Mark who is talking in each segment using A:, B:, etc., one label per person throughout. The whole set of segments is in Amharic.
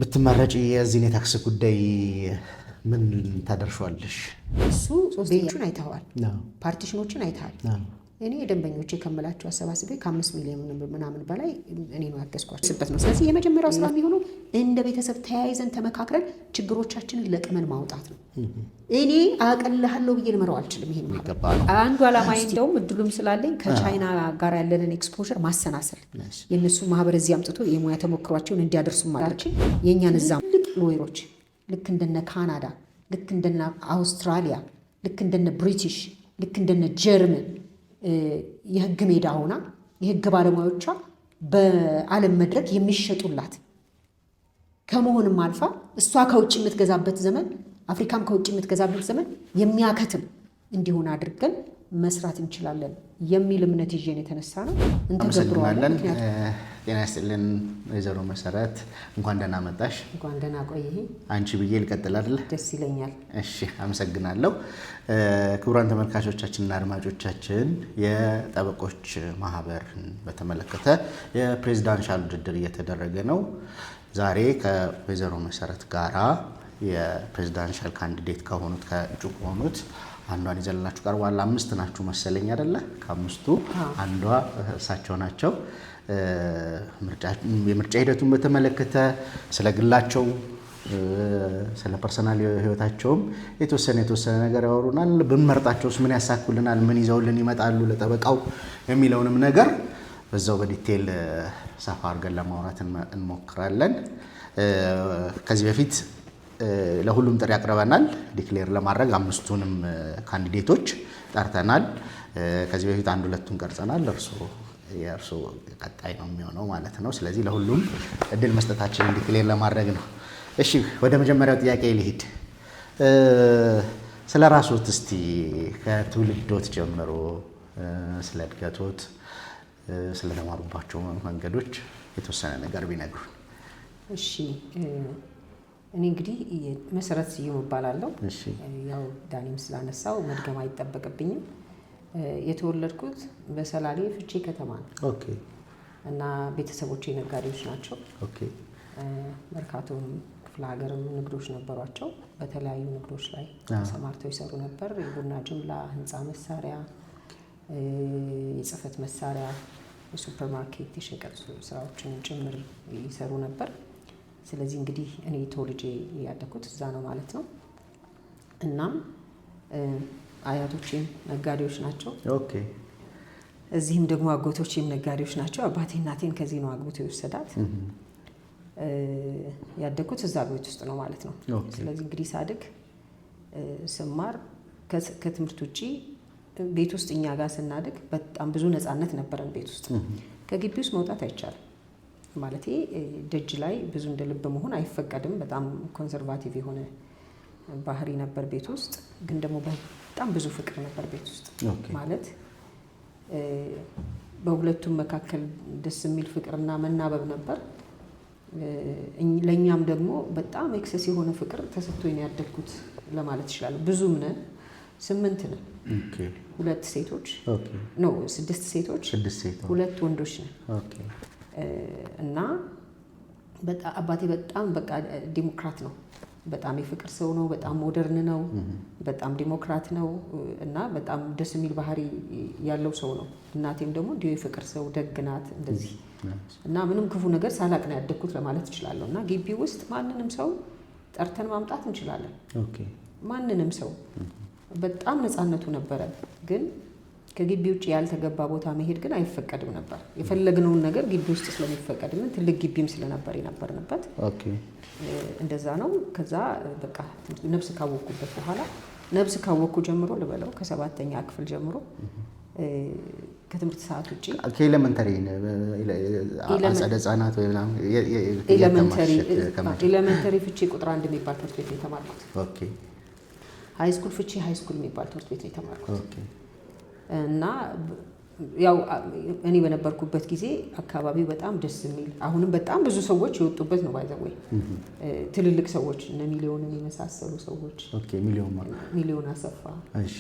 A: ብትመረጪ የዚህን የታክስ ጉዳይ ምን ታደርሻለሽ?
B: እሱ ቤቱን አይተዋል፣ ፓርቲሽኖችን አይተዋል። እኔ ደንበኞቼ ከመላቸው አሰባስቤ ከ5 ሚሊዮን ምናምን በላይ እኔ ነው ያገዝኳቸው ነው። ስለዚህ የመጀመሪያው ስራ የሚሆነው እንደ ቤተሰብ ተያይዘን ተመካክረን ችግሮቻችንን ለቅመን ማውጣት ነው። እኔ አቀልሃለሁ ብዬ ልመራው አልችልም። ይሄን አንዱ ዓላማዬ እንደውም እድሉም ስላለኝ ከቻይና ጋር ያለንን ኤክስፖዠር ማሰናሰል፣ የእነሱ ማህበር እዚህ አምጥቶ የሙያ ተሞክሯቸውን እንዲያደርሱ ማለች የእኛን እዛ ልቅ ሎየሮች ልክ እንደነ ካናዳ፣ ልክ እንደነ አውስትራሊያ፣ ልክ እንደነ ብሪቲሽ፣ ልክ እንደነ ጀርመን የህግ ሜዳ ሆና የህግ ባለሙያዎቿ በዓለም መድረክ የሚሸጡላት ከመሆንም አልፋ እሷ ከውጭ የምትገዛበት ዘመን አፍሪካም ከውጭ የምትገዛበት ዘመን የሚያከትም እንዲሆን አድርገን መስራት እንችላለን የሚል እምነት ይዤን የተነሳ ነው።
A: እንተገብረዋለን። ጤና ይስጥልን ወይዘሮ መሰረት፣ እንኳን ደህና መጣሽ።
B: እንኳን ደህና ቆይህ።
A: አንቺ ብዬ ልቀጥል አይደል?
B: ደስ ይለኛል።
A: እሺ፣ አመሰግናለሁ። ክቡራን ተመልካቾቻችንና አድማጮቻችን የጠበቆች ማህበርን በተመለከተ የፕሬዝዳንሻል ውድድር እየተደረገ ነው። ዛሬ ከወይዘሮ መሰረት ጋራ የፕሬዝዳንሻል ካንዲዴት ከሆኑት ከእጩ ከሆኑት አንዷን ይዘልናችሁ ቀርቧል። 5 ናችሁ መሰለኝ አይደለ? ከ5ቱ አንዷ እሳቸው ናቸው። የምርጫ ሂደቱን በተመለከተ ስለ ግላቸው ስለ ፐርሰናል ህይወታቸውም የተወሰነ ነገር ያወሩናል። ብንመርጣቸውስ ምን ያሳኩልናል፣ ምን ይዘውልን ይመጣሉ ለጠበቃው የሚለውንም ነገር በዛው በዲቴል ሰፋ አድርገን ለማውራት እንሞክራለን። ከዚህ በፊት ለሁሉም ጥሪ አቅርበናል። ዲክሌር ለማድረግ 5ቱንም ካንዲዴቶች ጠርተናል። ከዚህ በፊት 1-2ቱን ቀርጸናል። የእርሶ ቀጣይ ነው የሚሆነው ማለት ነው። ስለዚህ ለሁሉም እድል መስጠታችንን ዲክሌር ለማድረግ ነው። እሺ፣ ወደ መጀመሪያው ጥያቄ ልሂድ። ስለ ራስዎት እስቲ ከትውልዶት ጀምሮ ስለ እድገቶት፣ ስለተማሩባቸው መንገዶች የተወሰነ ነገር ቢነግሩን።
B: እሺ፣ እኔ እንግዲህ መሰረት ስዩም እባላለሁ። ያው ዳኒም ስላነሳው መድገም አይጠበቅብኝም። የተወለድኩት በሰላሌ ፍቼ ከተማ ነው።
A: ኦኬ።
B: እና ቤተሰቦቼ ነጋዴዎች ናቸው።
A: ኦኬ።
B: መርካቶም ክፍለ ሀገርም ንግዶች ነበሯቸው። በተለያዩ ንግዶች ላይ ተሰማርተው ይሰሩ ነበር። የቡና ጅምላ፣ ህንፃ መሳሪያ፣ የጽህፈት መሳሪያ፣ የሱፐርማርኬት የሸቀጥ ስራዎችን ጭምር ይሰሩ ነበር። ስለዚህ እንግዲህ እኔ ተወልጄ ያደኩት እዛ ነው ማለት ነው። እናም አያቶቼም ነጋዴዎች ናቸው።
A: ኦኬ።
B: እዚህም ደግሞ አጎቶቼም ነጋዴዎች ናቸው። አባቴ እናቴን ከዚህ ነው አግብቶ የወሰዳት። ያደኩት እዛ ቤት ውስጥ ነው ማለት ነው። ስለዚህ እንግዲህ ሳድግ ስማር ከትምህርት ውጪ ቤት ውስጥ እኛ ጋር ስናድግ በጣም ብዙ ነፃነት ነበረን። ቤት ውስጥ ከግቢ ውስጥ መውጣት አይቻልም። ማለቴ ደጅ ላይ ብዙ እንደ ልብ መሆን አይፈቀድም። በጣም ኮንሰርቫቲቭ የሆነ ባህሪ ነበር ቤት ውስጥ። ግን ደግሞ በጣም ብዙ ፍቅር ነበር ቤት ውስጥ። ማለት በሁለቱም መካከል ደስ የሚል ፍቅርና መናበብ ነበር። ለእኛም ደግሞ በጣም ኤክሰስ የሆነ ፍቅር ተሰጥቶኝ ነው ያደግኩት ለማለት ይችላል። ብዙም ነን፣ 8 ነን። 2 ሴቶች ነው፣ 6 ሴቶች፣ 2 ወንዶች ነን። እና አባቴ በጣም በቃ ዲሞክራት ነው። በጣም የፍቅር ሰው ነው። በጣም ሞደርን ነው። በጣም ዲሞክራት ነው እና በጣም ደስ የሚል ባህሪ ያለው ሰው ነው። እናቴም ደግሞ እንዲሁ የፍቅር ሰው፣ ደግ ናት እንደዚህ። እና ምንም ክፉ ነገር ሳላቅ ነው ያደግኩት ለማለት እችላለሁ። እና ግቢ ውስጥ ማንንም ሰው ጠርተን ማምጣት እንችላለን። ማንንም ሰው በጣም ነፃነቱ ነበረ። ግን ከግቢ ውጭ ያልተገባ ቦታ መሄድ ግን አይፈቀድም ነበር። የፈለግነውን ነገር ግቢ ውስጥ ስለሚፈቀድልን ትልቅ ግቢም ስለነበር የነበርንበት እንደዛ ነው። ከዛ በቃ ነብስ ካወቅኩበት በኋላ ነብስ ካወቅኩ ጀምሮ ልበለው ከ7ኛ ክፍል ጀምሮ ከትምህርት ሰዓት ውጪ
A: ከኤሌመንተሪ አጸደ ህጻናት ወይ ምናምን
B: ኤሌመንተሪ ፍቼ ቁጥር 1 የሚባል ትምህርት ቤት ነው የተማርኩት። ኦኬ። ሃይ ስኩል ፍቼ ሃይ ስኩል የሚባል ትምህርት ቤት ነው የተማርኩት። ኦኬ። እና ያው እኔ በነበርኩበት ጊዜ አካባቢው በጣም ደስ የሚል አሁንም በጣም ብዙ ሰዎች የወጡበት ነው። ባይዘወይ ትልልቅ ሰዎች እነ ሚሊዮንን የመሳሰሉ ሰዎች።
A: ኦኬ።
B: ሚሊዮን አሰፋ፣ እሺ፣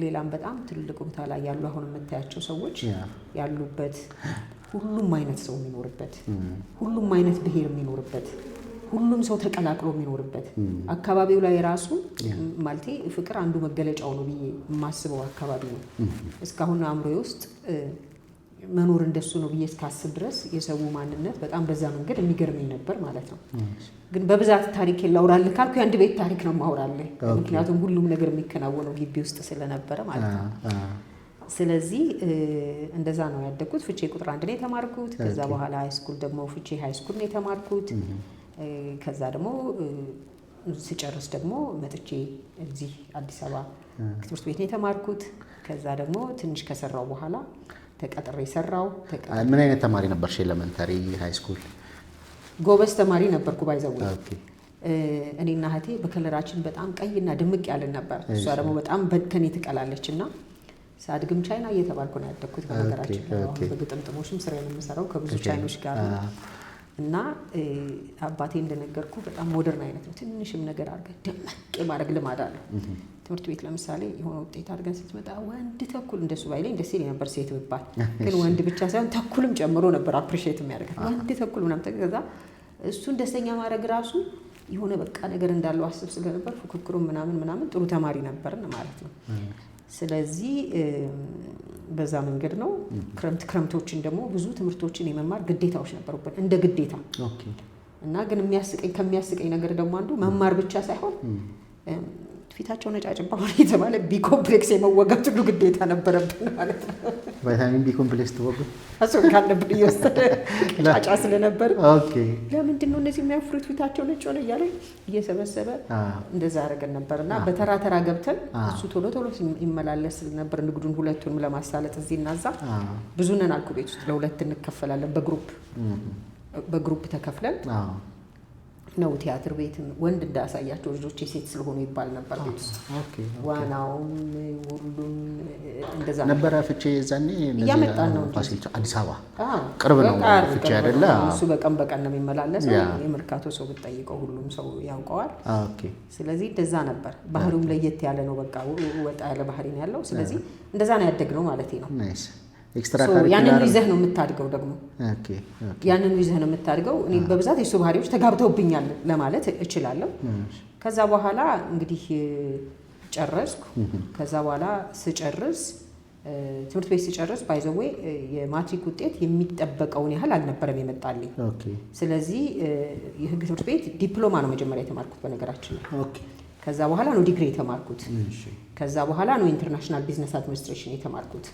B: ሌላም በጣም ትልልቅ ቦታ ላይ ያሉ አሁን የምታያቸው ሰዎች ያሉበት ሁሉም አይነት ሰው የሚኖርበት፣ ሁሉም አይነት ብሔር የሚኖርበት፣ ሁሉም ሰው ተቀላቅሎ የሚኖርበት አካባቢው ላይ ራሱ ማለቴ ፍቅር አንዱ መገለጫው ነው ብዬ የማስበው አካባቢ ነው። እስካሁን አእምሮዬ ውስጥ መኖር እንደሱ ነው ብዬ እስካስብ ድረስ የሰው ማንነት በጣም በዛ መንገድ የሚገርመኝ ነበር ማለት ነው። ግን በብዛት ታሪክ ላውራልህ ካልኩ የአንድ ቤት ታሪክ ነው ማውራልህ፣ ምክንያቱም ሁሉም ነገር የሚከናወነው ግቢ ውስጥ ስለነበረ ማለት ነው። ስለዚህ እንደዛ ነው ያደግኩት። ፍቼ ቁጥር 1 ነው የተማርኩት። ከዛ በኋላ ሃይስኩል ደግሞ ፍቼ ሃይስኩል ነው የተማርኩት። ከዛ ደግሞ ስጨርስ ደግሞ መጥቼ እዚህ አዲስ አበባ ትምህርት ቤት ነው የተማርኩት። ከዛ ደግሞ ትንሽ ከሰራው በኋላ ተቀጥሬ ሰራው።
A: ምን አይነት ተማሪ ነበርሽ? ኤሌመንተሪ፣ ሃይ ስኩል?
B: ጎበዝ ተማሪ ነበርኩ። ባይዘው እኔና እህቴ በከለራችን በጣም ቀይና ድምቅ ያለን ነበር። እሷ ደግሞ በጣም ከኔ ትቀላለች እና ሳድግም ቻይና እየተባልኩ ነው ያደግኩት። በነገራችን በግጥምጥሞሽም ስራ የምሰራው ከብዙ ቻይኖች ጋር እና አባቴ እንደነገርኩ በጣም ሞደርን አይነት ነው። ትንሽም ነገር አድርገን ደመቅ የማድረግ ልማድ አለው። ትምህርት ቤት ለምሳሌ የሆነ ውጤት አድርገን ስትመጣ ወንድ ተኩል እንደሱ ባይለኝ ደስ ይለኝ ነበር ሴት ብባል፣ ግን ወንድ ብቻ ሳይሆን ተኩልም ጨምሮ ነበር አፕሪሺየት የሚያደርገን ወንድ ተኩል ምናምን። ከዛ እሱን ደስተኛ ማድረግ ራሱ የሆነ በቃ ነገር እንዳለው አስብ ስለነበር ፉክክሩ ምናምን ጥሩ ተማሪ ነበርን ማለት ነው። ስለዚህ በዛ መንገድ ነው። ክረምቶችን ደግሞ ብዙ ትምህርቶችን የመማር ግዴታዎች ነበሩበት እንደ ግዴታ እና ግን ከሚያስቀኝ ነገር ደግሞ አንዱ መማር ብቻ ሳይሆን ፊታቸው ነጫጭባ ሆነ የተባለ ቢ ኮምፕሌክስ የመወጋት ሁሉ ግዴታ ነበረብን ማለት ነው።
A: ቫይታሚን ቢ ኮምፕሌክስ ተወጋ
B: እሱ ካለብን እየወሰደ ጫጫ ስለነበር ለምንድን ነው እነዚህ የሚያፍሩት ፊታቸው ነጭ ሆነ እያለ እየሰበሰበ እንደዛ አደረገን ነበር እና በተራ ተራ ገብተን እሱ ቶሎ ይመላለስ ነበር ንግዱን ሁለቱንም ለማሳለጥ እዚህ እና እዛ ብዙ ነን አልኩ። ቤት ውስጥ ለሁለት እንከፈላለን በግሩፕ ተከፍለን ነው ቲያትር ቤት ወንድ እንዳያሳያቸው ልጆች ሴት ስለሆኑ ይባል ነበር ቤት ውስጥ። ዋናውም ሁሉም እንደዛ
A: ነበር። ፍቼ ዛኔ
B: እያመጣን ነው
A: አዲስ አበባ ቅርብ ነው ፍቼ አይደለ?
B: እሱ በቀን ነው የሚመላለሰው። የመርካቶ ሰው ብትጠይቀው ሁሉም ሰው ያውቀዋል። ስለዚህ እንደዛ ነበር። ባህሪውም ለየት ያለ ነው። በቃ ወጣ ያለ ባህሪ ነው ያለው። ስለዚህ እንደዛ ነው ያደግነው ማለት ነው። ያንን ይዘህ ነው የምታድገው። ደግሞ ያንን ይዘህ ነው የምታድገው። እኔ በብዛት የሱ ባህሪዎች ተጋብተውብኛል ለማለት እችላለሁ። ከዛ በኋላ እንግዲህ ጨረስኩ። ከዛ በኋላ ስጨርስ ትምህርት ቤት ስጨርስ ባይዘዌ የማትሪክ ውጤት የሚጠበቀውን ያህል አልነበረም የመጣልኝ። ስለዚህ የህግ ትምህርት ቤት ዲፕሎማ ነው መጀመሪያ የተማርኩት በነገራችን ላይ። ከዛ በኋላ ነው ዲግሪ የተማርኩት። ከዛ በኋላ ነው ኢንተርናሽናል ቢዝነስ አድሚኒስትሬሽን የተማርኩት።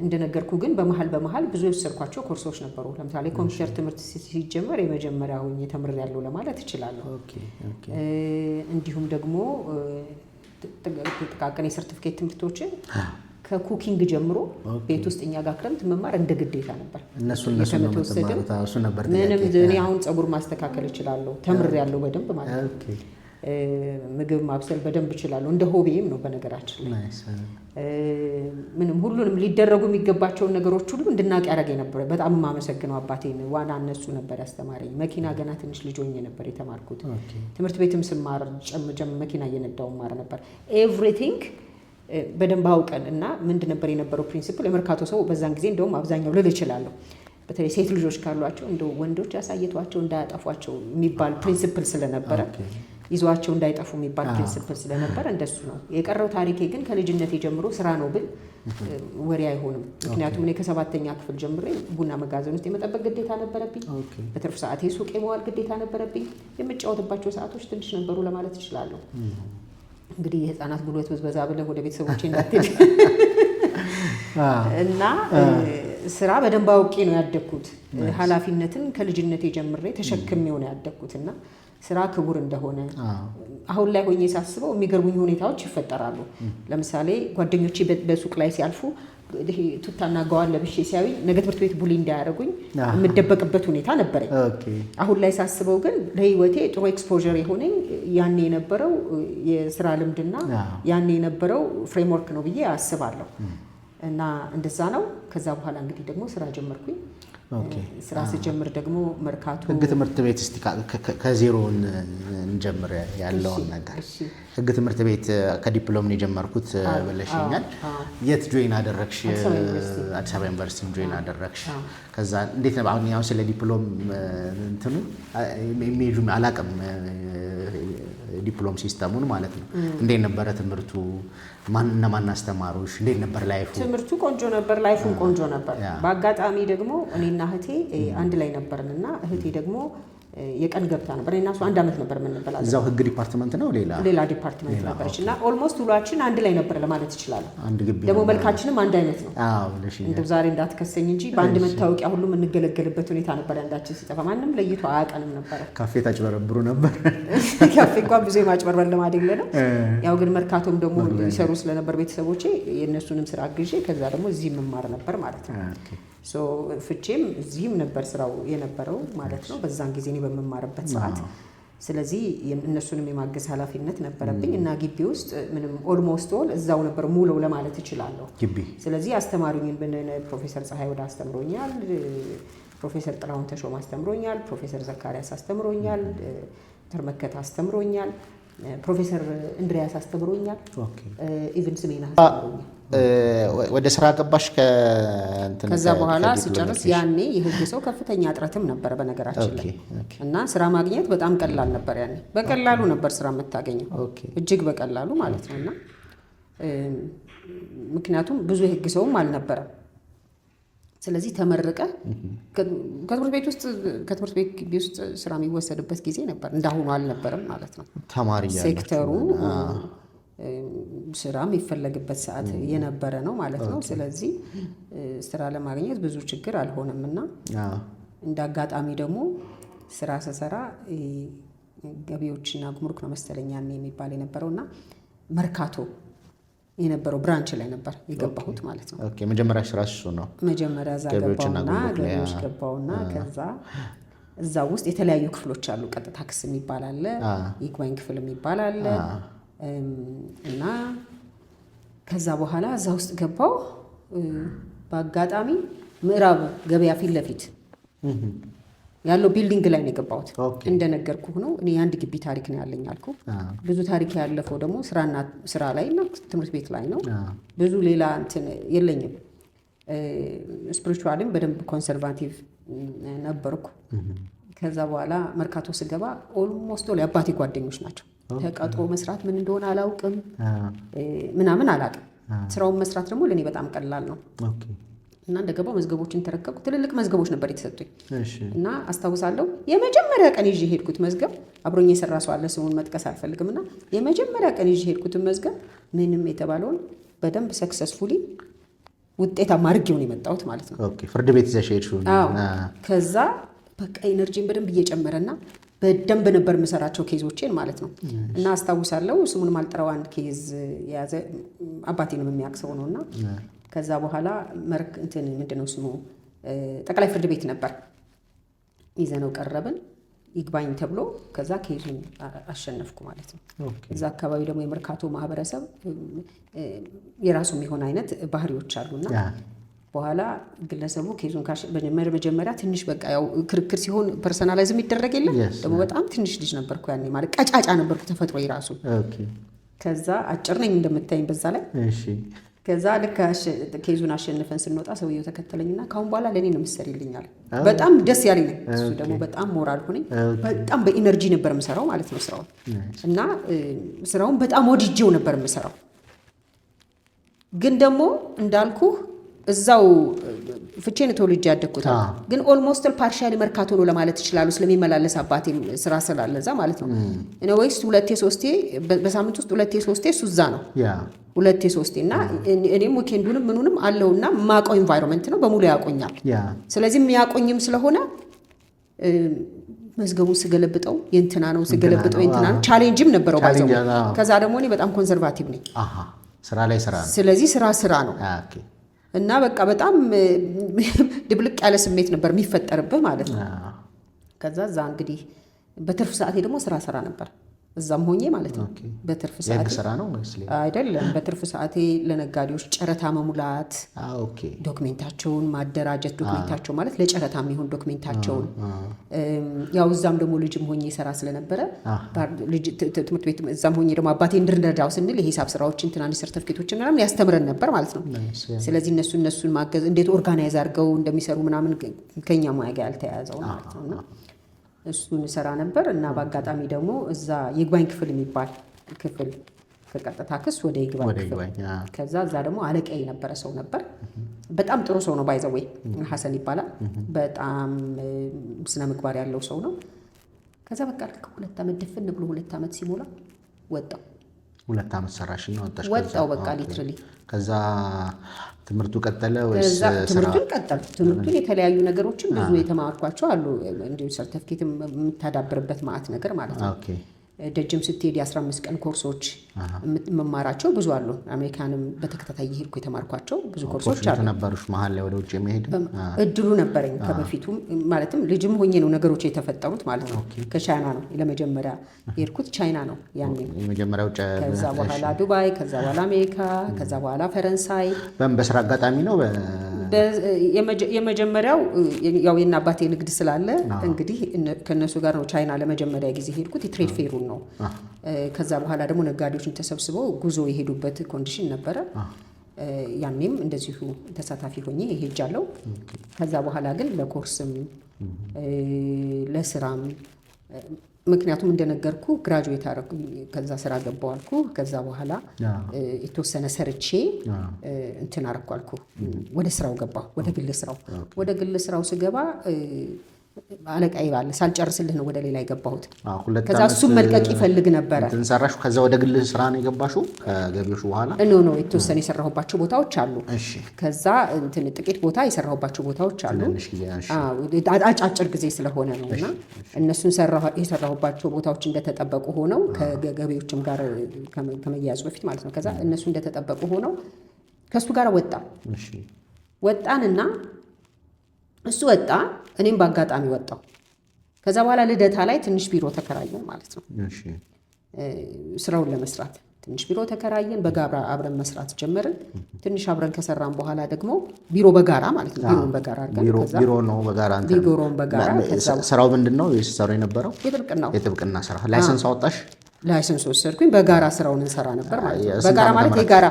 B: እንደነገርኩ ግን በመሃል ብዙ የወሰድኳቸው ኮርሶች ነበሩ። ለምሳሌ ኮምፒውተር ትምህርት ሲጀመር የመጀመሪያውን ተምሬያለሁ ለማለት እችላለሁ። እንዲሁም ደግሞ ጥቃቅን የሰርቲፊኬት ትምህርቶችን ከኩኪንግ ጀምሮ ቤት ውስጥ እኛ ጋር ክረምት መማር እንደ ግዴታ ነበር። ምንም እኔ አሁን ፀጉር ማስተካከል እችላለሁ ተምሬያለሁ በደንብ ማለት ነው። ምግብ ማብሰል በደንብ እችላለሁ። እንደ ሆቢም ነው በነገራችን ላይ። ምንም ሁሉንም ሊደረጉ የሚገባቸውን ነገሮች ሁሉ እንድናቅ ያደረገኝ ነበር። በጣም የማመሰግነው አባቴን። ዋና እነሱ ነበር ያስተማረኝ። መኪና ገና ትንሽ ልጅ ሆኜ ነበር የተማርኩት። ትምህርት ቤትም ስማር መኪና እየነዳሁ ማር ነበር። ኤቭሪቲንግ በደንብ አውቀን እና ምንድን ነበር የነበረው ፕሪንሲፕል። የመርካቶ ሰው በዛን ጊዜ እንደውም አብዛኛው ልል እችላለሁ በተለይ ሴት ልጆች ካሏቸው እንደው ወንዶች ያሳየቷቸው እንዳያጠፏቸው የሚባል ፕሪንሲፕል ስለነበረ ይዟቸው እንዳይጠፉ የሚባል ፕሪንሲፕል ስለነበረ እንደሱ ነው የቀረው። ታሪኬ ግን ከልጅነቴ ጀምሮ ስራ ነው ብል ወሬ አይሆንም። ምክንያቱም እኔ ከ7ኛ ክፍል ጀምሬ ቡና መጋዘን ውስጥ የመጠበቅ ግዴታ ነበረብኝ። በትርፍ ሰዓቴ ሱቅ የመዋል ግዴታ ነበረብኝ። የምጫወትባቸው ሰዓቶች ትንሽ ነበሩ ለማለት እችላለሁ። እንግዲህ የህፃናት ጉልበት በዛ ብለህ ወደ ቤተሰቦቼ እንዳትሄድ እና ስራ በደንብ አውቄ ነው ያደግኩት። ኃላፊነትን ከልጅነቴ ጀምሬ ተሸክሜው ነው ያደግኩት እና ስራ ክቡር እንደሆነ አሁን ላይ ሆኜ ሳስበው የሚገርሙኝ ሁኔታዎች ይፈጠራሉ። ለምሳሌ ጓደኞቼ በሱቅ ላይ ሲያልፉ ቱታና ጋዋን ለብሼ ሲያዩ ነገ ትምህርት ቤት ቡሊ እንዳያደርጉኝ የምደበቅበት ሁኔታ ነበረኝ። አሁን ላይ ሳስበው ግን ለህይወቴ ጥሩ ኤክስፖዠር የሆነኝ ያኔ የነበረው የስራ ልምድና ያኔ የነበረው ፍሬምወርክ ነው ብዬ አስባለሁ። እና እንደዛ ነው። ከዛ በኋላ እንግዲህ ደግሞ ስራ ጀመርኩኝ። ስራ ስጀምር ደግሞ መርካቶ
A: ህግ ትምህርት ቤት እስቲ ከዜሮ እንጀምር ያለውን ነገር። ህግ ትምህርት ቤት ከዲፕሎም ነው የጀመርኩት ብለሽኛል። የት ጆይን አደረግሽ? አዲስ አበባ ዩኒቨርሲቲ ጆይን አደረግሽ። ከዛ እንዴት ነው አሁን ያው ስለ ዲፕሎም እንትኑ ኢሜጁ አላውቅም፣ ዲፕሎም ሲስተሙን ማለት ነው። እንዴት ነበረ ትምህርቱ? ማን አስተማሩሽ? እንዴት ነበር ላይፉ?
B: ትምህርቱ ቆንጆ ነበር፣ ላይፉም ቆንጆ ነበር። በአጋጣሚ ደግሞ እኔና እህቴ አንድ ላይ ነበርንና እህቴ ደግሞ የቀን ገብታ ነበር። እኔና እሱ አንድ አመት ነበር የምንበላው።
A: እዛው ህግ ዲፓርትመንት ነው ሌላ
B: ዲፓርትመንት ነበረች እና ኦልሞስት ውሏችን አንድ ላይ ነበር ለማለት ይችላል።
A: አንድ ግቢ
B: ደግሞ መልካችንም አንድ አይነት ነው። እንደው ዛሬ እንዳትከሰኝ እንጂ በአንድ መታወቂያ ሁሉ የምንገለገልበት ሁኔታ ነበር። አንዳችን ሲጠፋ ማንም ለይቶ አያውቀንም ነበር።
A: ካፌ ታጭበረብሩ ነበር?
B: ካፌ እንኳን ብዙ የማጭበርበር ልማድ የለንም። ያው ግን መርካቶም ደግሞ ይሰሩ ስለነበር ቤተሰቦቼ የእነሱንም ስራ አግዤ ከዛ ደግሞ እዚህ መማር ነበር ማለት ነው። ፍቼም እዚህም ነበር ስራው የነበረው ማለት ነው በዛን ጊዜ እኔ በመማርበት ሰዓት። ስለዚህ እነሱንም የማገዝ ኃላፊነት ነበረብኝ እና ግቢ ውስጥ ምንም ኦልሞስት ኦል እዛው ነበር ሙሉ ለማለት እችላለሁ ግቢ። ስለዚህ አስተማሪውን ፕሮፌሰር ፀሐይ ወደ አስተምሮኛል፣ ፕሮፌሰር ጥላሁን ተሾም አስተምሮኛል፣ ፕሮፌሰር ዘካሪያስ አስተምሮኛል፣ ተርመከት አስተምሮኛል፣ ፕሮፌሰር እንድሪያስ አስተምሮኛል፣ ኢቭን ስሜና አስተምሮኛል።
A: ወደ ስራ ገባሽ?
B: ከዛ በኋላ ስጨርስ ያኔ የህግ ሰው ከፍተኛ እጥረትም ነበር በነገራችን ላይ እና ስራ ማግኘት በጣም ቀላል ነበር። ያኔ በቀላሉ ነበር ስራ የምታገኘው፣ እጅግ በቀላሉ ማለት ነው። እና ምክንያቱም ብዙ የህግ ሰውም አልነበረም። ስለዚህ ተመረቀ ከትምህርት ቤት ግቢ ውስጥ ስራ የሚወሰድበት ጊዜ ነበር። እንዳሁኑ አልነበረም ማለት ነው።
A: ተማሪ
B: ሴክተሩ ስራ የሚፈለግበት ሰዓት የነበረ ነው ማለት ነው። ስለዚህ ስራ ለማግኘት ብዙ ችግር አልሆነም እና እንደ አጋጣሚ ደግሞ ስራ ስሰራ ገቢዎችና ጉምሩክ ነው መሰለኝ ያኔ የሚባል የነበረውና መርካቶ የነበረው ብራንች ላይ ነበር የገባሁት ማለት ነው።
A: ኦኬ መጀመሪያ ስራ እሱ ነው።
B: መጀመሪያ እዛ ገባውና ገባውና ከዛ እዛ ውስጥ የተለያዩ ክፍሎች አሉ። ቀጥታ ክስ የሚባል አለ፣ ይግባኝ ክፍል የሚባል አለ እና ከዛ በኋላ እዛ ውስጥ ገባው። በአጋጣሚ ምዕራብ ገበያ ፊት ለፊት ያለው ቢልዲንግ ላይ ነው የገባሁት። እንደነገርኩህ ነው እኔ የአንድ ግቢ ታሪክ ነው ያለኝ አልኩ። ብዙ ታሪክ ያለፈው ደግሞ ስራ ላይ እና ትምህርት ቤት ላይ ነው። ብዙ ሌላ እንትን የለኝም። ስፒሪቹዋልም በደንብ ኮንሰርቫቲቭ ነበርኩ። ከዛ በኋላ መርካቶ ስገባ ኦልሞስት ኦል የአባቴ ጓደኞች ናቸው። ተቀጥሮ መስራት ምን እንደሆነ አላውቅም፣ ምናምን አላውቅም። ስራውን መስራት ደግሞ ለእኔ በጣም ቀላል ነው እና እንደገባው መዝገቦችን ተረከብኩ። ትልልቅ መዝገቦች ነበር የተሰጡኝ እና አስታውሳለሁ የመጀመሪያ ቀን ይዤ ሄድኩት መዝገብ አብሮኝ የሰራ ሰው አለ፣ ስሙን መጥቀስ አልፈልግም እና የመጀመሪያ ቀን ይዤ ሄድኩትን መዝገብ ምንም የተባለውን በደንብ ሰክሰስፉሊ ውጤታማ አድርጌው ነው የመጣሁት ማለት ነው።
A: ፍርድ ቤት ይዘሽ ሄድሽው?
B: ከዛ በቃ ኤነርጂን በደንብ እየጨመረና በደንብ ነበር የምሰራቸው ኬዞቼን ማለት ነው እና አስታውሳለሁ ስሙን ማልጠራው አንድ ኬዝ የያዘ አባቴንም የሚያቅሰው ነው እና ከዛ በኋላ ምንድነው ስሙ ጠቅላይ ፍርድ ቤት ነበር ይዘነው ቀረብን ይግባኝ ተብሎ ከዛ ኬዙን አሸነፍኩ ማለት ነው። እዛ አካባቢ ደግሞ የመርካቶ ማህበረሰብ የራሱ የሚሆን አይነት ባህሪዎች አሉና በኋላ ግለሰቡ ኬዙን መጀመሪያ ትንሽ በቃ ያው ክርክር ሲሆን ፐርሰናላይዝ የሚደረግ የለም ደግሞ በጣም ትንሽ ልጅ ነበርኩ ያኔ ማለት ቀጫጫ ነበርኩ ተፈጥሮ ይራሱ። ከዛ አጭር ነኝ እንደምታይኝ በዛ ላይ ከዛ ልክ ኬዙን አሸንፈን ስንወጣ ሰውየው ተከተለኝና ካሁን በኋላ ለእኔ ነው የምትሰሪልኝ አለ። በጣም ደስ ያለኝ እሱ ደግሞ በጣም ሞራል ሆነኝ። በጣም በኢነርጂ ነበር የምሰራው ማለት ነው ስራውን እና ስራውን በጣም ወድጄው ነበር የምሰራው። ግን ደግሞ እንዳልኩህ እዛው ፍቼን ተወልጄ ያደግኩት ግን ኦልሞስት ፓርሻሊ መርካቶ ነው ለማለት ይችላሉ ስለሚመላለስ አባቴ ስራ ስላለዛ ማለት ነው። ወይስ ሁለቴ ሶስቴ በሳምንት ውስጥ ሁለቴ ሶስቴ እሱ እዛ ነው ሁለቴ ሶስቴ እና እኔም ዊኬንዱንም ምኑንም አለውና ማቀው ኢንቫይሮንመንት ነው በሙሉ ያቆኛል። ስለዚህ የሚያቆኝም ስለሆነ መዝገቡን ስገለብጠው የእንትና ነው ስገለብጠው የእንትና ነው ቻሌንጅም ነበረው ባዘው። ከዛ ደግሞ እኔ በጣም ኮንሰርቫቲቭ ነኝ
A: ስራ ላይ ስራ ነው።
B: ስለዚህ ስራ ነው እና በቃ በጣም ድብልቅ ያለ ስሜት ነበር የሚፈጠርብህ ማለት ነው። ከዛ እዛ እንግዲህ በትርፍ ሰዓቴ ደግሞ ስራ ነበር እዛም ሆኜ ማለት ነው። በትርፍ ሰዓቴ
A: ስራ ነው
B: አይደለም፣ በትርፍ ሰዓቴ ለነጋዴዎች ጨረታ መሙላት፣ ዶክሜንታቸውን ማደራጀት፣ ዶክሜንታቸው ማለት ለጨረታ የሚሆን ዶክሜንታቸውን ያው እዛም ደግሞ ልጅም ሆኜ ሰራ ስለነበረ ትምህርት ቤት እዛም ሆኜ ደግሞ አባቴ እንድንረዳው ስንል የሂሳብ ስራዎችን ትናንሽ ሰርተፊኬቶችን ምናምን ያስተምረን ነበር ማለት ነው። ስለዚህ እነሱን ማገዝ እንዴት ኦርጋናይዝ አድርገው እንደሚሰሩ ምናምን ከኛ ሙያ ጋር ያልተያያዘው ማለት ነውና እሱን ሰራ ነበር። እና በአጋጣሚ ደግሞ እዛ ይግባኝ ክፍል የሚባል ክፍል ከቀጥታ ክስ ወደ ይግባኝ ክፍል ከዛ እዛ ደግሞ አለቃዬ የነበረ ሰው ነበር። በጣም ጥሩ ሰው ነው። ባይዘዌ ሐሰን ይባላል። በጣም ስነ ምግባር ያለው ሰው ነው። ከዛ በቃ 2 ዓመት ድፍን ብሎ 2 ዓመት ሲሞላ ወጣው።
A: 2 ዓመት ሰራሽና
B: ወጣው በቃ ሊትራሊ።
A: ከዛ ትምህርቱ ቀጠለ ወይስ
B: ትምህርቱን ቀጠል? ትምህርቱን የተለያዩ ነገሮችን ብዙ የተማርኳቸው አሉ። እንዲሁ ሰርቲፊኬት የምታዳብርበት ማዕት ነገር ማለት ነው። ደጅም ስትሄድ የ15 ቀን ኮርሶች የምትመማራቸው ብዙ አሉ። አሜሪካንም በተከታታይ እየሄድኩ የተማርኳቸው ብዙ ኮርሶች አሉ።
A: ነበሩሽ መሀል ላይ ወደ ውጭ የሚሄድ
B: እድሉ ነበረኝ ከበፊቱም። ማለትም ልጅም ሆኜ ነው ነገሮች የተፈጠሩት ማለት ነው። ከቻይና ነው ለመጀመሪያ የሄድኩት፣ ቻይና ነው ያኔ
A: የመጀመሪያው።
B: ከዛ በኋላ ዱባይ፣ ከዛ በኋላ አሜሪካ፣ ከዛ በኋላ ፈረንሳይ።
A: በስራ አጋጣሚ ነው
B: የመጀመሪያው። ያው የእነ አባቴ ንግድ ስላለ እንግዲህ ከነሱ ጋር ነው ቻይና ለመጀመሪያ ጊዜ ሄድኩት። የትሬድ ፌሩን ነው። ከዛ በኋላ ደግሞ ነጋዴዎችን ተሰብስበው ጉዞ የሄዱበት ኮንዲሽን ነበረ። ያኔም እንደዚሁ ተሳታፊ ሆኜ ሄጃለሁ። ከዛ በኋላ ግን ለኮርስም ለስራም ምክንያቱም እንደነገርኩ ግራጁዌት አደረኩ። ከዛ ስራ ገባሁ አልኩ። ከዛ በኋላ የተወሰነ ሰርቼ እንትን አደረኩ አልኩ። ወደ ስራው ገባሁ፣ ወደ ግል ስራው። ወደ ግል ስራው ስገባ አለቃዬ ባለ ሳልጨርስልህ ነው ወደ ሌላ የገባሁት። ከዛ እሱም መልቀቅ ይፈልግ ነበረ።
A: እንሰራሽ ከዛ ወደ ግል ስራ ነው የገባሽው ከገቢዎች በኋላ?
B: ኖ የተወሰነ የሰራሁባቸው ቦታዎች አሉ። ከዛ እንትን ጥቂት ቦታ የሰራሁባቸው ቦታዎች አሉ። አጫጭር ጊዜ ስለሆነ ነውና እነሱን የሰራሁባቸው ቦታዎች እንደተጠበቁ ሆነው ከገቢዎችም ጋር ከመያያዙ በፊት ማለት ነው። ከዛ እነሱ እንደተጠበቁ ሆነው ከሱ ጋር ወጣንና እሱ ወጣ፣ እኔም በአጋጣሚ ወጣው። ከዛ በኋላ ልደታ ላይ ትንሽ ቢሮ ተከራየን ማለት ነው። ስራውን ለመስራት ትንሽ ቢሮ ተከራየን፣ በጋራ አብረን መስራት ጀመርን። ትንሽ አብረን ከሰራን በኋላ ደግሞ ቢሮ በጋራ ማለት ነው። ቢሮውን በጋራ አድርገን ቢሮውን በጋራ
A: ስራው ምንድነው የሰራው የነበረው?
B: የጥብቅና
A: ስራ። ላይሰንስ አወጣሽ?
B: ላይሰንስ ወሰድኩኝ። በጋራ ስራውን እንሰራ ነበር ማለት ነው። በጋራ ማለት የጋራ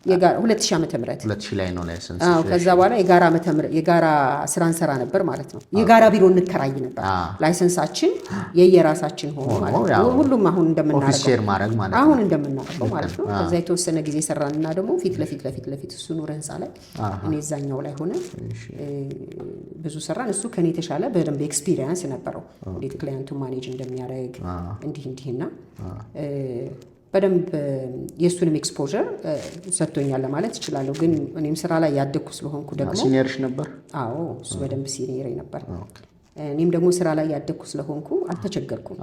B: 2000 ዓመተ ምህረት
A: 2000 ላይ ነው ላይሰንስ።
B: ከዛ በኋላ የጋራ ስራ እንሰራ ነበር ማለት ነው። የጋራ ቢሮ እንከራይ ነበር። ላይሰንሳችን የየራሳችን ሆኖ ማለት ነው። ሁሉም አሁን እንደምናደርገው አሁን እንደምናደርገው ማለት ነው። ከዛ የተወሰነ ጊዜ ሰራንና ደግሞ ፊት ለፊት እሱ ኑር ህንፃ ላይ እኔ እዛኛው ላይ ሆነ ብዙ ሰራን። እሱ ከኔ የተሻለ በደንብ ኤክስፒሪየንስ ነበረው፣ እንዴት ክላይንቱን ማኔጅ እንደሚያደርግ እንዲህና በደንብ የእሱንም ኤክስፖዠር ሰጥቶኛል ለማለት እችላለሁ። ግን እኔም ስራ ላይ ያደግኩ ስለሆንኩ ደግሞ
A: ሲኒየርሽ ነበር?
B: አዎ እሱ በደንብ ሲኒየር ነበር። እኔም ደግሞ ስራ ላይ ያደግኩ ስለሆንኩ አልተቸገርኩም።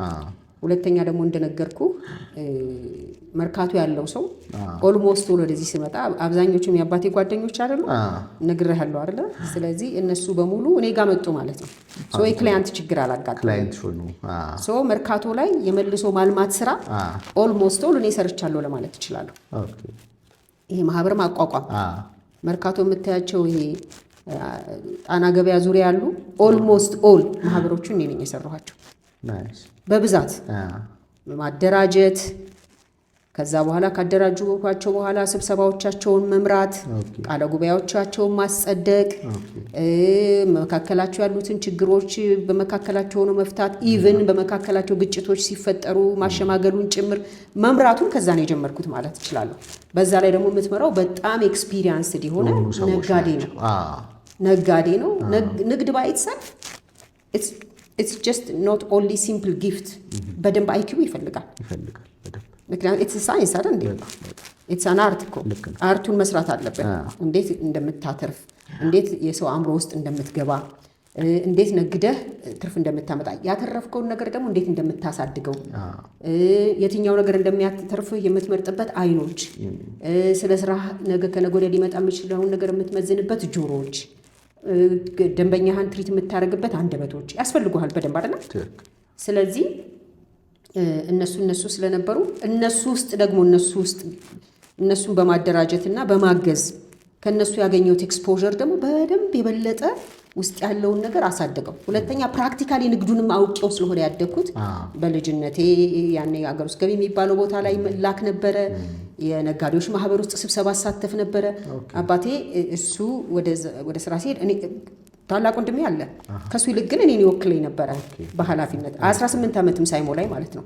B: ሁለተኛ ደግሞ እንደነገርኩ መርካቶ ያለው ሰው ኦልሞስት ወደዚህ ሲመጣ አብዛኞቹም የአባቴ ጓደኞች አይደሉ ነግሬሃለሁ አይደለ? ስለዚህ እነሱ በሙሉ እኔ ጋር መጡ ማለት ነው። ሶ የክላይንት ችግር አላጋጠመም። ሶ መርካቶ ላይ የመልሶ ማልማት ስራ ኦልሞስት እኔ ሰርቻለሁ ለማለት እችላለሁ። ይሄ ማህበር ማቋቋም መርካቶ የምታያቸው ይሄ ጣና ገበያ ዙሪያ ያሉ ኦልሞስት ኦል ማህበሮቹን እኔ ነኝ የሰራኋቸው በብዛት ማደራጀት። ከዛ በኋላ ካደራጁባቸው በኋላ ስብሰባዎቻቸውን መምራት፣ ቃለ ጉባኤዎቻቸውን ማጸደቅ፣ በመካከላቸው ያሉትን ችግሮች በመካከላቸው ሆኖ መፍታት፣ ኢቭን በመካከላቸው ግጭቶች ሲፈጠሩ ማሸማገሉን ጭምር መምራቱን ከዛ ነው የጀመርኩት ማለት እችላለሁ። በዛ ላይ ደግሞ የምትመራው በጣም ኤክስፒሪየንስድ የሆነ ነጋዴ ነው። ንግድ ባይትሰልፍ it's just not only simple gift በደንብ አይኪው ይፈልጋል። ምክንያቱም it's science አይደል እንዴ? it's an art እኮ አርቱን መስራት አለበት። እንዴት እንደምታተርፍ፣ እንዴት የሰው አእምሮ ውስጥ እንደምትገባ፣ እንዴት ነግደህ ትርፍ እንደምታመጣ፣ ያተረፍከውን ነገር ደግሞ እንዴት እንደምታሳድገው፣ የትኛው ነገር እንደሚያተርፍህ የምትመርጥበት አይኖች፣ ስለ ስራ ነገ ከነገ ወዲያ ሊመጣ የሚችለውን ነገር የምትመዝንበት ጆሮዎች፣ ደንበኛህን ትሪት የምታደርግበት አንደበቶች ያስፈልጉሃል በደንብ አይደል? ስለዚህ እነሱ ስለነበሩ እነሱ ውስጥ ደግሞ እነሱን በማደራጀትና በማገዝ ከነሱ ያገኘሁት ኤክስፖዠር ደግሞ በደንብ የበለጠ ውስጥ ያለውን ነገር አሳደገው። ሁለተኛ ፕራክቲካሊ ንግዱንም አውቄው ስለሆነ ያደግኩት በልጅነቴ ያኔ አገር ውስጥ ገቢ የሚባለው ቦታ ላይ ላክ ነበረ። የነጋዴዎች ማህበር ውስጥ ስብሰባ አሳተፍ ነበረ። አባቴ እሱ ወደ ስራ ሲሄድ እኔ ታላቅ ወንድሜ አለ ከሱ ይልቅ ግን እኔን ይወክለኝ ነበረ በኃላፊነት 18 ዓመትም ሳይሞላኝ ማለት ነው።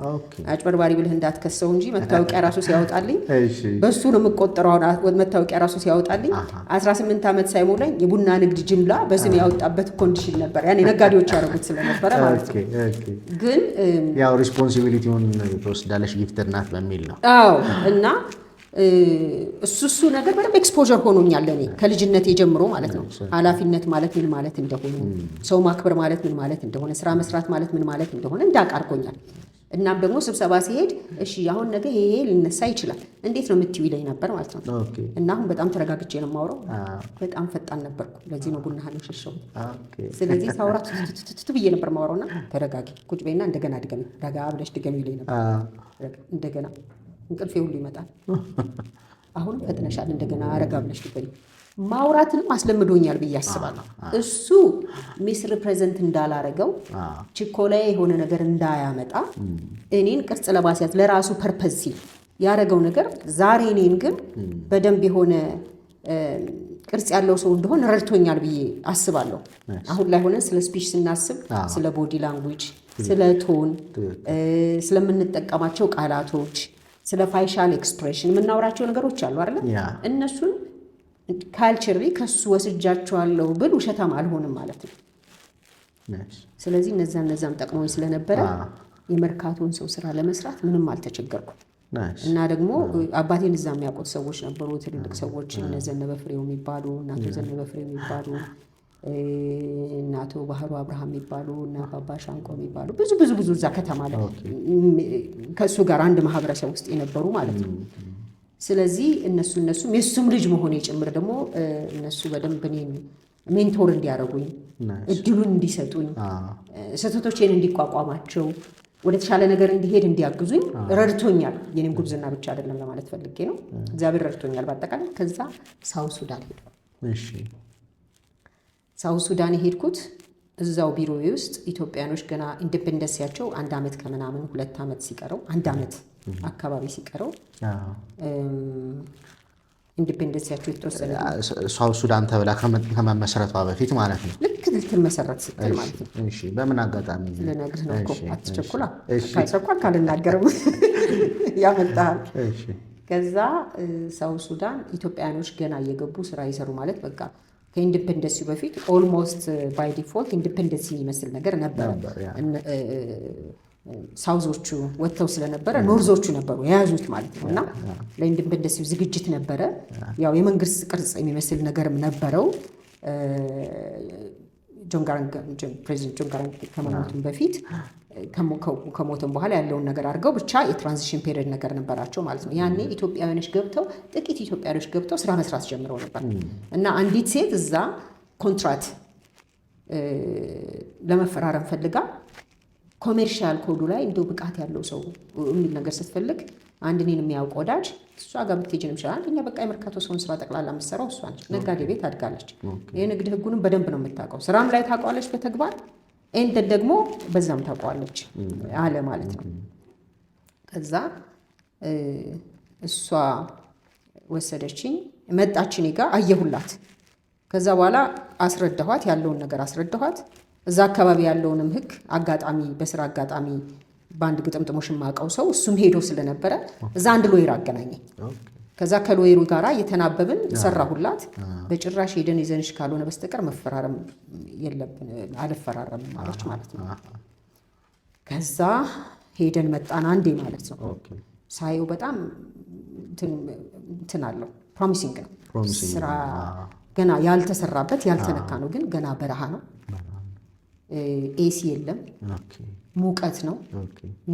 B: አጭበርባሪ ብልህ እንዳትከሰው እንጂ መታወቂያ ራሱ ሲያወጣልኝ በሱ ነው የምቆጠረው። መታወቂያ ራሱ ሲያወጣልኝ 18 ዓመት ሳይሞላኝ የቡና ንግድ ጅምላ በስም ያወጣበት ኮንዲሽን ነበር። ያኔ ነጋዴዎች ያደረጉት ስለነበረ ማለት ነው። ግን
A: ያው ሪስፖንሲቢሊቲውን ተወስዳለሽ ጊፍተር ናት በሚል ነው።
B: አዎ እና እሱ ነገር በደንብ ኤክስፖዠር ሆኖኛል ለኔ ከልጅነቴ ጀምሮ ማለት ነው። ኃላፊነት ማለት ምን ማለት እንደሆነ፣ ሰው ማክበር ማለት ምን ማለት እንደሆነ፣ ስራ መስራት ማለት ምን ማለት እንደሆነ እንዳቃርጎኛል። እናም ደግሞ ስብሰባ ሲሄድ እሺ አሁን ነገ ይሄ ሊነሳ ይችላል እንዴት ነው የምትይው ይለኝ ነበር ማለት ነው። እና አሁን በጣም ተረጋግቼ ነው የማወራው። በጣም ፈጣን ነበርኩ። ለዚህ ነው ቡና ሀሎ ሸሸው። ስለዚህ ሳውራ ትቱ ብዬ ነበር የማወራውና ተረጋጊ ቁጭ በይና እንደገና ድገሚ ረጋ ብለሽ ድገሚ ይለኝ ነበር። እንደገና እንቅልፌ ሁሉ ይመጣል። አሁን ፈጥነሻል እንደገና አረጋ ብለሽ ድገሚ። ማውራትንም አስለምዶኛል ብዬ አስባለሁ። እሱ ሚስ ሪፕሬዘንት እንዳላረገው ችኮላ የሆነ ነገር እንዳያመጣ እኔን ቅርጽ ለማስያዝ ለራሱ ፐርፐዝ ሲል ያረገው ነገር ዛሬ እኔን ግን በደንብ የሆነ ቅርጽ ያለው ሰው እንደሆነ ረድቶኛል ብዬ አስባለሁ። አሁን ላይ ሆነን ስለ ስፒች ስናስብ ስለ ቦዲ ላንጉጅ፣ ስለ ቶን፣ ስለምንጠቀማቸው ቃላቶች፣ ስለ ፋይሻል ኤክስፕሬሽን የምናወራቸው ነገሮች አሉ አይደል? እነሱን ካልቸሪ ከሱ ወስጃቸዋለሁ ብል ውሸታም አልሆንም ማለት ነው። ስለዚህ እነዛም ጠቅሞኝ ስለነበረ የመርካቶን ሰው ስራ ለመስራት ምንም አልተቸገርኩም። እና ደግሞ አባቴን እዛ የሚያውቁት ሰዎች ነበሩ፣ ትልልቅ ሰዎች እነ ዘነበ ፍሬው የሚባሉ እናቶ ዘነበ ፍሬው የሚባሉ እናቶ ባህሩ አብርሃም የሚባሉ እና አባባ ሻንቆ የሚባሉ ብዙ እዛ ከተማ ላይ ከእሱ ጋር አንድ ማህበረሰብ ውስጥ የነበሩ ማለት ነው። ስለዚህ እነሱም የእሱም ልጅ መሆኔ ጭምር ደግሞ እነሱ በደንብ እኔን ሜንቶር እንዲያደርጉኝ እድሉን እንዲሰጡኝ ስህተቶቼን እንዲቋቋማቸው ወደ ተሻለ ነገር እንዲሄድ እንዲያግዙኝ ረድቶኛል። የኔም ጉብዝና ብቻ አይደለም ለማለት ፈልጌ ነው። እግዚአብሔር ረድቶኛል በአጠቃላይ። ከዛ ሳውዝ ሱዳን ሄድኩ። ሳውዝ ሱዳን የሄድኩት እዛው ቢሮዬ ውስጥ ኢትዮጵያኖች ገና ኢንዲፔንደንሲያቸው 1 ዓመት ከምናምን 2 ዓመት ሲቀረው 1 ዓመት አካባቢ ሲቀረው ኢንዲፔንደንሲያቸው የተወሰነ
A: ሳውዝ ሱዳን ተብላ ከመመስረቷ በፊት ማለት ነው።
B: ልክ ልትመሰረት ስትል ማለት ነው።
A: እሺ በምን አጋጣሚ
B: ልነግርህ ነው እኮ አትቸኩላ። ካልቸኳል ካልናገርም ያመጣል። ከዛ ሳውዝ ሱዳን ኢትዮጵያኖች ገና እየገቡ ስራ ይሰሩ ማለት በቃ ከኢንዲፔንደንሲ በፊት ኦልሞስት ባይ ዲፎልት ኢንዲፔንደንሲ የሚመስል ነገር ነበረ። ሳውዞቹ ወጥተው ስለነበረ ኖርዞቹ ነበሩ የያዙት ማለት ነው። እና ለኢንዲፔንደንሲ ዝግጅት ነበረ። ያው የመንግስት ቅርጽ የሚመስል ነገርም ነበረው። ፕሬዚደንት ጆን ጋራንግ ከመሞቱም በፊት ከሞቱም በኋላ ያለውን ነገር አድርገው ብቻ የትራንዚሽን ፔሪየድ ነገር ነበራቸው ማለት ነው። ያኔ ጥቂት ኢትዮጵያውያኖች ገብተው ስራ መስራት ጀምረው ነበር። እና አንዲት ሴት እዛ ኮንትራት ለመፈራረም ፈልጋ ኮሜርሻል ኮዱ ላይ እንደው ብቃት ያለው ሰው የሚል ነገር ስትፈልግ አንድ እኔን የሚያውቅ ወዳጅ እሷ ጋር ብትሄጂ ነው የሚሻለው። አንደኛ በቃ የመርካቶ ሰውን ስራ ጠቅላላ የምትሰራው እሷ ነች። ነጋዴ ቤት አድጋለች። የንግድ ህጉንም በደንብ ነው የምታውቀው። ስራም ላይ ታውቀዋለች በተግባር ኤንድ ደግሞ በዛም ታውቀዋለች አለ ማለት ነው። ከዛ እሷ ወሰደችኝ፣ መጣች እኔ ጋር አየሁላት። ከዛ በኋላ አስረዳኋት፣ ያለውን ነገር አስረዳኋት። እዛ አካባቢ ያለውንም ህግ አጋጣሚ በስራ አጋጣሚ በአንድ ግጥምጥሞሽ የማውቀው ሰው እሱም ሄዶ ስለነበረ እዛ አንድ ሎየር አገናኘኝ። ከዛ ከሎየሩ ጋራ እየተናበብን ሰራሁላት። በጭራሽ ሄደን ይዘንሽ ካልሆነ በስተቀር መፈራረም የለብን አልፈራረምም ማለች ማለት ነው። ከዛ ሄደን መጣን አንዴ ማለት ነው። ሳየው በጣም እንትን አለው ፕሮሚሲንግ ነው። ስራ ገና ያልተሰራበት ያልተነካ ነው፣ ግን ገና በረሃ ነው። ኤሲ የለም፣ ሙቀት ነው።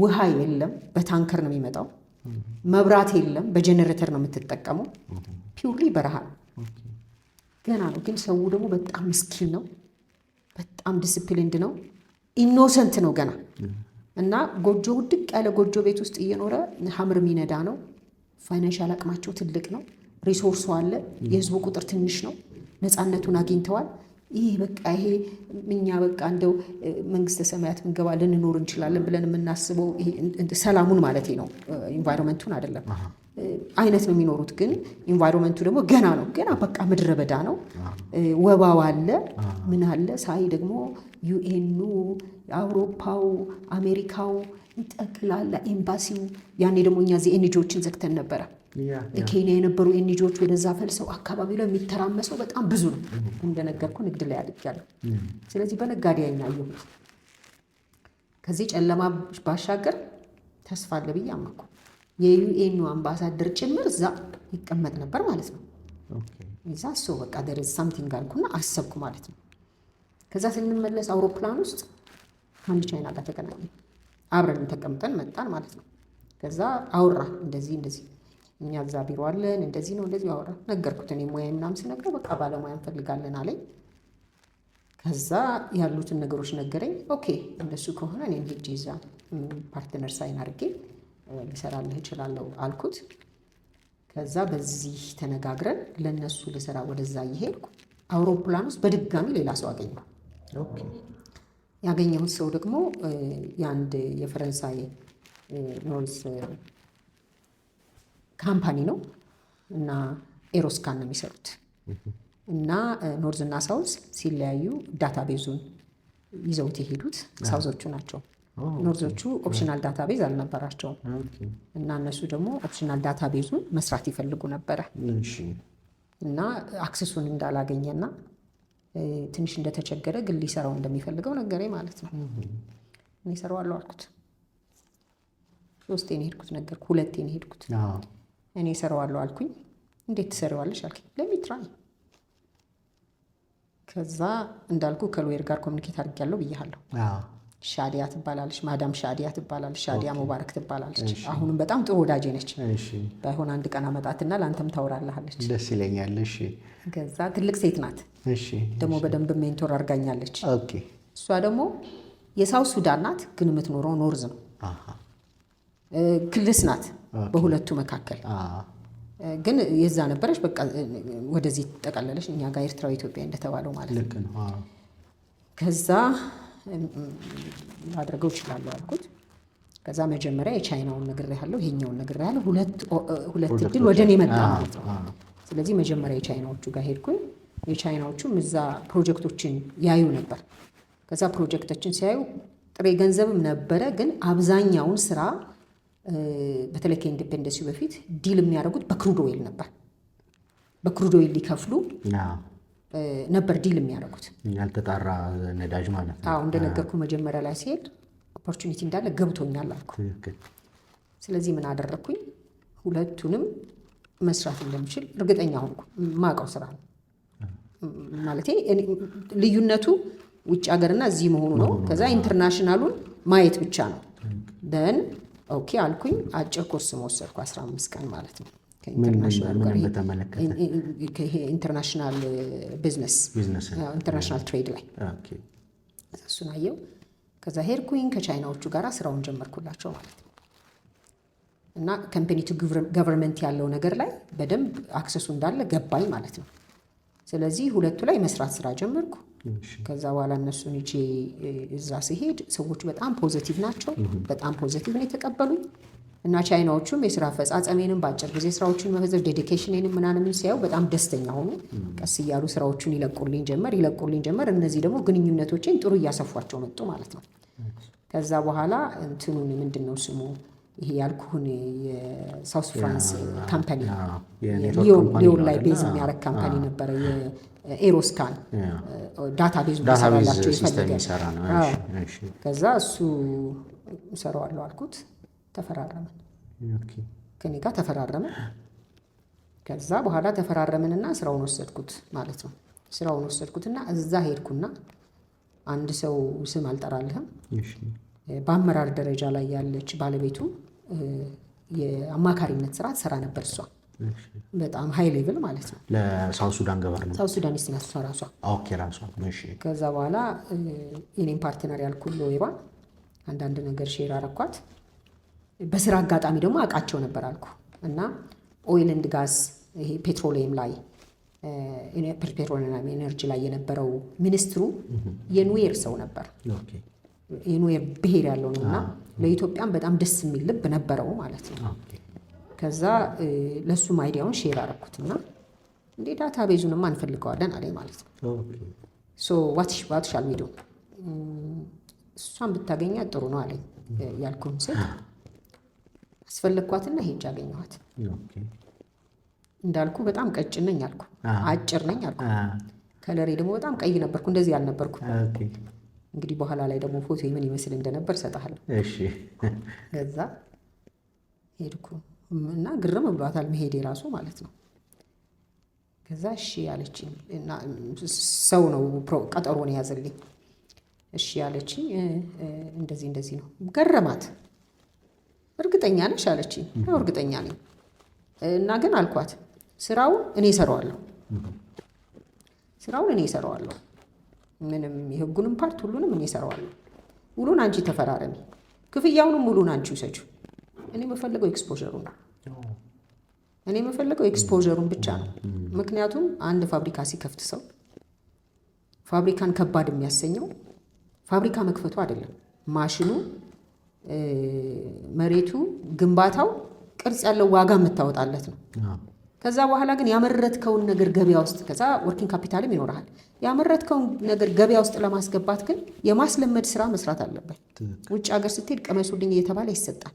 B: ውሃ የለም፣ በታንከር ነው የሚመጣው። መብራት የለም፣ በጀነሬተር ነው የምትጠቀመው። ፒውርሊ በረሃ ነው፣ ገና ነው። ግን ሰው ደግሞ በጣም ምስኪን ነው፣ በጣም ዲስፕሊንድ ነው፣ ኢኖሰንት ነው ገና እና ጎጆ ውድቅ ያለ ጎጆ ቤት ውስጥ እየኖረ ሀምር የሚነዳ ነው። ፋይናንሻል አቅማቸው ትልቅ ነው። ሪሶርሱ አለ። የህዝቡ ቁጥር ትንሽ ነው። ነፃነቱን አግኝተዋል። ይህ በቃ ይሄ እኛ በቃ እንደው መንግስተ ሰማያት ምንገባ ልንኖር እንችላለን ብለን የምናስበው ሰላሙን ማለት ነው፣ ኢንቫይሮንመንቱን አይደለም አይነት ነው የሚኖሩት። ግን ኢንቫይሮንመንቱ ደግሞ ገና ነው። ገና በቃ ምድረ በዳ ነው። ወባው አለ፣ ምን አለ ሳይ ደግሞ ዩኤኑ፣ አውሮፓው፣ አሜሪካው ጠቅላላ ኤምባሲው። ያኔ ደግሞ እኛ እዚህ ኤንጂዎችን ዘግተን ነበረ። ኬንያ የነበሩ ኤንጂዎች ወደዛ ፈልሰው አካባቢ ላይ የሚተራመሰው በጣም ብዙ ነው። እንደነገርኩ ንግድ ላይ አድርጊያለሁ። ስለዚህ በነጋዴ አይናየሁት። ከዚህ ጨለማ ባሻገር ተስፋ አለ ብዬ አመንኩ። የዩኤኑ አምባሳደር ጭምር እዛ ይቀመጥ ነበር ማለት ነው። እዛ ሰው በቃ ደር ሳምቲንግ አልኩና አሰብኩ ማለት ነው። ከዛ ስንመለስ አውሮፕላን ውስጥ ከአንድ ቻይና ጋር ተገናኘ። አብረን ተቀምጠን መጣን ማለት ነው። ከዛ አውራ እንደዚህ እኛ እዛ ቢሮ አለን እንደዚህ ነው እንደዚህ አወራ። ነገርኩት እኔ ሙያ ምናምን ስነግረው በቃ ባለሙያ እንፈልጋለን አለኝ። ከዛ ያሉትን ነገሮች ነገረኝ። ኦኬ እንደሱ ከሆነ እኔም ሄጄ እዛ ፓርትነር ሳይን አድርጌ ልሰራልህ እችላለሁ አልኩት። ከዛ በዚህ ተነጋግረን ለነሱ ልሰራ ወደዛ እየሄድኩ አውሮፕላን ውስጥ በድጋሚ ሌላ ሰው አገኘሁ። ያገኘሁት ሰው ደግሞ የአንድ የፈረንሳይ ኖርዝ ካምፓኒ ነው እና ኤሮስካን ነው የሚሰሩት። እና ኖርዝ እና ሳውዝ ሲለያዩ ዳታቤዙን ይዘውት የሄዱት ሳውዞቹ ናቸው። ኖርዞቹ ኦፕሽናል ዳታቤዝ አልነበራቸውም እና እነሱ ደግሞ ኦፕሽናል ዳታቤዙን መስራት ይፈልጉ ነበረ እና አክሰሱን እንዳላገኘና ትንሽ እንደተቸገረ ግን ሊሰራው እንደሚፈልገው ነገረኝ ማለት ነው። እኔ እሰራዋለሁ አልኩት። 3 ሄድኩት ነገርኩ። 2 ሄድኩት። እኔ እሰራዋለሁ አልኩኝ። እንዴት ትሰሪዋለሽ አልኩኝ። ለሚትራይ ከዛ እንዳልኩ ከሎየር ጋር ኮሚኒኬት አድርጌያለሁ ብያለሁ። ሻዲያ ትባላለች፣ ማዳም ሻዲያ ትባላለች። ሻዲያ ሙባረክ ትባላለች። አሁንም በጣም ጥሩ ወዳጄ ነች። ባይሆን አንድ ቀን አመጣትና ለአንተም ታወራለሃለች።
A: ደስ ይለኛል። እሺ።
B: ከዛ ትልቅ ሴት ናት።
A: እሺ።
B: ደግሞ በደንብ ሜንቶር አድርጋኛለች። ኦኬ። እሷ ደግሞ የሳውት ሱዳን ናት፣ ግን የምትኖረው ኖርዝ ነው። ክልስ ናት በሁለቱ መካከል ግን የዛ ነበረች። በቃ ወደዚህ ተጠቃለለች። እኛ ጋር ኤርትራዊ ኢትዮጵያ እንደተባለው ማለት ነው። ከዛ ማድረገው እችላለሁ አልኩት። ከዛ መጀመሪያ የቻይናውን ነግሬሃለሁ፣ ይሄኛውን ነግሬሃለሁ። ሁለት እድል ወደ እኔ መጣ ማለት ነው። ስለዚህ መጀመሪያ የቻይናዎቹ ጋር ሄድኩኝ። የቻይናዎቹም እዛ ፕሮጀክቶችን ያዩ ነበር። ከዛ ፕሮጀክቶችን ሲያዩ ጥሬ ገንዘብም ነበረ፣ ግን አብዛኛውን ስራ በተለይ ከኢንዲፔንደንሲ በፊት ዲል የሚያደርጉት በክሩድ ኦይል ነበር። በክሩድ ኦይል ሊከፍሉ ነበር ዲል የሚያደርጉት፣
A: ያልተጣራ ነዳጅ ማለት ነው።
B: እንደነገርኩ መጀመሪያ ላይ ሲሄድ ኦፖርቹኒቲ እንዳለ ገብቶኛል አልኩ። ስለዚህ ምን አደረግኩኝ? ሁለቱንም መስራት እንደምችል እርግጠኛ ሆንኩ። ማውቀው ስራ ነው ማለቴ ልዩነቱ ውጭ ሀገርና እዚህ መሆኑ ነው። ከዛ ኢንተርናሽናሉን ማየት ብቻ ነው። ደን ኦኬ አልኩኝ። አጭር ኮርስ ወሰድኩ 15 ቀን ማለት ነው። ኢንተርናሽናል ቢዝነስ ኢንተርናሽናል ትሬድ ላይ እሱን አየው። ከዛ ሄድኩኝ ከቻይናዎቹ ጋር ስራውን ጀመርኩላቸው ማለት ነው። እና ካምፓኒ ቱ ገቨርንመንት ያለው ነገር ላይ በደንብ አክሰሱ እንዳለ ገባኝ ማለት ነው። ስለዚህ ሁለቱ ላይ መስራት ስራ ጀመርኩ። ከዛ በኋላ እነሱን ይዤ እዛ ሲሄድ ሰዎቹ በጣም ፖዚቲቭ ናቸው። በጣም ፖዚቲቭ ነው የተቀበሉኝ። እና ቻይናዎቹም የስራ አፈጻጸሜንም በአጭር ጊዜ ስራዎቹን መፈዘር ዴዲኬሽኔንም ምናምን ሲያዩ በጣም ደስተኛ ሆኑ። ቀስ እያሉ ስራዎቹን ይለቁልኝ ጀመር። እነዚህ ደግሞ ግንኙነቶችን ጥሩ እያሰፏቸው መጡ ማለት ነው። ከዛ በኋላ እንትኑን ምንድነው ስሙ ይሄ ያልኩህን የሳውስ ፍራንስ ካምፓኒ ሊዮን ላይ ቤዝ የሚያደርግ ካምፓኒ ነበረ። የኤሮስካን ዳታቤዝ ሰራላቸው ይፈልጋል። ከዛ እሱ እሰራዋለሁ አልኩት። ተፈራረምን፣ ከኔ ጋር ተፈራረምን። ከዛ በኋላ ተፈራረምንና ስራውን ወሰድኩት ማለት ነው። ስራውን ወሰድኩትና እዛ ሄድኩና አንድ ሰው ስም አልጠራልህም፣ በአመራር ደረጃ ላይ ያለች ባለቤቱ የአማካሪነት ስራ ትሰራ ነበር። እሷ በጣም ሃይ ሌቭል ማለት ነው።
A: ለሳውት ሱዳን ገቨርንመንት
B: ሳውት ሱዳን ስትነሱ ራሷ።
A: ኦኬ ራሷ። እሺ።
B: ከዛ በኋላ የኔን ፓርትነር ያልኩት ሎይባ አንዳንድ ነገር ሼር አረኳት። በስራ አጋጣሚ ደግሞ አውቃቸው ነበር አልኩ እና ኦይል ኤንድ ጋዝ ይሄ ፔትሮሊየም ላይ ፔትሮሊየም ኤነርጂ ላይ የነበረው ሚኒስትሩ የኑዌር ሰው ነበር። የኑዌር ብሔር ያለው ነው እና ለኢትዮጵያም በጣም ደስ የሚል ልብ ነበረው ማለት ነው። ከዛ ለሱም አይዲያውን ሼር አረኩትና እንዴ ዳታ ቤዙንማ እንፈልገዋለን አለኝ ማለት ነው። ሶ ዋት ሻል ዊ ዱ እሷን ብታገኛት ጥሩ ነው አለኝ። ያልኩህን ሴት አስፈለግኳትና ሄጄ አገኘኋት። እንዳልኩ በጣም ቀጭን ነኝ አልኩ፣ አጭር ነኝ አልኩ። ከለሬ ደግሞ በጣም ቀይ ነበርኩ፣ እንደዚህ አልነበርኩ። እንግዲህ በኋላ ላይ ደግሞ ፎቶ ምን ይመስል እንደነበር ሰጣለሁ። ከዛ ሄድኩ እና ግርም ብሏታል መሄዴ ራሱ ማለት ነው። ከዛ እሺ ያለችኝ እና ሰው ነው ቀጠሮን ያዘልኝ። እሺ ያለችኝ እንደዚህ ነው። ገረማት። እርግጠኛ ነሽ አለችኝ። ነው እርግጠኛ ነኝ እና ግን አልኳት ስራውን እኔ እሰራዋለሁ፣ ምንም የህጉንም ፓርት ሁሉንም እኔ እሰራዋለሁ። ውሉን አንቺ ተፈራረሚ፣ ክፍያውንም ሙሉን አንቺ ውሰጂው። እኔ የምፈልገው ኤክስፖዠሩን ነው። እኔ የምፈልገው ኤክስፖዠሩን ብቻ ነው። ምክንያቱም አንድ ፋብሪካ ሲከፍት ሰው ፋብሪካን ከባድ የሚያሰኘው ፋብሪካ መክፈቱ አይደለም፣ ማሽኑ፣ መሬቱ፣ ግንባታው ቅርጽ ያለው ዋጋ የምታወጣለት ነው። ከዛ በኋላ ግን ያመረትከውን ነገር ገበያ ውስጥ ከዛ ወርኪንግ ካፒታልም ይኖርሃል። ያመረትከውን ነገር ገበያ ውስጥ ለማስገባት ግን የማስለመድ ስራ መስራት አለበት። ውጭ ሀገር ስትሄድ ቀመሱልኝ እየተባለ ይሰጣል፣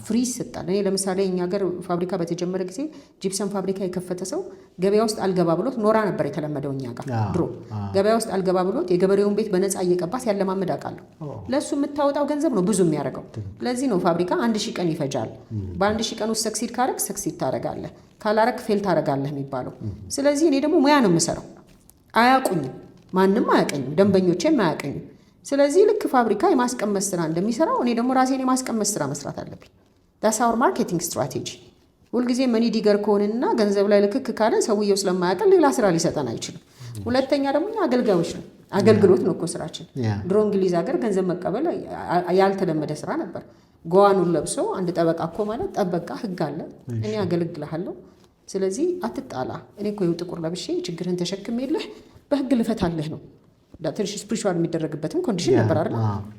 B: ፍሪ ይሰጣል። እኔ ለምሳሌ እኛ ሀገር ፋብሪካ በተጀመረ ጊዜ ጂፕሰም ፋብሪካ የከፈተ ሰው ገበያ ውስጥ አልገባ ብሎት ኖራ ነበር የተለመደው እኛ ጋር ድሮ። ገበያ ውስጥ አልገባ ብሎት የገበሬውን ቤት በነፃ እየቀባስ ያለማመድ አውቃለሁ። ለእሱ የምታወጣው ገንዘብ ነው ብዙ የሚያደርገው። ለዚህ ነው ፋብሪካ 1000 ቀን ይፈጃል። በ1000 ቀን ውስጥ ሰክሲድ ካረግ ሰክሲድ ታደርጋለህ፣ ካላረግ ፌል ታደርጋለህ የሚባለው። ስለዚህ እኔ ደግሞ ሙያ ነው የምሰራው። አያውቁኝም፣ ማንም አያውቀኝም፣ ደንበኞቼም አያውቀኝም። ስለዚህ ልክ ፋብሪካ የማስቀመስ ስራ እንደሚሰራው እኔ ደግሞ ራሴን የማስቀመስ ስራ መስራት አለብኝ። ዳስ አወር ማርኬቲንግ ስትራቴጂ። ሁልጊዜ መኒ ዲገር ከሆንና ገንዘብ ላይ ልክክ ካለ ሰውየው ስለማያውቀን ሌላ ስራ ሊሰጠን አይችልም። ሁለተኛ ደግሞ አገልጋዮች ነው፣ አገልግሎት ነው እኮ ስራችን። ድሮ እንግሊዝ ሀገር ገንዘብ መቀበል ያልተለመደ ስራ ነበር። ጎዋኑን ለብሶ አንድ ጠበቃ እኮ ማለት ጠበቃ ህግ አለ፣ እኔ አገለግልሃለሁ፣ ስለዚህ አትጣላ። እኔ እኮ ጥቁር ለብሼ ችግርህን ተሸክሜልህ በህግ ልፈታልህ ነው። ትንሽ ስፕሪቹዋል የሚደረግበትም ኮንዲሽን ነበር አይደል?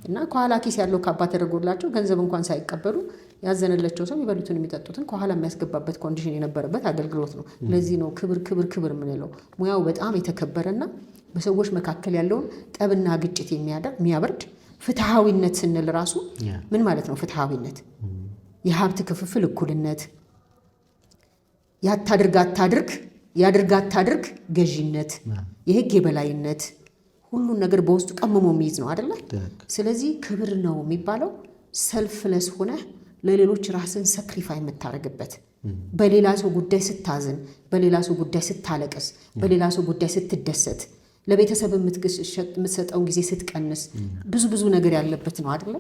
B: እና ከኋላ ኪስ ያለው ካባ ተደርጎላቸው ገንዘብ እንኳን ሳይቀበሉ ያዘነላቸው ሰው የሚበሉትን የሚጠጡትን ከኋላ የሚያስገባበት ኮንዲሽን የነበረበት አገልግሎት ነው። ለዚህ ነው ክብር የምንለው። ሙያው በጣም የተከበረና በሰዎች መካከል ያለውን ጠብና ግጭት የሚያበርድ ፍትሃዊነት ስንል ራሱ ምን ማለት ነው? ፍትሃዊነት፣ የሀብት ክፍፍል እኩልነት፣ ያታድርግ አታድርግ ገዢነት፣ የህግ የበላይነት፣ ሁሉን ነገር በውስጡ ቀምሞ የሚይዝ ነው አይደለ? ስለዚህ ክብር ነው የሚባለው ሰልፍለስ ሆነ ለሌሎች ራስን ሰክሪፋይ የምታደርግበት፣ በሌላ ሰው ጉዳይ ስታዝን፣ በሌላ ሰው ጉዳይ ስታለቅስ፣ በሌላ ሰው ጉዳይ ስትደሰት፣ ለቤተሰብ የምትሰጠውን ጊዜ ስትቀንስ፣ ብዙ ነገር ያለበት ነው አይደለ?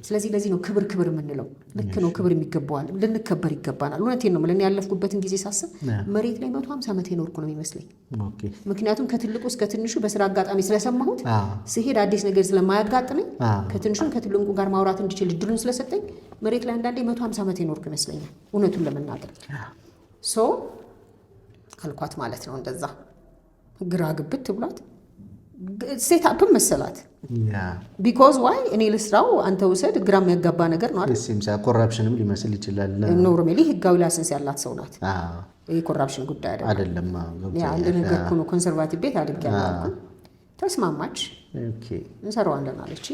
B: ስለዚህ ለዚህ ነው ክብር የምንለው። ልክ ነው፣ ክብር የሚገባዋል፣ ልንከበር ይገባናል። እውነቴን ነው። ለእኔ ያለፍኩበትን ጊዜ ሳስብ መሬት ላይ 150 ዓመት የኖርኩ ነው የሚመስለኝ። ምክንያቱም ከትልቁ እስከ ትንሹ በስራ አጋጣሚ ስለሰማሁት ስሄድ አዲስ ነገር ስለማያጋጥመኝ ከትንሹን ከትልቁ ጋር ማውራት እንዲችል እድሉን ስለሰጠኝ መሬት ላይ አንዳንዴ 150 ዓመት የኖርኩ ይመስለኛል እውነቱን ለመናገር። ሶ አልኳት ማለት ነው። እንደዛ ግራ ግብት ብሏት ሴት አፕ መሰላት። ቢኮዝ ዋይ እኔ ልስራው አንተ ውሰድ፣ ግራ የሚያጋባ ነገር ነው አይደል?
A: ኮራፕሽንም ሊመስል ይችላል።
B: ኖርማሊ ህጋዊ ላይሰንስ ያላት ሰው ናት። ይሄ ኮራፕሽን ጉዳይ አይደለም። አንድ ነገር እኮ ነው። ኮንሰርቫቲቭ ቤት አድርጌያለሁ። ተስማማች። እንሰራዋለን አለች።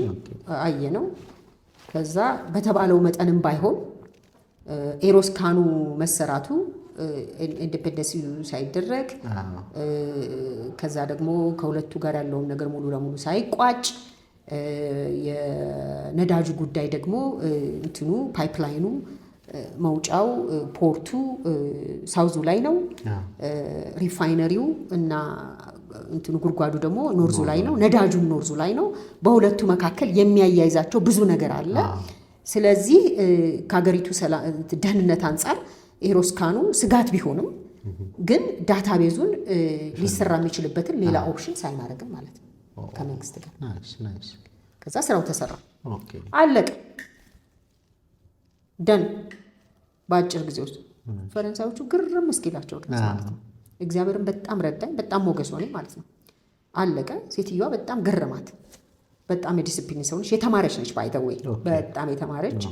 B: አየነው። ከዛ በተባለው መጠንም ባይሆን ኤሮስካኑ መሰራቱ ኢንዲፔንደንስ ሳይደረግ ከዛ ደግሞ ከሁለቱ ጋር ያለውን ነገር ሙሉ ለሙሉ ሳይቋጭ የነዳጁ ጉዳይ ደግሞ እንትኑ ፓይፕላይኑ መውጫው ፖርቱ ሳውዙ ላይ ነው። ሪፋይነሪው እና እንትኑ ጉድጓዱ ደግሞ ኖርዙ ላይ ነው። ነዳጁም ኖርዙ ላይ ነው። በሁለቱ መካከል የሚያያይዛቸው ብዙ ነገር አለ። ስለዚህ ከሀገሪቱ ደህንነት አንጻር ኤሮስካኑ ስጋት ቢሆንም ግን ዳታቤዙን ሊሰራ የሚችልበትን ሌላ ኦፕሽን ሳይናረግም ማለት ነው ከመንግስት ጋር። ከዛ ስራው ተሰራ። አለቀ ደን በአጭር ጊዜ ውስጥ ፈረንሳዮቹ ግርም እስኪላቸው ድረስ ማለት ነው። እግዚአብሔርን በጣም ረዳኝ፣ በጣም ሞገስ ሆነኝ ማለት ነው። አለቀ። ሴትዮዋ በጣም ገረማት። በጣም የዲስፕሊን ሰው ነች፣ የተማረች ነች። ባይተወይ በጣም የተማረች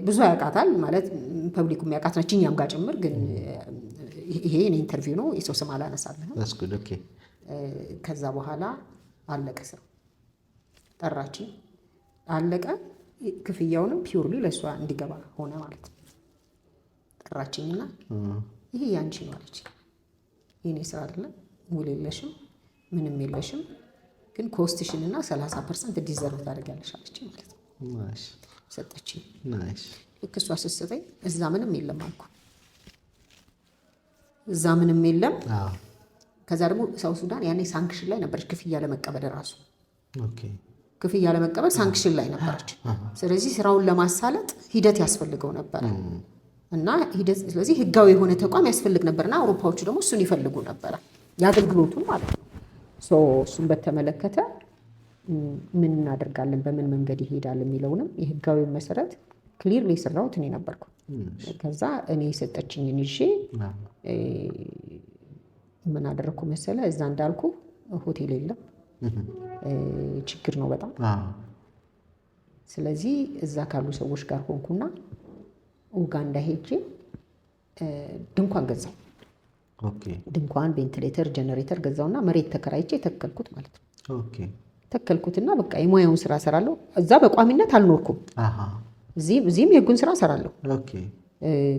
B: ብዙ ያውቃታል ማለት ፐብሊኩ የሚያውቃት ነች፣ እኛም ጋር ጭምር። ግን ይሄ እኔ ኢንተርቪው ነው፣ የሰው ስም አላነሳልህም። ከዛ በኋላ አለቀ ስራው። ጠራችኝ፣ አለቀ። ክፍያውንም ፒውርሊ ለእሷ እንዲገባ ሆነ ማለት ነው። ጠራችኝና ይሄ ያንቺ ነው አለች። የኔ ስራ አይደለም፣ ውል የለሽም፣ ምንም የለሽም፣ ግን ኮስትሽንና 30% ዲዘርቭ ታደርጊያለሽ አለች ማለት ነው። ሰጠችኝ። ልክ እሷ ስትሰጠኝ እዛ ምንም የለም አልኩ። እዛ ምንም የለም። ከዛ ደግሞ ሳውዝ ሱዳን ያኔ ሳንክሽን ላይ ነበረች፣ ክፍያ ለመቀበል ራሱ ክፍያ ለመቀበል ሳንክሽን ላይ ነበረች። ስለዚህ ስራውን ለማሳለጥ ሂደት ያስፈልገው ነበረ እና ሂደት፣ ስለዚህ ህጋዊ የሆነ ተቋም ያስፈልግ ነበርና አውሮፓዎቹ ደግሞ እሱን ይፈልጉ ነበረ፣ የአገልግሎቱን ማለት ነው። እሱን በተመለከተ ምን እናደርጋለን፣ በምን መንገድ ይሄዳል የሚለውንም የህጋዊ መሰረት ክሊርሊ የሰራሁት እኔ ነበርኩ። ከዛ እኔ የሰጠችኝን ይዤ ምን አደረግኩ መሰለ፣ እዛ እንዳልኩ ሆቴል የለም፣ ችግር ነው በጣም። ስለዚህ እዛ ካሉ ሰዎች ጋር ሆንኩና ኡጋንዳ ሄጄ ድንኳን ገዛው። ድንኳን፣ ቬንቲሌተር፣ ጀነሬተር ገዛውና መሬት ተከራይቼ ተከልኩት ማለት ነው። ተከልኩትና በቃ የሙያውን ስራ ሰራለሁ። እዛ በቋሚነት አልኖርኩም። እዚህም የህጉን ስራ ሰራለሁ።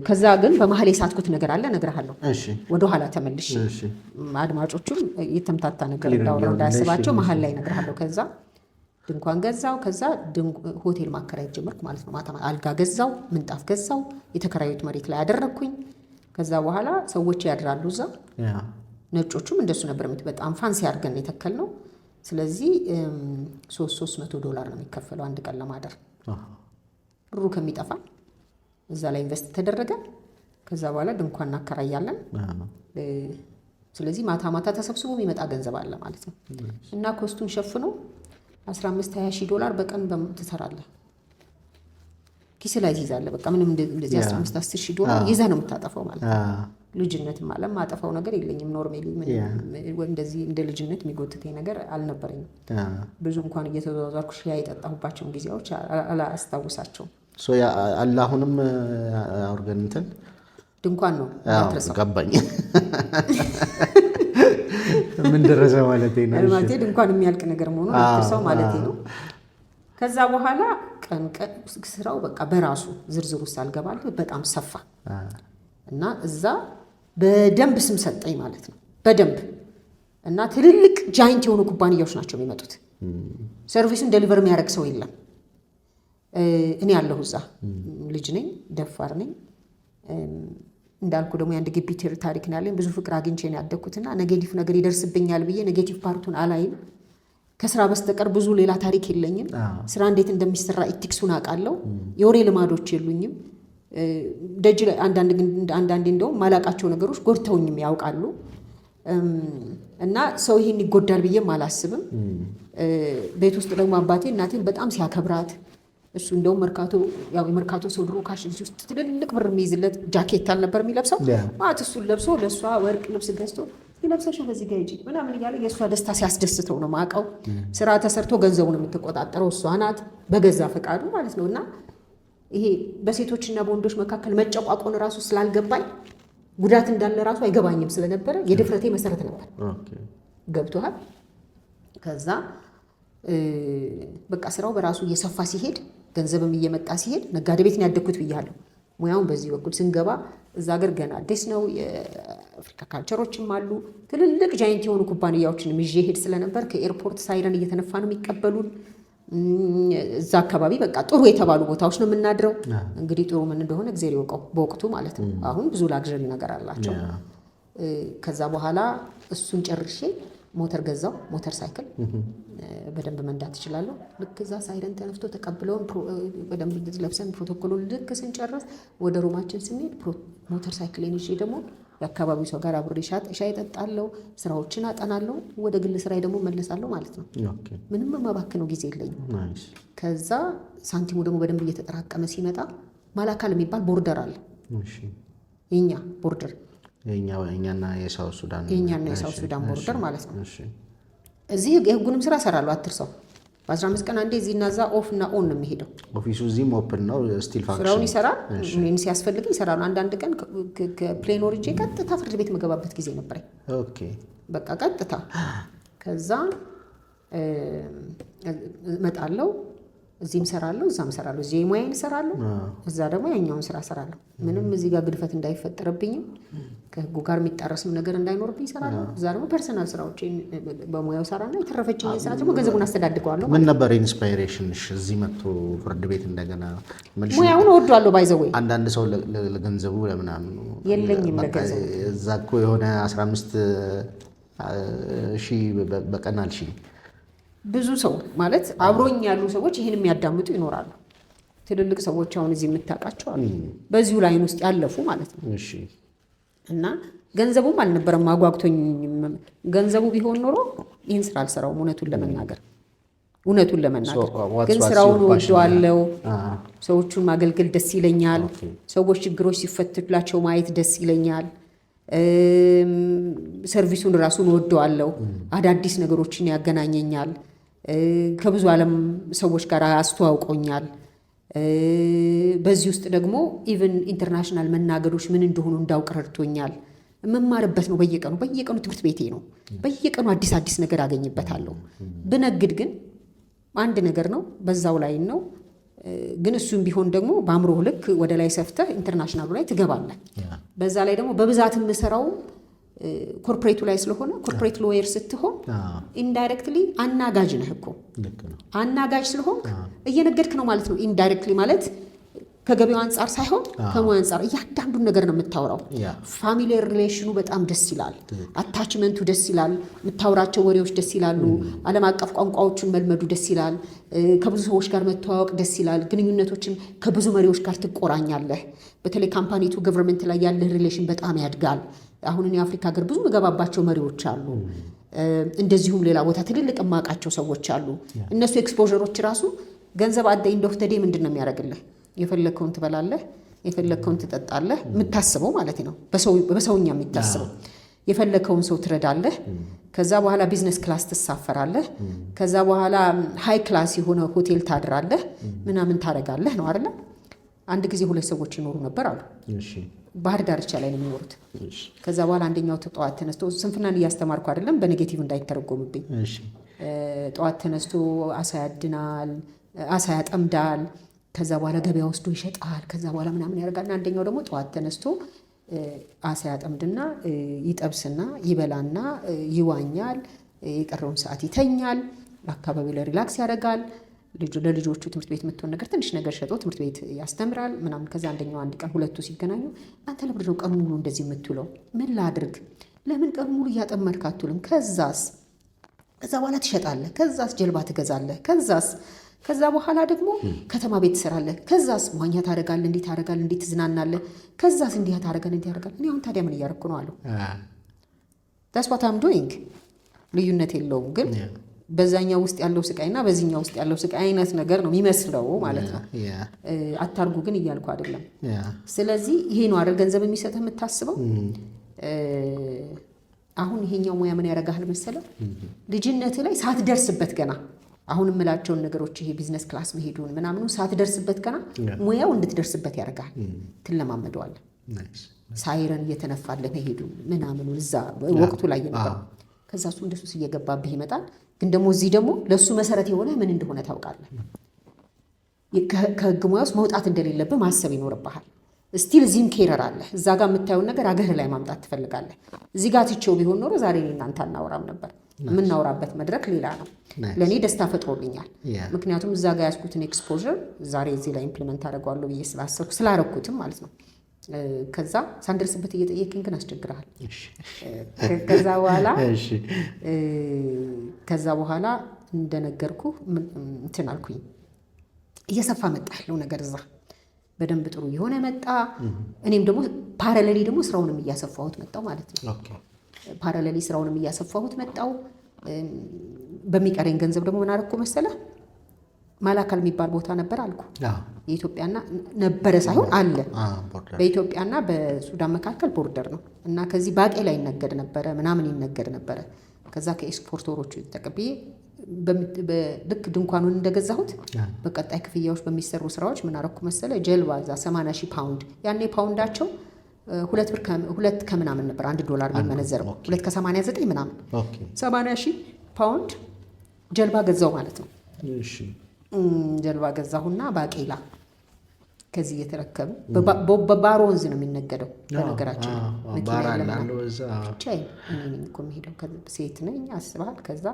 B: ከዛ ግን በመሀል የሳትኩት ነገር አለ፣ እነግርሃለሁ ወደኋላ ተመልሼ። አድማጮቹም የተምታታ ነገር እንዳወራው እንዳያስባቸው መሀል ላይ እነግርሃለሁ። ከዛ ድንኳን ገዛው። ከዛ ሆቴል ማከራየት ጀመርኩ ማለት ነው። ማታ አልጋ ገዛው፣ ምንጣፍ ገዛው፣ የተከራዩት መሬት ላይ ያደረግኩኝ። ከዛ በኋላ ሰዎች ያድራሉ እዛ። ነጮቹም እንደሱ ነበር፣ በጣም ፋንሲ አድርገን የተከል ነው። ስለዚህ $300 ነው የሚከፈለው አንድ ቀን ለማደር። ብሩ ከሚጠፋ እዛ ላይ ኢንቨስት ተደረገ። ከዛ በኋላ ድንኳን እናከራያለን። ስለዚህ ማታ ማታ ተሰብስቦ የሚመጣ ገንዘብ አለ ማለት ነው። እና ኮስቱን ሸፍኖ $15,000-20,000 በቀን ትሰራለህ። ኪስ ላይ ትይዛለህ። በቃ ምንም እንደዚህ $15,000-10,000 ይዘህ ነው የምታጠፋው ማለት ነው። ልጅነትም አለ ማጠፋው ነገር የለኝም። ኖርማሊ እንደዚህ እንደ ልጅነት የሚጎትተኝ ነገር አልነበረኝም። ብዙ እንኳን እየተዘዋወርኩ ሻይ የጠጣሁባቸውን ጊዜዎች አላስታውሳቸውም።
A: አለ አሁንም አውርገን እንትን
B: ድንኳን ነው
A: ገባኝ። ምን ደረሰ ማለት ነው
B: ማለት ድንኳን የሚያልቅ ነገር መሆኑን አትርሳው ማለት ነው። ከዛ በኋላ ቀን ስራው በቃ በራሱ ዝርዝር ውስጥ አልገባለሁ፣ በጣም ሰፋ እና እዛ በደንብ ስም ሰጠኝ ማለት ነው። በደንብ እና ትልልቅ ጃይንት የሆኑ ኩባንያዎች ናቸው የሚመጡት። ሰርቪሱን ዴሊቨር የሚያደርግ ሰው የለም። እኔ ያለሁ እዛ ልጅ ነኝ፣ ደፋር ነኝ። እንዳልኩ ደግሞ የአንድ ግቢ ታሪክ ነው ያለኝ። ብዙ ፍቅር አግኝቼ ነው ያደግኩትና ኔጌቲቭ ነገር ይደርስብኛል ብዬ ኔጌቲቭ ፓርቱን አላይም። ከስራ በስተቀር ብዙ ሌላ ታሪክ የለኝም። ስራ እንዴት እንደሚሰራ ኢቲክሱን አውቃለሁ። የወሬ ልማዶች የሉኝም። ደጅ ላይ አንዳንዴ እንደውም ማላቃቸው ነገሮች ጎድተውኝም ያውቃሉ። እና ሰው ይሄን ይጎዳል ብዬም አላስብም። ቤት ውስጥ ደግሞ አባቴ እናቴን በጣም ሲያከብራት፣ እሱ እንደውም የመርካቶ ሰው ድሮ ካሽ ውስጥ ትልልቅ ብር የሚይዝለት ጃኬት አልነበር የሚለብሰው ማለት እሱን ለብሶ ለእሷ ወርቅ ልብስ ገዝቶ ይለብሰሽው በዚህ ጋር ሂጂ ምናምን እያለ የእሷ ደስታ ሲያስደስተው ነው ማውቀው። ስራ ተሰርቶ ገንዘቡን የምትቆጣጠረው እሷ ናት በገዛ ፈቃዱ ማለት ነው። እና ይሄ በሴቶችና በወንዶች መካከል መጨቋቆን ራሱ ስላልገባኝ ጉዳት እንዳለ ራሱ አይገባኝም ስለነበረ የድፍረቴ መሰረት ነበር። ገብቶሃል? ከዛ በቃ ስራው በራሱ እየሰፋ ሲሄድ ገንዘብም እየመጣ ሲሄድ ነጋዴ ቤት ነው ያደግኩት ብያለሁ። ሙያውን በዚህ በኩል ስንገባ እዛ ሀገር ገና አዲስ ነው። የአፍሪካ ካልቸሮችም አሉ። ትልልቅ ጃይንት የሆኑ ኩባንያዎችን ይዤ ሄድ ስለነበር ከኤርፖርት ሳይረን እየተነፋ ነው የሚቀበሉን። እዛ አካባቢ በቃ ጥሩ የተባሉ ቦታዎች ነው የምናድረው። እንግዲህ ጥሩ ምን እንደሆነ እግዚአብሔር ይወቀው በወቅቱ ማለት ነው። አሁን ብዙ ላግዠሪ ነገር አላቸው። ከዛ በኋላ እሱን ጨርሼ ሞተር ገዛው። ሞተር ሳይክል በደንብ መንዳት እችላለሁ። ልክ እዛ ሳይረን ተነፍቶ ተቀብለውን በደንብ ለብሰን ፕሮቶኮሉን ልክ ስንጨርስ ወደ ሮማችን ስንሄድ ሞተር ሳይክሌን ይዤ ደግሞ የአካባቢው ሰው ጋር አብሬ ሻይ እጠጣለሁ፣ ስራዎችን አጠናለሁ፣ ወደ ግል ስራዬ ደግሞ መለሳለሁ ማለት ነው። ምንም የማባክነው ጊዜ የለኝም። ከዛ ሳንቲሙ ደግሞ በደንብ እየተጠራቀመ ሲመጣ ማላካል የሚባል ቦርደር አለ። የኛ ቦርደር
A: የኛና የሳውት ሱዳን
B: ቦርደር ማለት ነው። እዚህ የህጉንም ስራ እሰራለሁ፣ አትርሰው። በ15 ቀን አንዴ እዚህ እና እዛ ኦፍ እና ኦን ነው የሚሄደው።
A: ኦፊሱ እዚህም ኦፕን ነው፣ ስቲል ፋንክሽን
B: ስራውን ይሰራል። እኔን ሲያስፈልግኝ ይሰራሉ። አንዳንድ ቀን ከፕሌን ወርጄ ቀጥታ ፍርድ ቤት የምገባበት ጊዜ ነበረኝ። በቃ ቀጥታ ከዛ እመጣለሁ። እዚህም እሰራለሁ፣ እዛም እሰራለሁ። እዚህ ሙያዬን እሰራለሁ፣ እዛ ደግሞ ያኛውን ስራ እሰራለሁ። ምንም እዚህ ጋር ግድፈት እንዳይፈጠርብኝም ከህጉ ጋር የሚጣረስም ነገር እንዳይኖርብኝ እሰራለሁ። እዛ ደግሞ ፐርሰናል ስራዎችን በሙያው እሰራና የተረፈችኝ ሰዓት ደግሞ ገንዘቡን አስተዳድገዋለሁ።
A: ምን ነበር ኢንስፓይሬሽንሽ እዚህ መጥቶ ፍርድ ቤት እንደገና?
B: ሙያውን እወደዋለሁ። ባይዘወይ
A: አንዳንድ ሰው ለገንዘቡ ለምናምን
B: የለኝም። ለገንዘቡ
A: እዛ እኮ የሆነ 15 ሺህ በቀን አልሽኝ።
B: ብዙ ሰው ማለት አብሮኝ ያሉ ሰዎች ይህን የሚያዳምጡ ይኖራሉ። ትልልቅ ሰዎች አሁን እዚህ የምታውቃቸው አሉ፣ በዚሁ ላይን ውስጥ ያለፉ ማለት ነው። እና ገንዘቡም አልነበረም አጓግቶኝ። ገንዘቡ ቢሆን ኖሮ ይህን ስራ አልሰራውም። እውነቱን ለመናገር ግን ስራውን እወደዋለሁ። ሰዎቹን ማገልገል ደስ ይለኛል። ሰዎች ችግሮች ሲፈቱላቸው ማየት ደስ ይለኛል። ሰርቪሱን ራሱን እወደዋለሁ። አዳዲስ ነገሮችን ያገናኘኛል። ከብዙ ዓለም ሰዎች ጋር አስተዋውቆኛል። በዚህ ውስጥ ደግሞ ኢቨን ኢንተርናሽናል መናገዶች ምን እንደሆኑ እንዳውቅ ረድቶኛል። የምማርበት ነው። በየቀኑ ትምህርት ቤቴ ነው። በየቀኑ አዲስ ነገር አገኝበታለሁ። ብነግድ ግን አንድ ነገር ነው፣ በዛው ላይ ነው። ግን እሱም ቢሆን ደግሞ በአእምሮ ልክ ወደ ላይ ሰፍተህ ኢንተርናሽናሉ ላይ ትገባለህ። በዛ ላይ ደግሞ በብዛት የምሰራው ኮርፖሬቱ ላይ ስለሆነ ኮርፖሬት ሎየር ስትሆን ኢንዳይሬክትሊ አናጋጅ ነህ እኮ። አናጋጅ ስለሆንክ እየነገድክ ነው ማለት ነው። ኢንዳይሬክትሊ ማለት ከገቢው አንጻር ሳይሆን ከሙያ አንጻር እያንዳንዱን ነገር ነው የምታወራው። ፋሚሊየር ሪሌሽኑ በጣም ደስ ይላል። አታችመንቱ ደስ ይላል። የምታወራቸው ወሬዎች ደስ ይላሉ። ዓለም አቀፍ ቋንቋዎችን መልመዱ ደስ ይላል። ከብዙ ሰዎች ጋር መተዋወቅ ደስ ይላል። ግንኙነቶችን ከብዙ መሪዎች ጋር ትቆራኛለህ። በተለይ ካምፓኒቱ ገቨርንመንት ላይ ያለህ ሪሌሽን በጣም ያድጋል። አሁን እኔ የአፍሪካ ሀገር ብዙ መገባባቸው መሪዎች አሉ። እንደዚሁም ሌላ ቦታ ትልልቅ የማውቃቸው ሰዎች አሉ። እነሱ ኤክስፖዠሮች ራሱ ገንዘብ አደ ኢንድ ኦፍ ዘ ዴይ ምንድን ነው የሚያደርግልህ? የፈለግከውን ትበላለህ፣ የፈለግከውን ትጠጣለህ። የምታስበው ማለት ነው፣ በሰውኛ የሚታስበው። የፈለግከውን ሰው ትረዳለህ። ከዛ በኋላ ቢዝነስ ክላስ ትሳፈራለህ። ከዛ በኋላ ሃይ ክላስ የሆነ ሆቴል ታድራለህ፣ ምናምን ታደርጋለህ ነው አይደለ? አንድ ጊዜ 2 ሰዎች ይኖሩ ነበር አሉ። ባህር ዳርቻ ላይ ነው የሚኖሩት። ከዛ በኋላ አንደኛው ጠዋት ተነስቶ ስንፍናን እያስተማርኩ አይደለም፣ በኔጌቲቭ እንዳይተረጎምብኝ። ጠዋት ተነስቶ አሳ ያድናል፣ አሳ ያጠምዳል። ከዛ በኋላ ገበያ ወስዶ ይሸጣል። ከዛ በኋላ ምናምን ያደርጋልና አንደኛው ደግሞ ጠዋት ተነስቶ አሳ ያጠምድና ይጠብስና ይበላና ይዋኛል። የቀረውን ሰዓት ይተኛል። በአካባቢው ላይ ሪላክስ ያደርጋል። ለልጆቹ ትምህርት ቤት የምትሆን ነገር ትንሽ ነገር ሸጦ ትምህርት ቤት ያስተምራል ምናምን። ከዛ አንደኛው አንድ ቀን ሁለቱ ሲገናኙ አንተ ለምንድን ነው ቀኑ ሙሉ እንደዚህ የምትውለው? ምን ላድርግ? ለምን ቀኑ ሙሉ እያጠመድክ አትውልም? ከዛ በኋላ ትሸጣለህ። ከዛስ ጀልባ ትገዛለህ። ከዛ በኋላ ደግሞ ከተማ ቤት ትሰራለህ። ከዛስ መዋኛ ታደርጋለህ፣ እንዲህ ታደርጋለህ፣ እንዲህ ትዝናናለህ። ከዛስ እንዲህ ታደርጋለህ፣ እንዲህ ታደርጋለህ። እኔ አሁን ታዲያ ምን እያደረኩ ነው አለው። that's what I'm doing። ልዩነት የለውም ግን በዛኛው ውስጥ ያለው ስቃይና በዚህኛው ውስጥ ያለው ስቃይ አይነት ነገር ነው የሚመስለው ማለት ነው። አታርጉ ግን እያልኩ አይደለም። ስለዚህ ይሄ ነው አይደል ገንዘብ የሚሰጥህ የምታስበው። አሁን ይሄኛው ሙያ ምን ያደርጋል መሰለህ? ልጅነትህ ላይ ሳትደርስበት ገና አሁን የምላቸውን ነገሮች ይሄ ቢዝነስ ክላስ መሄዱን ምናምኑ ሳትደርስበት ገና ሙያው እንድትደርስበት ያደርጋል። ትለማመደዋለህ። ሳይረን እየተነፋለህ መሄዱን ምናምኑን እዛ ወቅቱ ላይ የነበረው ከዛ እሱ እንደሱ እየገባብህ ይመጣል። ግን ደግሞ እዚህ ደግሞ ለእሱ መሰረት የሆነ ምን እንደሆነ ታውቃለህ። ከህግ ሙያ ውስጥ መውጣት እንደሌለብህ ማሰብ ይኖርብሃል። ስቲል እዚህም ኬረር አለ። እዛ ጋር የምታየውን ነገር አገር ላይ ማምጣት ትፈልጋለህ። እዚህ ጋር ትቼው ቢሆን ኖሮ ዛሬ እናንተ አናወራም ነበር። የምናወራበት መድረክ ሌላ ነው። ለእኔ ደስታ ፈጥሮልኛል። ምክንያቱም እዛ ጋር ያዝኩትን ኤክስፖዠር ዛሬ እዚህ ላይ ኢምፕሊመንት አደርገዋለሁ ብዬ ስላሰብኩ ስላረኩትም ማለት ነው። ከዛ ሳንደርስበት እየጠየቅን ግን አስቸግረሃል። ከዛ በኋላ እንደነገርኩ እንትን አልኩኝ። እየሰፋ መጣ ያለው ነገር እዛ በደንብ ጥሩ የሆነ መጣ። እኔም ደግሞ ፓራሌሊ ደግሞ ስራውንም እያሰፋሁት መጣው ማለት ነው። ፓራሌሊ ስራውንም እያሰፋሁት መጣው። በሚቀረኝ ገንዘብ ደግሞ ምን አደረኩ መሰለህ? ማላካል የሚባል ቦታ ነበር አልኩ። የኢትዮጵያና ነበረ ሳይሆን አለ በኢትዮጵያና በሱዳን መካከል ቦርደር ነው እና ከዚህ ባቄላ ይነገድ ነበረ ምናምን ይነገድ ነበረ። ከዛ ከኤክስፖርተሮቹ ተቀብዬ ልክ ድንኳኑን እንደገዛሁት በቀጣይ ክፍያዎች በሚሰሩ ስራዎች ምን አደረኩ መሰለ? ጀልባ እዛ 80,000 ፓውንድ ያኔ ፓውንዳቸው 2 ከምናምን ነበር $1 የሚመነዘረው 2.89 ምናምን 80,000 ፓውንድ ጀልባ ገዛው ማለት ነው። ጀልባ ገዛሁና ባቄላ ከዚህ እየተረከቡ በባሮ ወንዝ ነው የሚነገደው። በነገራችን ብቻዬን እኔ ነኝ እኮ የምሄደው፣ ሴት ነኝ አስበሃል። ከዛ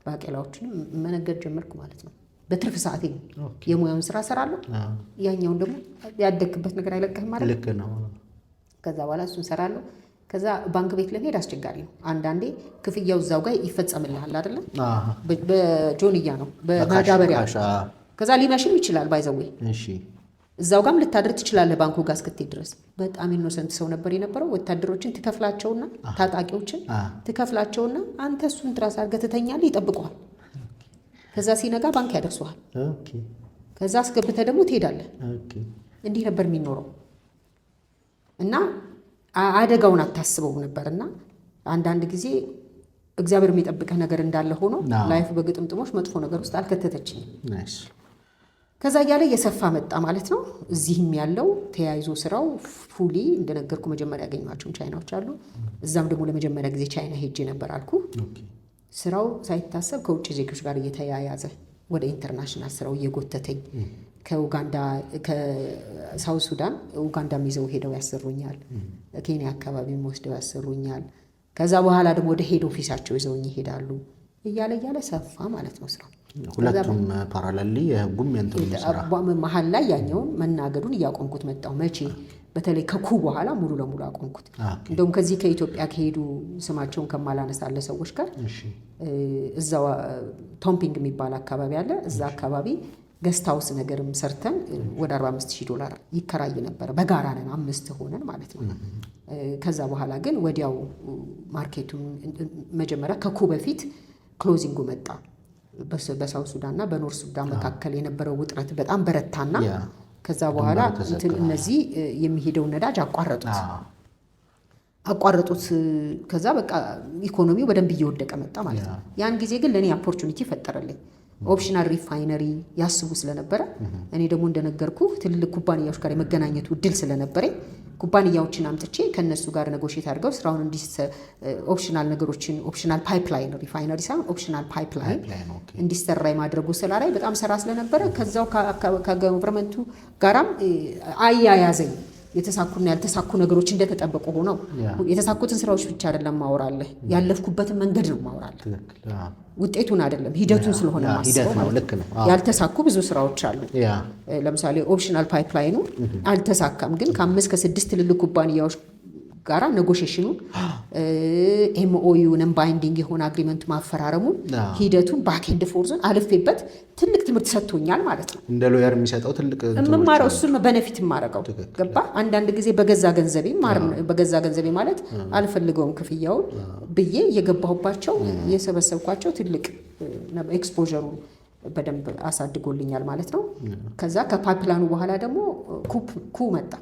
B: ባቄላዎችን መነገድ ጀመርኩ ማለት ነው። በትርፍ ሰዓቴ የሙያውን ስራ እሰራለሁ፣ ያኛውን ደግሞ ያደግክበት ነገር አይለቅህም ማለት ነው። ከዛ በኋላ እሱን እሰራለሁ። ከዛ ባንክ ቤት ለመሄድ አስቸጋሪ ነው። አንዳንዴ ክፍያው እዛው ጋር ይፈጸምልሃል አይደለም፣ በጆንያ ነው በማዳበሪያ። ከዛ ሊመሽም ይችላል ባይዘዌ እዛው ጋርም ልታድር ትችላለህ ባንኩ ጋር እስክትሄድ ድረስ። በጣም ኢኖሰንት ሰው ነበር የነበረው። ወታደሮችን ትከፍላቸውና ታጣቂዎችን ትከፍላቸውና አንተ እሱን ትራስ አድርገህ ትተኛለህ፣ ይጠብቀዋል። ከዛ ሲነጋ ባንክ ያደርሱሃል። ከዛ አስገብተህ ደግሞ ትሄዳለህ። እንዲህ ነበር የሚኖረው እና አደጋውን አታስበው ነበርና አንዳንድ ጊዜ እግዚአብሔር የሚጠብቀህ ነገር እንዳለ ሆኖ ላይፍ በግጥምጥሞች መጥፎ ነገር ውስጥ አልከተተችኝም። ከዛ እያለ የሰፋ መጣ ማለት ነው። እዚህም ያለው ተያይዞ ስራው ፉሊ እንደነገርኩ መጀመሪያ ያገኟቸውን ቻይናዎች አሉ። እዛም ደግሞ ለመጀመሪያ ጊዜ ቻይና ሄጄ ነበር አልኩ። ስራው ሳይታሰብ ከውጭ ዜጎች ጋር እየተያያዘ ወደ ኢንተርናሽናል ስራው እየጎተተኝ ከኡጋንዳ ከሳውት ሱዳን ኡጋንዳም ይዘው ሄደው ያሰሩኛል። ኬንያ አካባቢም ወስደው ያሰሩኛል። ከዛ በኋላ ደግሞ ወደ ሄድ ኦፊሳቸው ይዘውኝ ይሄዳሉ። እያለ ሰፋ ማለት ነው ስራው።
A: ሁለቱም ፓራሌሊ የህጉም ያንተም
B: መሀል ላይ ያኛውን መናገዱን እያቆምኩት መጣው። መቼ በተለይ ከኩ በኋላ ሙሉ ለሙሉ አቆምኩት። እንደውም ከዚህ ከኢትዮጵያ ከሄዱ ስማቸውን ከማላነሳለ ሰዎች ጋር እዛው ቶምፒንግ የሚባል አካባቢ አለ። እዛ አካባቢ ገስት ሃውስ ነገርም ሰርተን ወደ $45,000 ይከራይ ነበር። በጋራ ነን 5 ሆነን ማለት ነው። ከዛ በኋላ ግን ወዲያው ማርኬቱን መጀመሪያ ከኩ በፊት ክሎዚንጉ መጣ። በሳውት ሱዳንና በኖርዝ ሱዳን መካከል የነበረው ውጥረት በጣም በረታና ከዛ በኋላ እነዚህ የሚሄደው ነዳጅ አቋረጡት። ከዛ በቃ ኢኮኖሚው በደንብ እየወደቀ መጣ ማለት ነው። ያን ጊዜ ግን ለእኔ ኦፖርቹኒቲ ፈጠረልኝ። ኦፕሽናል ሪፋይነሪ ያስቡ ስለነበረ እኔ ደግሞ እንደነገርኩ ትልልቅ ኩባንያዎች ጋር የመገናኘቱ እድል ስለነበረኝ ኩባንያዎችን አምጥቼ ከነሱ ጋር ኔጎሽየት አድርገው ስራውን ኦፕሽናል ነገሮችን ፓይፕላይን ሪፋይነሪ ሳይሆን ኦፕሽናል ፓይፕላይን እንዲሰራ የማድረጉ ስራ ላይ በጣም ሰራ ስለነበረ ከዛው ከገቨርንመንቱ ጋራም አያያዘኝ። የተሳኩና ያልተሳኩ ነገሮች እንደተጠበቁ ሆነው የተሳኩትን ስራዎች ብቻ አይደለም ማወራለህ፣ ያለፍኩበትን መንገድ ነው ማወራለህ። ውጤቱን አይደለም ሂደቱን ስለሆነ ማስበው። ያልተሳኩ ብዙ ስራዎች አሉ። ለምሳሌ ኦፕሽናል ፓይፕላይኑ አልተሳካም፣ ግን ከ5 ከ6 ትልልቅ ኩባንያዎች ጋራ ኔጎሽዬሽኑ ኤምኦዩንም ባይንዲንግ የሆነ አግሪመንት ማፈራረሙ ሂደቱን ባክ ኤንድ ፎርዙን አልፌበት ትልቅ ትምህርት ሰጥቶኛል ማለት ነው።
A: እንደ ሎየር የሚሰጠው ትልቅ
B: የምማረው እሱን በነፊት የማረገው ገባ። አንዳንድ ጊዜ በገዛ ገንዘቤ ማለት አልፈልገውም ክፍያውን ብዬ የገባሁባቸው የሰበሰብኳቸው ትልቅ ኤክስፖዠሩ በደንብ አሳድጎልኛል ማለት ነው። ከዛ ከፓይፕላኑ በኋላ ደግሞ ኩ መጣ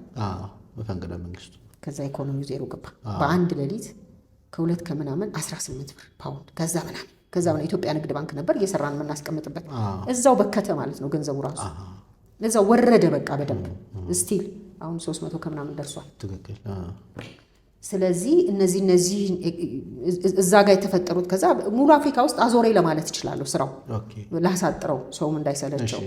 A: መፈንቅለ መንግስቱ።
B: ከዛ ኢኮኖሚው ዜሮ ገባ። በአንድ ሌሊት ከ2 ከምናምን 18 ብር ፓውንድ ከዛ ምናምን ኢትዮጵያ ንግድ ባንክ ነበር እየሰራን የምናስቀምጥበት። እዛው በከተ ማለት ነው ገንዘቡ ራሱ እዛው ወረደ በቃ በደንብ ስቲል አሁን 300 ከምናምን ደርሷል።
A: ትክክል።
B: ስለዚህ እነዚህ እዛ ጋር የተፈጠሩት ከዛ ሙሉ አፍሪካ ውስጥ አዞሬ ለማለት እችላለሁ። ስራው ላሳጥረው ሰውም እንዳይሰለቸው።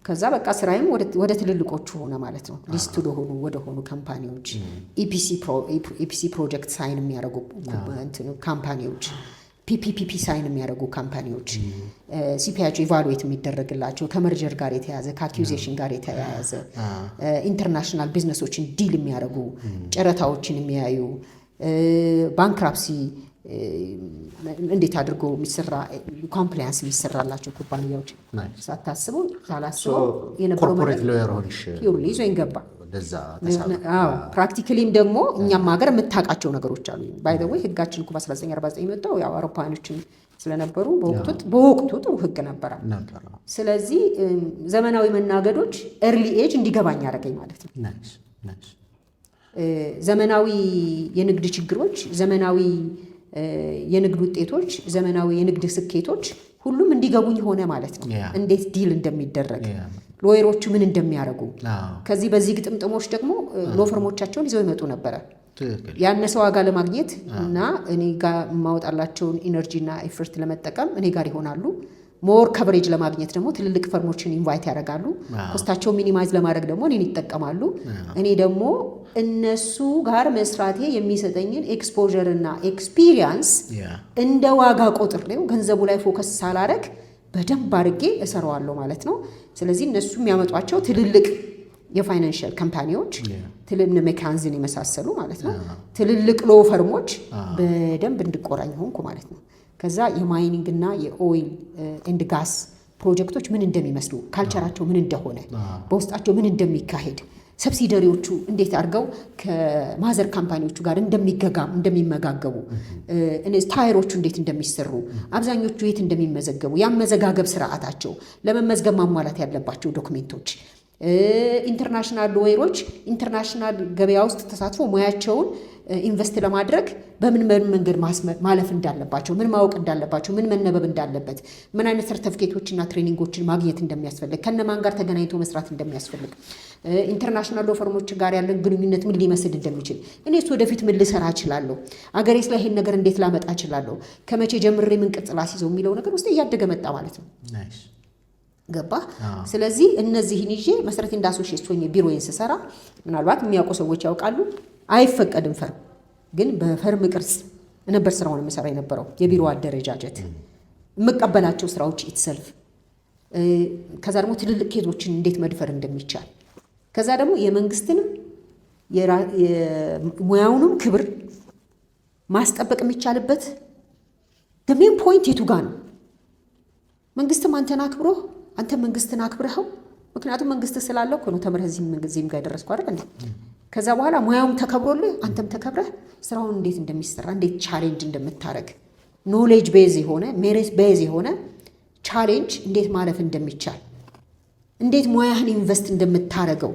B: ከዛ በቃ ስራዬም ወደ ትልልቆቹ ሆነ ማለት ነው። ሊስት ወደ ሆኑ ካምፓኒዎች ኢፒሲ ፕሮጀክት ሳይን የሚያደርጉ ካምፓኒዎች፣ ፒፒፒ ሳይን የሚያደርጉ ካምፓኒዎች፣ ሲፒያቸው ኢቫሉዌት የሚደረግላቸው ከመርጀር ጋር የተያዘ ከአኪዜሽን ጋር የተያያዘ ኢንተርናሽናል ቢዝነሶችን ዲል የሚያደርጉ ጨረታዎችን የሚያዩ ባንክራፕሲ እንዴት አድርጎ የሚሰራ ኮምፕላያንስ የሚሰራላቸው ኩባንያዎች ሳታስቡ ሳላስበው የነበረው
A: ኮርፖሬት ሎየር ሆንሽ
B: ፒውርሊ ይዞኝ ገባ። ፕራክቲካሊም ደግሞ እኛም ሀገር የምታውቃቸው ነገሮች አሉ። ባይ ዘ ወይ ህጋችን እኮ በ1949 መጣው ያው አውሮፓውያኖችን ስለነበሩ በወቅቱ ጥሩ ህግ ነበረ። ስለዚህ ዘመናዊ መናገዶች ኤርሊ ኤጅ እንዲገባኝ ያደረገኝ ማለት ነው። ዘመናዊ የንግድ ችግሮች፣ ዘመናዊ የንግድ ውጤቶች፣ ዘመናዊ የንግድ ስኬቶች ሁሉም እንዲገቡኝ ሆነ ማለት ነው። እንዴት ዲል እንደሚደረግ ሎየሮቹ ምን እንደሚያደርጉ ከዚህ በዚህ ግጥምጥሞች ደግሞ ሎፈርሞቻቸውን ይዘው ይመጡ ነበረ ያነሰ ዋጋ ለማግኘት እና እኔ ጋር የማወጣላቸውን ኢነርጂና ኤፈርት ለመጠቀም እኔ ጋር ይሆናሉ። ሞር ከቨሬጅ ለማግኘት ደግሞ ትልልቅ ፈርሞችን ኢንቫይት ያደርጋሉ። ኮስታቸው ሚኒማይዝ ለማድረግ ደግሞ እኔን ይጠቀማሉ። እኔ ደግሞ እነሱ ጋር መስራቴ የሚሰጠኝን ኤክስፖዠር እና ኤክስፒሪየንስ እንደ ዋጋ ቆጥሬው ገንዘቡ ላይ ፎከስ ሳላረግ በደንብ አድርጌ እሰራዋለሁ ማለት ነው። ስለዚህ እነሱ የሚያመጧቸው ትልልቅ የፋይናንሻል ካምፓኒዎች ትልልቅ ሜካንዝን የመሳሰሉ ማለት ነው ትልልቅ ሎ ፈርሞች በደንብ እንድቆራኝ ሆንኩ ማለት ነው። ከዛ የማይኒንግ እና የኦይል ኤንድ ጋስ ፕሮጀክቶች ምን እንደሚመስሉ ካልቸራቸው ምን እንደሆነ በውስጣቸው ምን እንደሚካሄድ ሰብሲደሪዎቹ እንዴት አድርገው ከማዘር ካምፓኒዎቹ ጋር እንደሚመጋገቡ ታይሮቹ እንዴት እንደሚሰሩ አብዛኞቹ የት እንደሚመዘገቡ ያመዘጋገብ ስርዓታቸው ለመመዝገብ ማሟላት ያለባቸው ዶክሜንቶች ኢንተርናሽናል ሎየሮች ኢንተርናሽናል ገበያ ውስጥ ተሳትፎ ሙያቸውን ኢንቨስት ለማድረግ በምን መንገድ ማለፍ እንዳለባቸው ምን ማወቅ እንዳለባቸው ምን መነበብ እንዳለበት ምን አይነት ሰርቲፊኬቶችና ትሬኒንጎችን ማግኘት እንደሚያስፈልግ ከነማን ጋር ተገናኝቶ መስራት እንደሚያስፈልግ ኢንተርናሽናል ሎፈርሞች ጋር ያለን ግንኙነት ምን ሊመስል እንደሚችል እኔስ ወደፊት ምን ልሰራ እችላለሁ አገሬስ ላይ ይሄን ነገር እንዴት ላመጣ እችላለሁ ከመቼ ጀምሬ ምን ቅጽል አስይዘው የሚለው ነገር ውስጥ እያደገ መጣ ማለት ነው። ገባ። ስለዚህ እነዚህን ይዤ መሰረት እንዳሶሺየት ሆኜ ቢሮዬን ስሰራ ምናልባት የሚያውቁ ሰዎች ያውቃሉ። አይፈቀድም ፈርም ግን በፈርም ቅርጽ ነበር ስራውን የምሰራ የነበረው የቢሮ አደረጃጀት የምቀበላቸው ስራዎች ኢትሰልፍ ከዛ ደግሞ ትልልቅ ኬዞችን እንዴት መድፈር እንደሚቻል ከዛ ደግሞ የመንግስትንም የሙያውንም ክብር ማስጠበቅ የሚቻልበት ሜን ፖይንት የቱ ጋር ነው? መንግስትም አንተን አክብሮ አንተ መንግስትን አክብረኸው ምክንያቱም መንግስት ስላለው እኮ ነው ተምረህ እዚህም ጋር ደረስኩ አይደል እንዴ? ከዛ በኋላ ሙያውም ተከብሮልህ አንተም ተከብረህ ስራውን እንዴት እንደሚሰራ እንዴት ቻሌንጅ እንደምታረግ ኖሌጅ ቤዝ የሆነ ሜሪት ቤዝ የሆነ ቻሌንጅ እንዴት ማለፍ እንደሚቻል እንዴት ሙያህን ኢንቨስት እንደምታረገው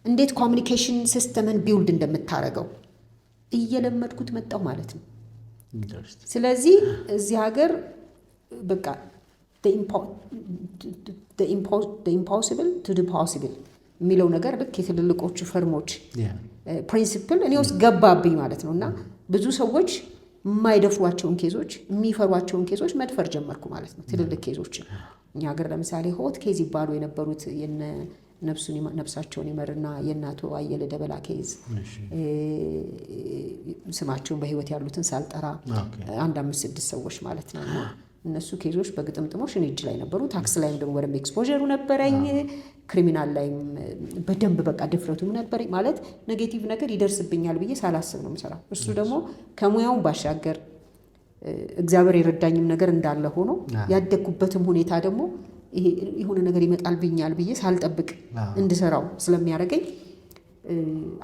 B: እንዴት ኮሚኒኬሽን ሲስተምን ቢውልድ እንደምታረገው እየለመድኩት መጣው ማለት ነው። ስለዚህ እዚህ ሀገር በቃ the impossible to the possible የሚለው ነገር ልክ የትልልቆቹ ፈርሞች ፕሪንሲፕል እኔ ውስጥ ገባብኝ ማለት ነው። እና ብዙ ሰዎች የማይደፍሯቸውን ኬዞች የሚፈሯቸውን ኬዞች መድፈር ጀመርኩ ማለት ነው። ትልልቅ ኬዞችን እኛ ሀገር ለምሳሌ ሆት ኬዝ ይባሉ የነበሩት ነፍሳቸውን ይመርና የእናቶ አየለ ደበላ ኬዝ ስማቸውን በህይወት ያሉትን ሳልጠራ 1-5-6 ሰዎች ማለት ነው። እነሱ ኬዞች በግጥምጥሞሽ እኔ እጅ ላይ ነበሩ። ታክስ ላይም ደግሞ ወደ ኤክስፖዠሩ ነበረኝ። ክሪሚናል ላይም በደንብ በቃ ድፍረቱም ነበረኝ። ማለት ኔጌቲቭ ነገር ይደርስብኛል ብዬ ሳላስብ ነው የምሰራው። እሱ ደግሞ ከሙያውን ባሻገር እግዚአብሔር የረዳኝም ነገር እንዳለ ሆኖ ያደግኩበትም ሁኔታ ደግሞ ይሄ የሆነ ነገር ይመጣልብኛል ብዬ ሳልጠብቅ እንድሰራው ስለሚያደርገኝ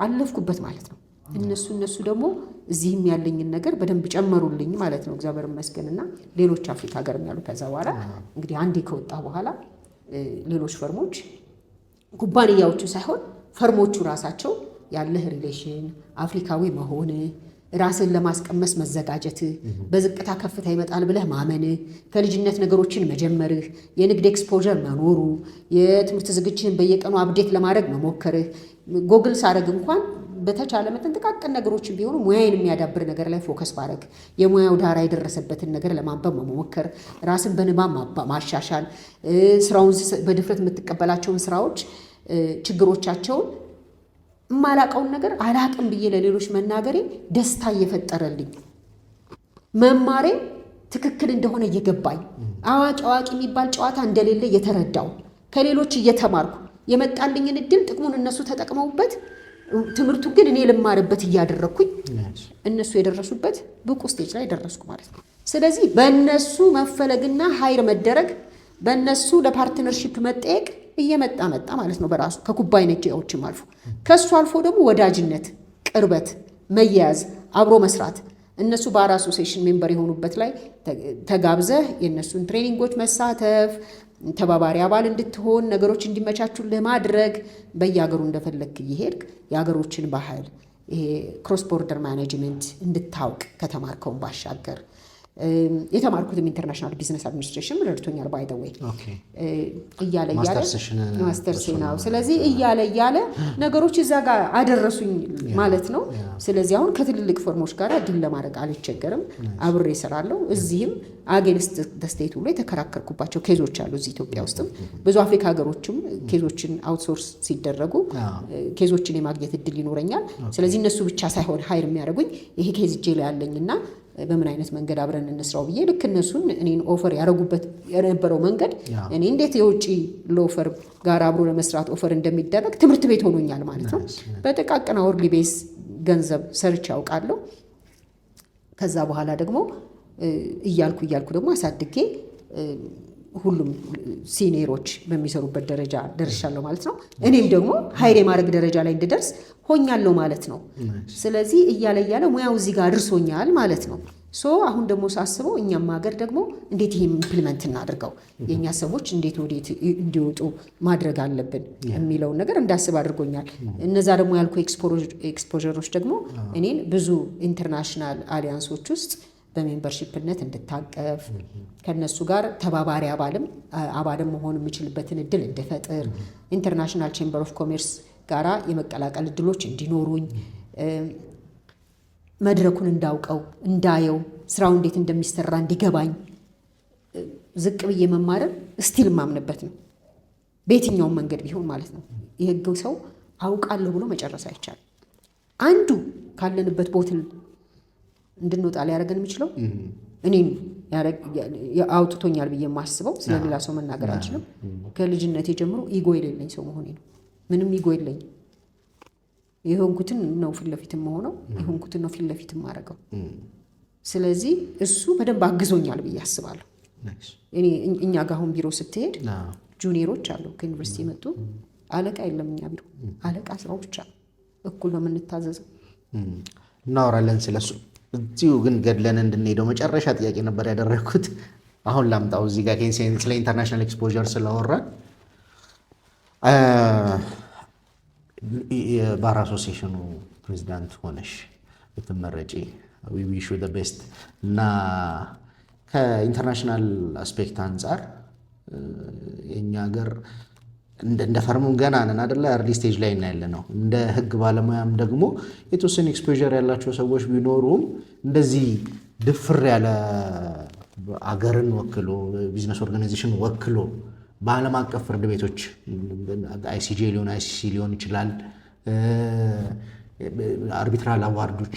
B: አለፍኩበት ማለት ነው። እነሱ ደግሞ እዚህም ያለኝን ነገር በደንብ ጨመሩልኝ ማለት ነው። እግዚአብሔር ይመስገንና ሌሎች አፍሪካ ሀገርም ያሉ ከዛ በኋላ እንግዲህ አንዴ ከወጣ በኋላ ሌሎች ፈርሞች ኩባንያዎቹ ሳይሆን ፈርሞቹ ራሳቸው ያለህ ሪሌሽን አፍሪካዊ መሆን ራስን ለማስቀመስ መዘጋጀት በዝቅታ ከፍታ ይመጣል ብለህ ማመን ከልጅነት ነገሮችን መጀመርህ የንግድ ኤክስፖዠር መኖሩ የትምህርት ዝግጅትን በየቀኑ አፕዴት ለማድረግ መሞከርህ ጎግል ሳረግ እንኳን በተቻለ መጠን ጥቃቅን ነገሮችን ቢሆኑ ሙያዬን የሚያዳብር ነገር ላይ ፎከስ ባረግ የሙያው ዳራ የደረሰበትን ነገር ለማንበብ መሞከር ራስን በንባብ ማሻሻል ስራውን በድፍረት የምትቀበላቸውን ስራዎች ችግሮቻቸውን የማላቀውን ነገር አላቅም ብዬ ለሌሎች መናገሬ ደስታ እየፈጠረልኝ መማሬ ትክክል እንደሆነ እየገባኝ አዋቂ የሚባል ጨዋታ እንደሌለ እየተረዳው ከሌሎች እየተማርኩ የመጣልኝን እድል ጥቅሙን እነሱ ተጠቅመውበት ትምህርቱ ግን እኔ ልማርበት እያደረኩኝ እነሱ የደረሱበት ብቁ ስቴጅ ላይ ደረስኩ ማለት ነው። ስለዚህ በእነሱ መፈለግና ሀይር መደረግ በእነሱ ለፓርትነርሺፕ መጠየቅ እየመጣ መጣ ማለት ነው። በራሱ ከኩባንያዎችም አልፎ ከሱ አልፎ ደግሞ ወዳጅነት፣ ቅርበት፣ መያያዝ፣ አብሮ መስራት እነሱ ባር አሶሲዬሽን ሜምበር የሆኑበት ላይ ተጋብዘህ የእነሱን ትሬኒንጎች መሳተፍ፣ ተባባሪ አባል እንድትሆን ነገሮች እንዲመቻቹልህ ማድረግ፣ በየሀገሩ እንደፈለግክ እየሄድክ የሀገሮችን ባህል ይሄ ክሮስ ቦርደር ማኔጅመንት እንድታውቅ ከተማርከውን ባሻገር የተማርኩትም ኢንተርናሽናል ቢዝነስ አድሚኒስትሬሽን ረድቶኛል። ባይ ዘ ዌይ እያለ ማስተርስ ነው። ስለዚህ እያለ ነገሮች እዛ ጋር አደረሱኝ ማለት ነው። ስለዚህ አሁን ከትልልቅ ፈርሞች ጋር ዲል ለማድረግ አልቸገርም፣ አብሬ እሰራለሁ። እዚህም አጌንስት ስቴቱ ላይ የተከራከርኩባቸው ኬዞች አሉ። እዚህ ኢትዮጵያ ውስጥም ብዙ አፍሪካ ሀገሮችም ኬዞችን አውትሶርስ ሲደረጉ ኬዞችን የማግኘት እድል ይኖረኛል። ስለዚህ እነሱ ብቻ ሳይሆን ሀይር የሚያደርጉኝ ይሄ ኬዝ እጄ ላይ ያለኝና በምን አይነት መንገድ አብረን እንስራው ብዬ ልክ እነሱን እኔን ኦፈር ያደረጉበት የነበረው መንገድ እኔ እንዴት የውጭ ሎፈር ጋር አብሮ ለመስራት ኦፈር እንደሚደረግ ትምህርት ቤት ሆኖኛል ማለት ነው። በጥቃቅና ወርሊ ቤዝ ገንዘብ ሰርች ያውቃለሁ። ከዛ በኋላ ደግሞ እያልኩ ደግሞ አሳድጌ ሁሉም ሲኒየሮች በሚሰሩበት ደረጃ ደርሻለሁ ማለት ነው። እኔም ደግሞ ሀይር የማድረግ ደረጃ ላይ እንድደርስ ሆኛለሁ ማለት ነው። ስለዚህ እያለ ሙያው እዚህ ጋር አድርሶኛል ማለት ነው። አሁን ደግሞ ሳስበው እኛም ሀገር ደግሞ እንዴት ይሄን ኢምፕሊመንት እናድርገው፣ የእኛ ሰዎች እንዴት ወዴት እንዲወጡ ማድረግ አለብን የሚለውን ነገር እንዳስብ አድርጎኛል። እነዛ ደግሞ ያልኩ ኤክስፖዠሮች ደግሞ እኔን ብዙ ኢንተርናሽናል አሊያንሶች ውስጥ በሜምበርሺፕነት እንድታቀፍ ከነሱ ጋር ተባባሪ አባልም መሆን የምችልበትን እድል እንድፈጥር ኢንተርናሽናል ቼምበር ኦፍ ኮሜርስ ጋራ የመቀላቀል እድሎች እንዲኖሩኝ መድረኩን እንዳውቀው እንዳየው ስራው እንዴት እንደሚሰራ እንዲገባኝ ዝቅ ብዬ መማረር ስቲል ማምንበት ነው። በየትኛውም መንገድ ቢሆን ማለት ነው። የህግ ሰው አውቃለሁ ብሎ መጨረስ አይቻልም። አንዱ ካለንበት ቦትል እንድንወጣ ሊያደርገን የሚችለው እኔን አውጥቶኛል ብዬ የማስበው ስለሌላ ሰው መናገር አልችልም። ከልጅነቴ ጀምሮ ኢጎ የሌለኝ ሰው መሆኔ ነው። ምንም ኢጎ የለኝም። የሆንኩትን ነው ፊት ለፊት የምሆነው፣ የሆንኩትን ነው ፊት ለፊት የማደርገው። ስለዚህ እሱ በደንብ አግዞኛል ብዬ አስባለሁ። እኛ ጋር አሁን ቢሮ ስትሄድ ጁኒየሮች አሉ ከዩኒቨርሲቲ የመጡ አለቃ የለም እኛ ቢሮ። አለቃ ስራው ብቻ እኩል ነው የምንታዘዘው።
A: እናወራለን ስለሱ እዚሁ ግን ገድለን እንድንሄደው መጨረሻ ጥያቄ ነበር ያደረግኩት። አሁን ላምጣው እዚህ ጋር ስለ ኢንተርናሽናል ኤክስፖዠር ስለወራን የባር አሶሲዬሽኑ ፕሬዚዳንት ሆነሽ ብትመረጪ ዊ ዊሽ ዩ ዘ ቤስት እና ከኢንተርናሽናል አስፔክት አንጻር የእኛ ሀገር እንደ ፈርሙም ገና ነን አደለ? አርሊ ስቴጅ ላይ ያለ ነው። እንደ ህግ ባለሙያም ደግሞ የተወሰነ ኤክስፖዠር ያላቸው ሰዎች ቢኖሩም እንደዚህ ድፍር ያለ አገርን ወክሎ ቢዝነስ ኦርጋናይዜሽን ወክሎ በዓለም አቀፍ ፍርድ ቤቶች አይሲጄ ሊሆን አይሲሲ ሊሆን ይችላል፣ አርቢትራል አዋርዶች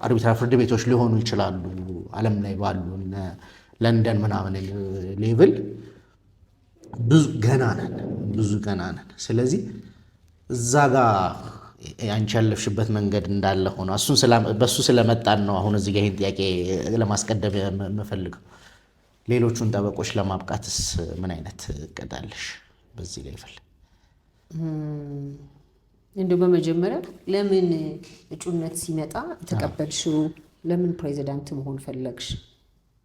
A: አርቢትራል ፍርድ ቤቶች ሊሆኑ ይችላሉ። ዓለም ላይ ባሉ ለንደን ምናምን ሌቭል ብዙ ገና ነን። ስለዚህ እዛ ጋር አንቺ ያለፍሽበት መንገድ እንዳለ ሆኖ በእሱ ስለመጣን ነው አሁን እዚህ ጋር ይህን ጥያቄ ለማስቀደም የምፈልገው። ሌሎቹን ጠበቆች ለማብቃትስ ምን አይነት እቅድ አለሽ በዚህ ላይ ይፈል?
B: እንደው በመጀመሪያ ለምን እጩነት ሲመጣ ተቀበልሽው? ለምን ፕሬዚዳንት መሆን ፈለግሽ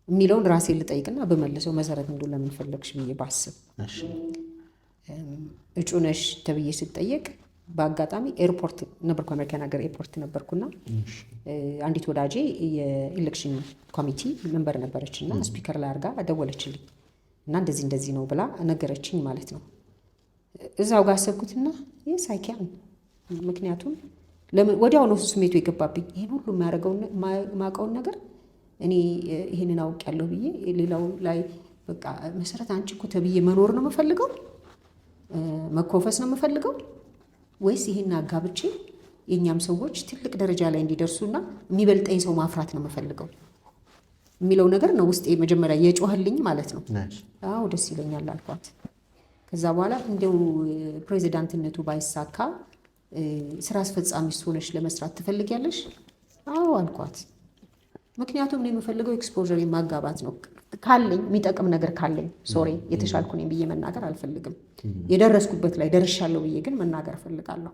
B: የሚለውን ራሴን ልጠይቅና በመለሰው መሰረት እንደው ለምን ፈለግሽ ብዬ ባስብ፣ እጩ ነሽ ተብዬ ስጠየቅ በአጋጣሚ ኤርፖርት ነበርኩ፣ አሜሪካን ሀገር ኤርፖርት ነበርኩና አንዲት ወዳጄ የኢሌክሽን ኮሚቲ መንበር ነበረች እና ስፒከር ላይ አድርጋ ደወለችልኝ እና እንደዚህ ነው ብላ ነገረችኝ ማለት ነው። እዛው ጋር አሰብኩትና ይህ ሳይኪያን ምክንያቱም ወዲያው ነው ስሜቱ የገባብኝ። ይህን ሁሉ የማያውቀውን ነገር እኔ ይህንን አውቅ ያለሁ ብዬ ሌላው ላይ በቃ መሰረት አንቺ እኮ ተብዬ መኖር ነው የምፈልገው፣ መኮፈስ ነው የምፈልገው ወይስ ይህን አጋብቼ የእኛም ሰዎች ትልቅ ደረጃ ላይ እንዲደርሱና የሚበልጠኝ ሰው ማፍራት ነው የምፈልገው የሚለው ነገር ነው ውስጤ መጀመሪያ የጮህልኝ ማለት ነው። አዎ ደስ ይለኛል አልኳት። ከዛ በኋላ እንደው ፕሬዚዳንትነቱ ባይሳካ ስራ አስፈጻሚ ሆነሽ ለመስራት ትፈልጊያለሽ? አዎ አልኳት። ምክንያቱም እኔ የምፈልገው ኤክስፖዠር ማጋባት ነው። ካለኝ የሚጠቅም ነገር ካለኝ ሶሪ የተሻልኩ ነኝ ብዬ መናገር አልፈልግም። የደረስኩበት ላይ ደርሻለሁ ብዬ ግን መናገር እፈልጋለሁ።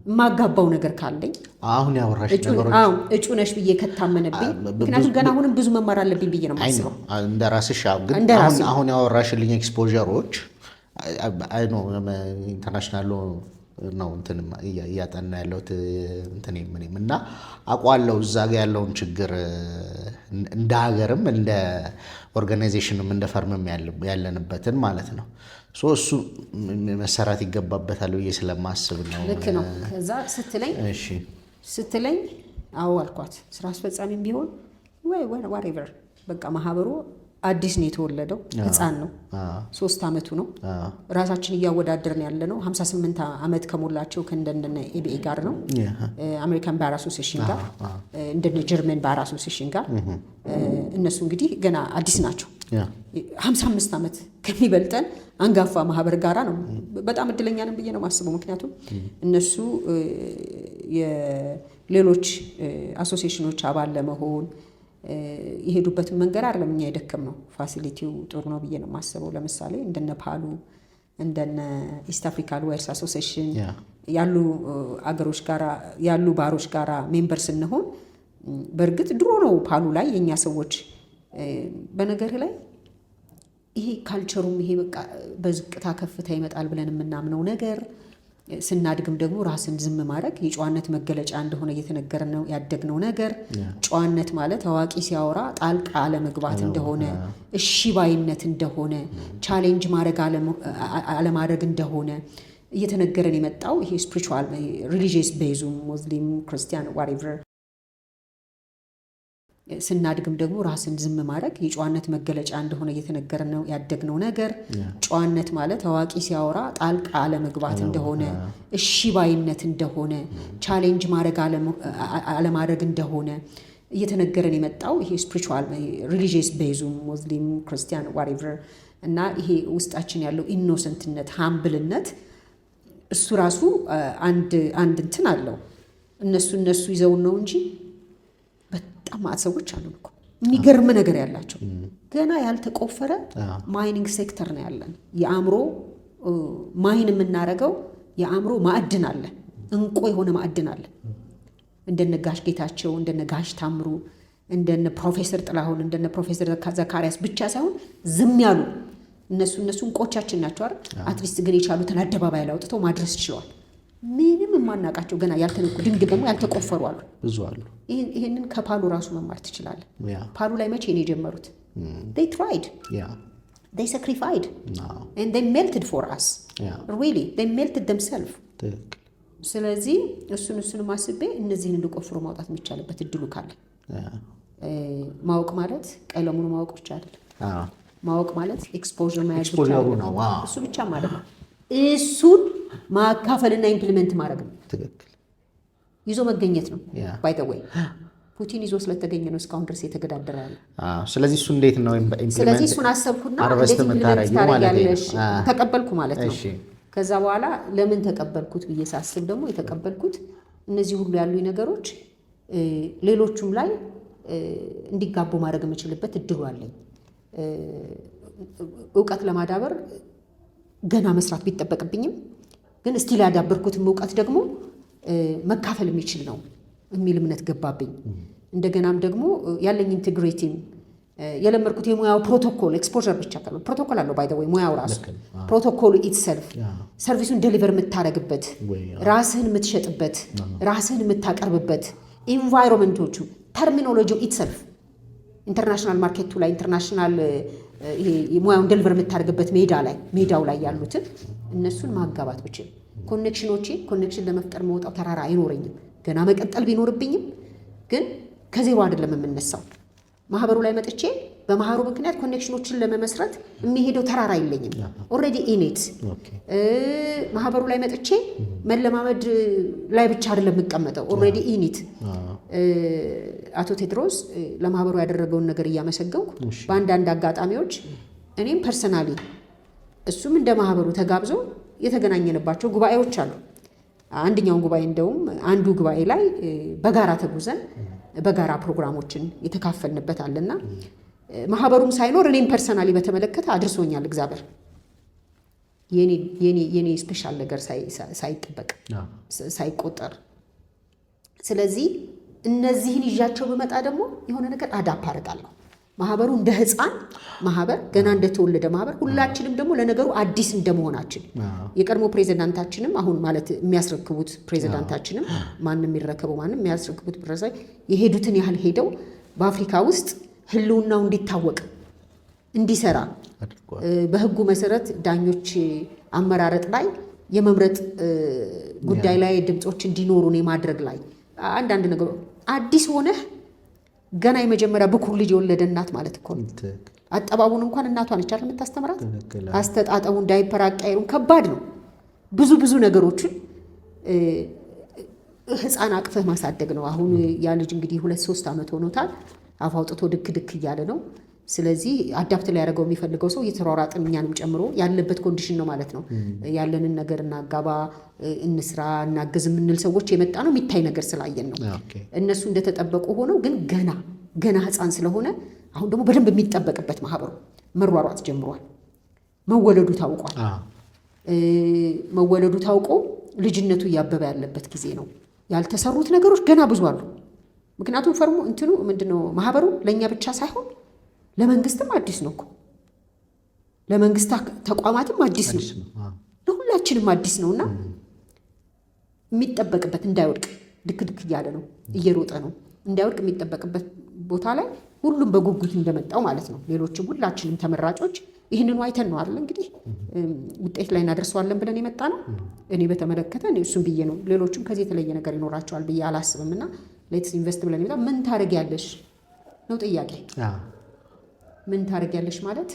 B: የማጋባው ነገር ካለኝ
A: አሁን ያወራሽ ነገሮች
B: እጩ ነሽ ብዬ ከታመነብኝ፣ ምክንያቱም ገና አሁንም ብዙ መማር አለብኝ ብዬ ነው የማስበው።
A: እንደ ራስሽ ግን አሁን ያወራሽልኝ ኤክስፖዠሮች አይ ኖ ኢንተርናሽናል ነው እንትን እያጠና ያለሁት ምንም እና አውቃለሁ እዛ ጋር ያለውን ችግር እንደ ሀገርም እንደ ኦርጋናይዜሽንም እንደ ፈርምም ያለንበትን ማለት ነው። እሱ መሰራት ይገባበታል ብዬ ስለማስብ ነው።
B: ልክ ነው። ከዛ ስትለኝ አዎ አልኳት። ስራ አስፈጻሚም ቢሆን ወይ ዋትኤቨር በቃ ማህበሩ አዲስ ነው የተወለደው፣ ህፃን ነው፣ 3 ዓመቱ ነው። ራሳችን እያወዳደርን ያለ ነው 58 ዓመት ከሞላቸው ከእንደነ ኤቢኤ ጋር ነው፣ አሜሪካን ባር አሶሲዬሽን ጋር፣ እንደነ ጀርመን ባር አሶሲዬሽን ጋር። እነሱ እንግዲህ ገና አዲስ ናቸው። 55 ዓመት ከሚበልጠን አንጋፋ ማህበር ጋራ ነው። በጣም እድለኛ ነን ብዬ ነው የማስበው። ምክንያቱም እነሱ የሌሎች አሶሲዬሽኖች አባል ለመሆን የሄዱበትን መንገድ አይደለም እኛ የደከም ነው። ፋሲሊቲው ጥሩ ነው ብዬ ነው የማስበው። ለምሳሌ እንደነ ፓሉ እንደነ ኢስት አፍሪካ ሎየርስ አሶሲዬሽን ያሉ አገሮች ጋራ ያሉ ባሮች ጋራ ሜምበር ስንሆን በእርግጥ ድሮ ነው ፓሉ ላይ የኛ ሰዎች በነገር ላይ ይሄ ካልቸሩም ይሄ በቃ በዝቅታ ከፍታ ይመጣል ብለን የምናምነው ነገር ስናድግም ደግሞ ራስን ዝም ማድረግ የጨዋነት መገለጫ እንደሆነ እየተነገረ ነው ያደግነው ነገር። ጨዋነት ማለት አዋቂ ሲያወራ ጣልቃ አለመግባት እንደሆነ፣ እሺ ባይነት እንደሆነ፣ ቻሌንጅ ማድረግ አለማድረግ እንደሆነ እየተነገረን የመጣው ይሄ ስፒሪቹዋል ሪሊጂየስ ቤዙ ሙስሊም ክርስቲያን ዋትኤቨር ስናድግም ደግሞ ራስን ዝም ማድረግ የጨዋነት መገለጫ እንደሆነ እየተነገረ ነው ያደግነው ነገር። ጨዋነት ማለት አዋቂ ሲያወራ ጣልቃ አለመግባት እንደሆነ፣ እሺ ባይነት እንደሆነ፣ ቻሌንጅ ማድረግ አለማድረግ እንደሆነ እየተነገረን የመጣው ይሄ ስፒሪቹዋል ሪሊጂየስ ቤዙ ሙስሊም ክርስቲያን ዋትኤቨር እና ይሄ ውስጣችን ያለው ኢኖሰንትነት ሃምብልነት እሱ ራሱ አንድ እንትን አለው። እነሱ ይዘውን ነው እንጂ በጣም ሰዎች አሉ እኮ የሚገርም ነገር ያላቸው ገና ያልተቆፈረ ማይኒንግ ሴክተር ነው ያለን። የአእምሮ ማይን የምናደርገው የአእምሮ ማዕድን አለ፣ እንቁ የሆነ ማዕድን አለ። እንደነ ጋሽ ጌታቸው እንደነ ጋሽ ታምሩ እንደነ ፕሮፌሰር ጥላሁን እንደነ ፕሮፌሰር ዘካሪያስ ብቻ ሳይሆን ዝም ያሉ እነሱ እንቆቻችን ናቸው አይደል? አትሊስት ግን የቻሉትን አደባባይ ላይ አውጥተው ማድረስ ችለዋል። ምንም የማናውቃቸው ገና ያልተነኩ ድንግል ደግሞ ያልተቆፈሩ አሉ፣ ብዙ አሉ። ይሄንን ከፓሉ ራሱ መማር ትችላለን። ፓሉ ላይ መቼ ነው የጀመሩት? they tried, they sacrificed, and they melted for us, really they melted themselves. ስለዚህ እሱን ማስቤ እነዚህን እንድቆፍሩ ማውጣት የሚቻልበት እድሉ ካለ ማወቅ ማለት ቀለሙን ማወቅ ብቻ አይደለም። ማወቅ ማለት ኤክስፖዠር መያዝ ብቻ ነው፣ እሱ ብቻ ማለት ነው። እሱን ማካፈልና ኢምፕሊመንት ማድረግ ነው። ትክክል። ይዞ መገኘት ነው። ባይ ዘ ወይ ፑቲን ይዞ ስለተገኘ ነው እስካሁን ድረስ የተገዳደረ ያለ። ስለዚህ
A: እሱ እንዴት ነው ኢምፕሊመንት?
B: ስለዚህ እሱን አሰብኩና እንዴት ኢምፕሊመንት ታደርጊያለሽ ተቀበልኩ ማለት ነው። ከዛ በኋላ ለምን ተቀበልኩት ብዬ ሳስብ ደግሞ የተቀበልኩት እነዚህ ሁሉ ያሉ ነገሮች ሌሎቹም ላይ እንዲጋቡ ማድረግ የምችልበት እድሉ አለኝ። እውቀት ለማዳበር ገና መስራት ቢጠበቅብኝም ግን እስቲ ያዳበርኩትም እውቀት ደግሞ መካፈል የሚችል ነው የሚል እምነት ገባብኝ። እንደገናም ደግሞ ያለኝ ኢንቴግሪቲም የለመድኩት የሙያው ፕሮቶኮል ኤክስፖዠር ብቻ ካለ ፕሮቶኮል አለው ባይ ዘ ወይ ሙያው ራሱ ፕሮቶኮሉ ኢትሰልፍ ሰርቪሱን ዴሊቨር የምታረግበት ራስህን የምትሸጥበት ራስህን የምታቀርብበት ኢንቫይሮንመንቶቹ ተርሚኖሎጂው ኢትሰልፍ ኢንተርናሽናል ማርኬቱ ላይ ኢንተርናሽናል ይሄ ሙያውን ዴሊቨር የምታደርግበት ሜዳው ላይ ያሉትን እነሱን ማጋባት ብችል ኮኔክሽን ለመፍጠር መውጣው ተራራ አይኖረኝም። ገና መቀጠል ቢኖርብኝም ግን ከዜሮ አይደለም የምነሳው። ማህበሩ ላይ መጥቼ በማህበሩ ምክንያት ኮኔክሽኖችን ለመመስረት የሚሄደው ተራራ የለኝም። ኦልሬዲ ኢኔት ማህበሩ ላይ መጥቼ መለማመድ ላይ ብቻ አይደለም የምቀመጠው። ኦልሬዲ ኢኒት አቶ ቴድሮስ ለማህበሩ ያደረገውን ነገር እያመሰገንኩ በአንዳንድ አጋጣሚዎች እኔም ፐርሰናሊ እሱም እንደ ማህበሩ ተጋብዞ የተገናኘንባቸው ጉባኤዎች አሉ። አንደኛውን ጉባኤ እንደውም አንዱ ጉባኤ ላይ በጋራ ተጉዘን በጋራ ፕሮግራሞችን የተካፈልንበት አለና ማህበሩም ሳይኖር እኔም ፐርሰናሊ በተመለከተ አድርሶኛል እግዚአብሔር የኔ ስፔሻል ነገር ሳይጠበቅ ሳይቆጠር። ስለዚህ እነዚህን ይዣቸው በመጣ ደግሞ የሆነ ነገር አዳፕ አደርጋለሁ። ማህበሩ እንደ ህፃን ማህበር ገና እንደተወለደ ማህበር ሁላችንም ደግሞ ለነገሩ አዲስ እንደመሆናችን የቀድሞ ፕሬዚዳንታችንም አሁን ማለት የሚያስረክቡት ፕሬዚዳንታችንም ማንም የሚረከበው ማንም የሚያስረክቡት ፕሬዚዳንት የሄዱትን ያህል ሄደው በአፍሪካ ውስጥ ህልውናው እንዲታወቅ እንዲሰራ በህጉ መሰረት ዳኞች አመራረጥ ላይ የመምረጥ ጉዳይ ላይ ድምጾች እንዲኖሩን የማድረግ ላይ አንዳንድ ነገር አዲስ ሆነህ ገና የመጀመሪያ ብኩር ልጅ የወለደ እናት ማለት እኮ ነው። አጠባቡን እንኳን እናቷ ነች አይደል የምታስተምራት። አስተጣጠቡን ዳይፐር አቀያየሩን ከባድ ነው። ብዙ ነገሮችን ህፃን አቅፈህ ማሳደግ ነው። አሁን ያ ልጅ እንግዲህ 2-3 ዓመት ሆኖታል። አፍ አውጥቶ ድክ እያለ ነው። ስለዚህ አዳፕት ሊያደርገው የሚፈልገው ሰው እየተሯሯጥን እኛንም ጨምሮ ያለበት ኮንዲሽን ነው ማለት ነው። ያለንን ነገር እናጋባ፣ እንስራ፣ እናግዝ የምንል ሰዎች የመጣ ነው የሚታይ ነገር ስላየን ነው። እነሱ እንደተጠበቁ ሆነው ግን ገና ህፃን ስለሆነ አሁን ደግሞ በደንብ የሚጠበቅበት ማህበሩ መሯሯጥ ጀምሯል። መወለዱ ታውቋል። መወለዱ ታውቆ ልጅነቱ እያበበ ያለበት ጊዜ ነው። ያልተሰሩት ነገሮች ገና ብዙ አሉ። ምክንያቱም ፈርሞ እንትኑ ምንድነው ማህበሩ ለእኛ ብቻ ሳይሆን ለመንግስትም አዲስ ነው እኮ ለመንግስት ተቋማትም አዲስ ነው፣ ለሁላችንም አዲስ ነውና የሚጠበቅበት እንዳይወድቅ ድክ እያለ ነው፣ እየሮጠ ነው። እንዳይወድቅ የሚጠበቅበት ቦታ ላይ ሁሉም በጉጉት እንደመጣው ማለት ነው። ሌሎችም ሁላችንም ተመራጮች ይህንኑ አይተን ነው አይደል እንግዲህ ውጤት ላይ እናደርሰዋለን ብለን የመጣ ነው። እኔ በተመለከተ እሱም ብዬ ነው። ሌሎችም ከዚህ የተለየ ነገር ይኖራቸዋል ብዬ አላስብም። እና ሌትስ ኢንቨስት ብለን ይመጣ ምን ታደርጊያለሽ ነው ጥያቄ። ምን ታደርጊያለሽ ማለት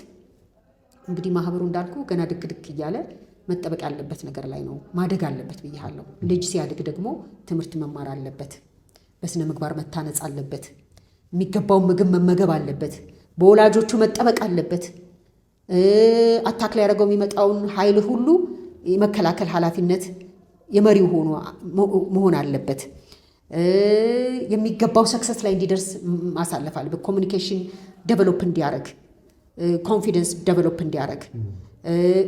B: እንግዲህ ማህበሩ እንዳልኩ ገና ድክ እያለ መጠበቅ ያለበት ነገር ላይ ነው ማደግ አለበት ብያለሁ። ልጅ ሲያድግ ደግሞ ትምህርት መማር አለበት፣ በስነ ምግባር መታነጽ አለበት፣ የሚገባውን ምግብ መመገብ አለበት፣ በወላጆቹ መጠበቅ አለበት። አታክ ላይ ያደረገው የሚመጣውን ኃይል ሁሉ የመከላከል ኃላፊነት የመሪው ሆኖ መሆን አለበት። የሚገባው ሰክሰስ ላይ እንዲደርስ ማሳለፍ አለበት። ኮሚኒኬሽን ዴቨሎፕ እንዲያደርግ፣ ኮንፊደንስ ዴቨሎፕ እንዲያደርግ፣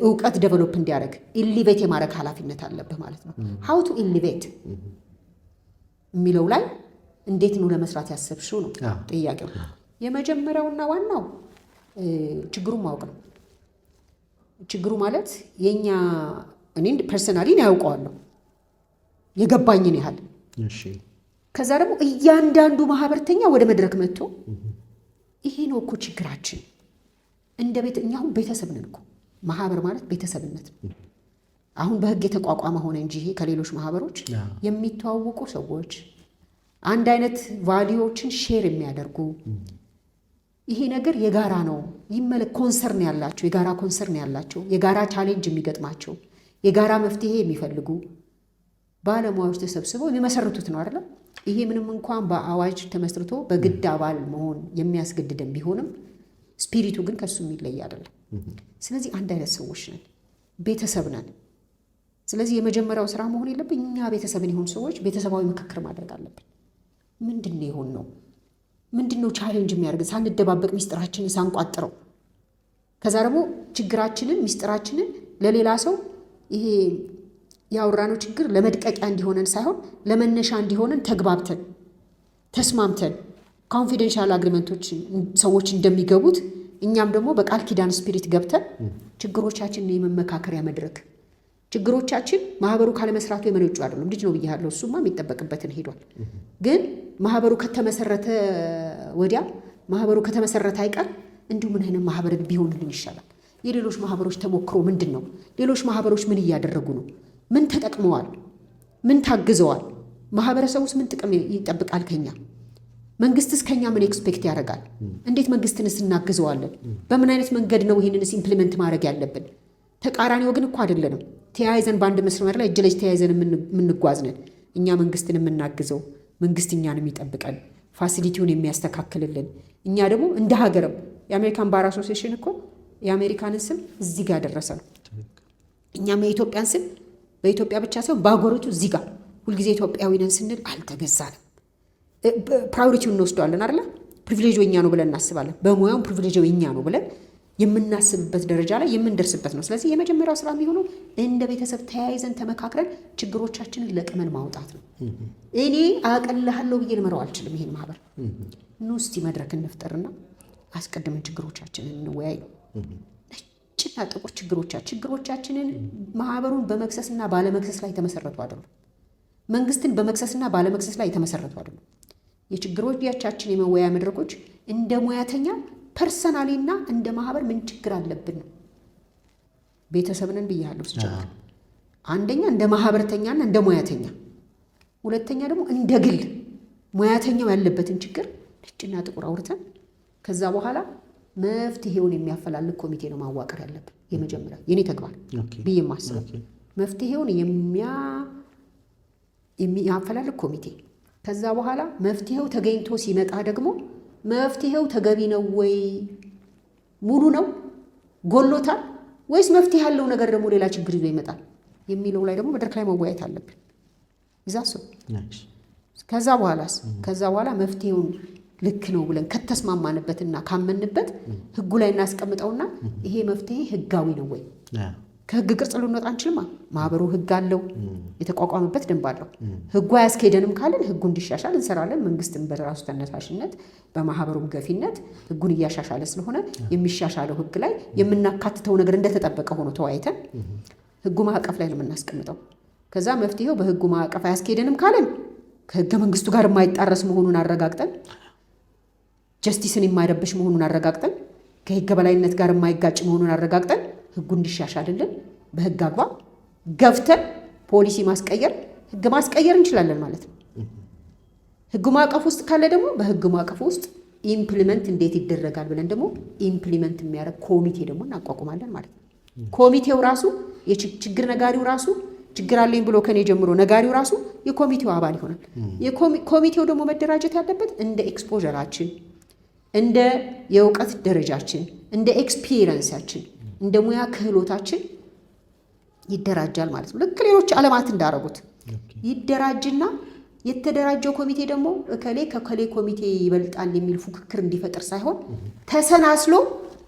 B: እውቀት ዴቨሎፕ እንዲያደርግ ኢሊቬት የማድረግ ኃላፊነት አለብህ ማለት ነው። ሀው ቱ ኢሊቬት የሚለው ላይ እንዴት ነው ለመስራት ያሰብሽው ነው ጥያቄው። የመጀመሪያውና ዋናው ችግሩን ማወቅ ነው። ችግሩ ማለት የኛ እኔ ፐርሰናሊ ያውቀዋለሁ የገባኝን ያህል። ከዛ ደግሞ እያንዳንዱ ማህበርተኛ ወደ መድረክ መጥቶ ይሄ ነው እኮ ችግራችን እንደ ቤት እኛ አሁን ቤተሰብ ነን እኮ ማህበር ማለት ቤተሰብነት ነው። አሁን በህግ የተቋቋመ ሆነ እንጂ ይሄ ከሌሎች ማህበሮች የሚተዋወቁ ሰዎች አንድ አይነት ቫልዩዎችን ሼር የሚያደርጉ ይሄ ነገር የጋራ ነው ኮንሰርን ያላቸው የጋራ ኮንሰርን ያላቸው የጋራ ቻሌንጅ የሚገጥማቸው የጋራ መፍትሄ የሚፈልጉ ባለሙያዎች ተሰብስበው የሚመሰርቱት ነው አይደል? ይሄ ምንም እንኳን በአዋጅ ተመስርቶ በግድ አባል መሆን የሚያስገድደን ቢሆንም ስፒሪቱ ግን ከሱ የሚለይ አይደለም። ስለዚህ አንድ አይነት ሰዎች ነን፣ ቤተሰብ ነን። ስለዚህ የመጀመሪያው ስራ መሆን የለብን እኛ ቤተሰብን የሆኑ ሰዎች ቤተሰባዊ ምክክር ማድረግ አለብን። ምንድነው ይሆን ነው ምንድነው ቻሌንጅ የሚያደርግ ሳንደባበቅ ሚስጥራችንን ሳንቋጥረው፣ ከዛ ደግሞ ችግራችንን ሚስጥራችንን ለሌላ ሰው ይሄ ያወራነው ችግር ለመድቀቂያ እንዲሆነን ሳይሆን ለመነሻ እንዲሆነን ተግባብተን ተስማምተን ኮንፊደንሻል አግሪመንቶች ሰዎች እንደሚገቡት እኛም ደግሞ በቃል ኪዳን ስፒሪት ገብተን ችግሮቻችንን የመመካከሪያ መድረክ ችግሮቻችን ማህበሩ ካለመስራቱ የመነጩ አይደሉም። ልጅ ነው ብያለሁ። እሱማ የሚጠበቅበትን ሄዷል። ግን ማህበሩ ከተመሰረተ ወዲያ ማህበሩ ከተመሰረተ አይቀር እንዲሁ ምን አይነት ማህበር ቢሆንልን ይሻላል? የሌሎች ማህበሮች ተሞክሮ ምንድን ነው? ሌሎች ማህበሮች ምን እያደረጉ ነው? ምን ተጠቅመዋል? ምን ታግዘዋል? ማህበረሰቡስ ምን ጥቅም ይጠብቃል ከኛ? መንግስትስ ከኛ ምን ኤክስፔክት ያደርጋል? እንዴት መንግስትንስ እናግዘዋለን? በምን አይነት መንገድ ነው ይህንንስ ኢምፕሊመንት ማድረግ ያለብን? ተቃራኒ ወግን እኮ አይደለንም። ተያይዘን በአንድ መስመር ላይ እጅ ለእጅ ተያይዘን የምንጓዝ ነን። እኛ መንግስትን የምናግዘው፣ መንግስት እኛን የሚጠብቀን፣ ፋሲሊቲውን የሚያስተካክልልን፣ እኛ ደግሞ እንደ ሀገርም የአሜሪካን ባር አሶሲዬሽን እኮ የአሜሪካንን ስም እዚህ ጋር ደረሰ ነው። እኛም የኢትዮጵያን ስም በኢትዮጵያ ብቻ ሳይሆን በሀገሪቱ እዚህ ጋር ሁልጊዜ ኢትዮጵያዊ ነን ስንል አልተገዛንም። ፕራዮሪቲውን እንወስደዋለን አይደለ? ፕሪቪሌጅ የኛ ነው ብለን እናስባለን። በሙያውም ፕሪቪሌጅ የኛ ነው ብለን የምናስብበት ደረጃ ላይ የምንደርስበት ነው። ስለዚህ የመጀመሪያው ስራ የሚሆነው እንደ ቤተሰብ ተያይዘን ተመካክረን ችግሮቻችንን ለቅመን ማውጣት ነው። እኔ አቀልሃለሁ ብዬ ልመራው አልችልም ይሄን ማህበር። ኑ እስቲ መድረክ እንፍጠርና አስቀድመን ችግሮቻችንን እንወያይ ነው። ነጭና ጥቁር ችግሮቻችንን ማህበሩን በመክሰስና ባለመክሰስ ላይ የተመሰረቱ አይደሉም። መንግስትን በመክሰስና ባለመክሰስ ላይ የተመሰረቱ አይደሉም። የችግሮቻችን የመወያያ መድረኮች እንደ ሙያተኛ ፐርሰናሊና እንደ ማህበር ምን ችግር አለብን ነው። ቤተሰብንን ብያለሁ ስጀምር፣ አንደኛ እንደ ማህበርተኛና እንደ ሙያተኛ፣ ሁለተኛ ደግሞ እንደ ግል ሙያተኛው ያለበትን ችግር ነጭና ጥቁር አውርተን ከዛ በኋላ መፍትሄውን የሚያፈላልግ ኮሚቴ ነው ማዋቀር ያለብን። የመጀመሪያ የኔ ተግባር ብዬ የማስበው መፍትሄውን የሚያፈላልግ ኮሚቴ። ከዛ በኋላ መፍትሄው ተገኝቶ ሲመጣ ደግሞ መፍትሄው ተገቢ ነው ወይ፣ ሙሉ ነው፣ ጎሎታል ወይስ መፍትሄ ያለው ነገር ደግሞ ሌላ ችግር ይዞ ይመጣል የሚለው ላይ ደግሞ መድረክ ላይ መወያየት አለብን። ይዛሱ ከዛ በኋላ መፍትሄውን ልክ ነው ብለን ከተስማማንበትና ካመንበት ህጉ ላይ እናስቀምጠውና ይሄ መፍትሄ ህጋዊ ነው ወይ? ከህግ ቅርጽ ልንወጣ አንችልማ። ማህበሩ ህግ አለው፣ የተቋቋመበት ደንብ አለው። ህጉ አያስኬደንም ካለን ህጉ እንዲሻሻል እንሰራለን። መንግስትም በራሱ ተነሳሽነት በማህበሩም ገፊነት ህጉን እያሻሻለ ስለሆነ የሚሻሻለው ህግ ላይ የምናካትተው ነገር እንደተጠበቀ ሆኖ ተወያይተን ህጉ ማዕቀፍ ላይ ነው የምናስቀምጠው። ከዛ መፍትሄው በህጉ ማዕቀፍ አያስኬደንም ካለን ከህገ መንግስቱ ጋር የማይጣረስ መሆኑን አረጋግጠን፣ ጀስቲስን የማይረብሽ መሆኑን አረጋግጠን፣ ከህገ በላይነት ጋር የማይጋጭ መሆኑን አረጋግጠን ህጉ እንዲሻሻልልን በህግ አግባብ ገፍተን ፖሊሲ ማስቀየር፣ ህግ ማስቀየር እንችላለን ማለት ነው። ህግ ማዕቀፍ ውስጥ ካለ ደግሞ በህግ ማዕቀፍ ውስጥ ኢምፕሊመንት እንዴት ይደረጋል ብለን ደግሞ ኢምፕሊመንት የሚያደርግ ኮሚቴ ደግሞ እናቋቁማለን ማለት ነው። ኮሚቴው ራሱ የችግር ነጋሪው ራሱ ችግር አለኝ ብሎ ከኔ ጀምሮ ነጋሪው ራሱ የኮሚቴው አባል ይሆናል። ኮሚቴው ደግሞ መደራጀት ያለበት እንደ ኤክስፖዠራችን፣ እንደ የእውቀት ደረጃችን፣ እንደ ኤክስፒሪየንሳችን፣ እንደ ሙያ ክህሎታችን ይደራጃል ማለት ነው። ልክ ሌሎች ዓለማት እንዳረጉት ይደራጅና የተደራጀው ኮሚቴ ደግሞ እከሌ ከከሌ ኮሚቴ ይበልጣል የሚል ፉክክር እንዲፈጥር ሳይሆን ተሰናስሎ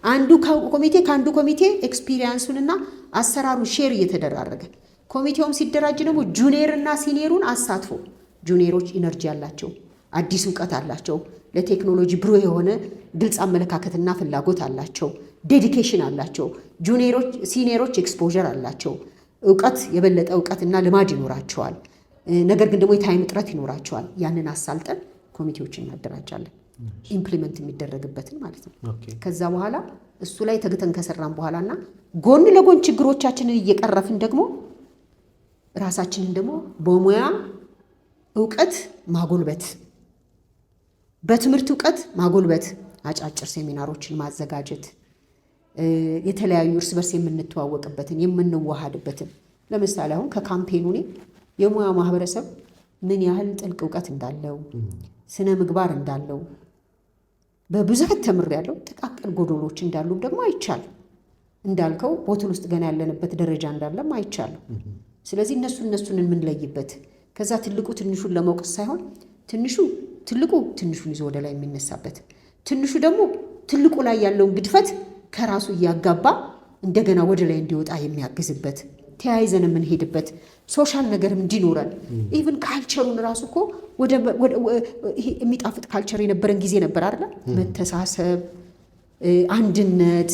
B: አንዱ ኮሚቴ ከአንዱ ኮሚቴ ኤክስፒሪየንሱንና አሰራሩን ሼር እየተደራረገ ኮሚቴውም ሲደራጅ ደግሞ ጁኒየርና ሲኒየሩን አሳትፎ ጁኒየሮች ኢነርጂ አላቸው፣ አዲስ እውቀት አላቸው፣ ለቴክኖሎጂ ብሩህ የሆነ ግልጽ አመለካከትና ፍላጎት አላቸው፣ ዴዲኬሽን አላቸው። ሲኒየሮች ኤክስፖዠር አላቸው፣ እውቀት የበለጠ እውቀትና ልማድ ይኖራቸዋል። ነገር ግን ደግሞ የታይም እጥረት ይኖራቸዋል። ያንን አሳልጠን ኮሚቴዎችን እናደራጃለን፣ ኢምፕሊመንት የሚደረግበትን ማለት ነው። ከዛ በኋላ እሱ ላይ ተግተን ከሰራን በኋላና ጎን ለጎን ችግሮቻችንን እየቀረፍን ደግሞ ራሳችንን ደግሞ በሙያ እውቀት ማጎልበት፣ በትምህርት እውቀት ማጎልበት፣ አጫጭር ሴሚናሮችን ማዘጋጀት፣ የተለያዩ እርስ በርስ የምንተዋወቅበትን የምንዋሃድበትን። ለምሳሌ አሁን ከካምፔኑ እኔ የሙያ ማህበረሰብ ምን ያህል ጥልቅ እውቀት እንዳለው፣ ስነ ምግባር እንዳለው በብዛት ተምሬያለሁ። ጥቃቅን ጎዶሎች እንዳሉም ደግሞ አይቻለሁ። እንዳልከው ቦትል ውስጥ ገና ያለንበት ደረጃ እንዳለም አይቻለሁ። ስለዚህ እነሱን የምንለይበት፣ ከዛ ትልቁ ትንሹን ለመውቀስ ሳይሆን ትልቁ ትንሹን ይዞ ወደ ላይ የሚነሳበት፣ ትንሹ ደግሞ ትልቁ ላይ ያለውን ግድፈት ከራሱ እያጋባ እንደገና ወደ ላይ እንዲወጣ የሚያግዝበት፣ ተያይዘን የምንሄድበት ሶሻል ነገርም እንዲኖረን ኢቭን ካልቸሩን ራሱ እኮ ይሄ የሚጣፍጥ ካልቸር የነበረን ጊዜ ነበር አይደለ? መተሳሰብ፣ አንድነት፣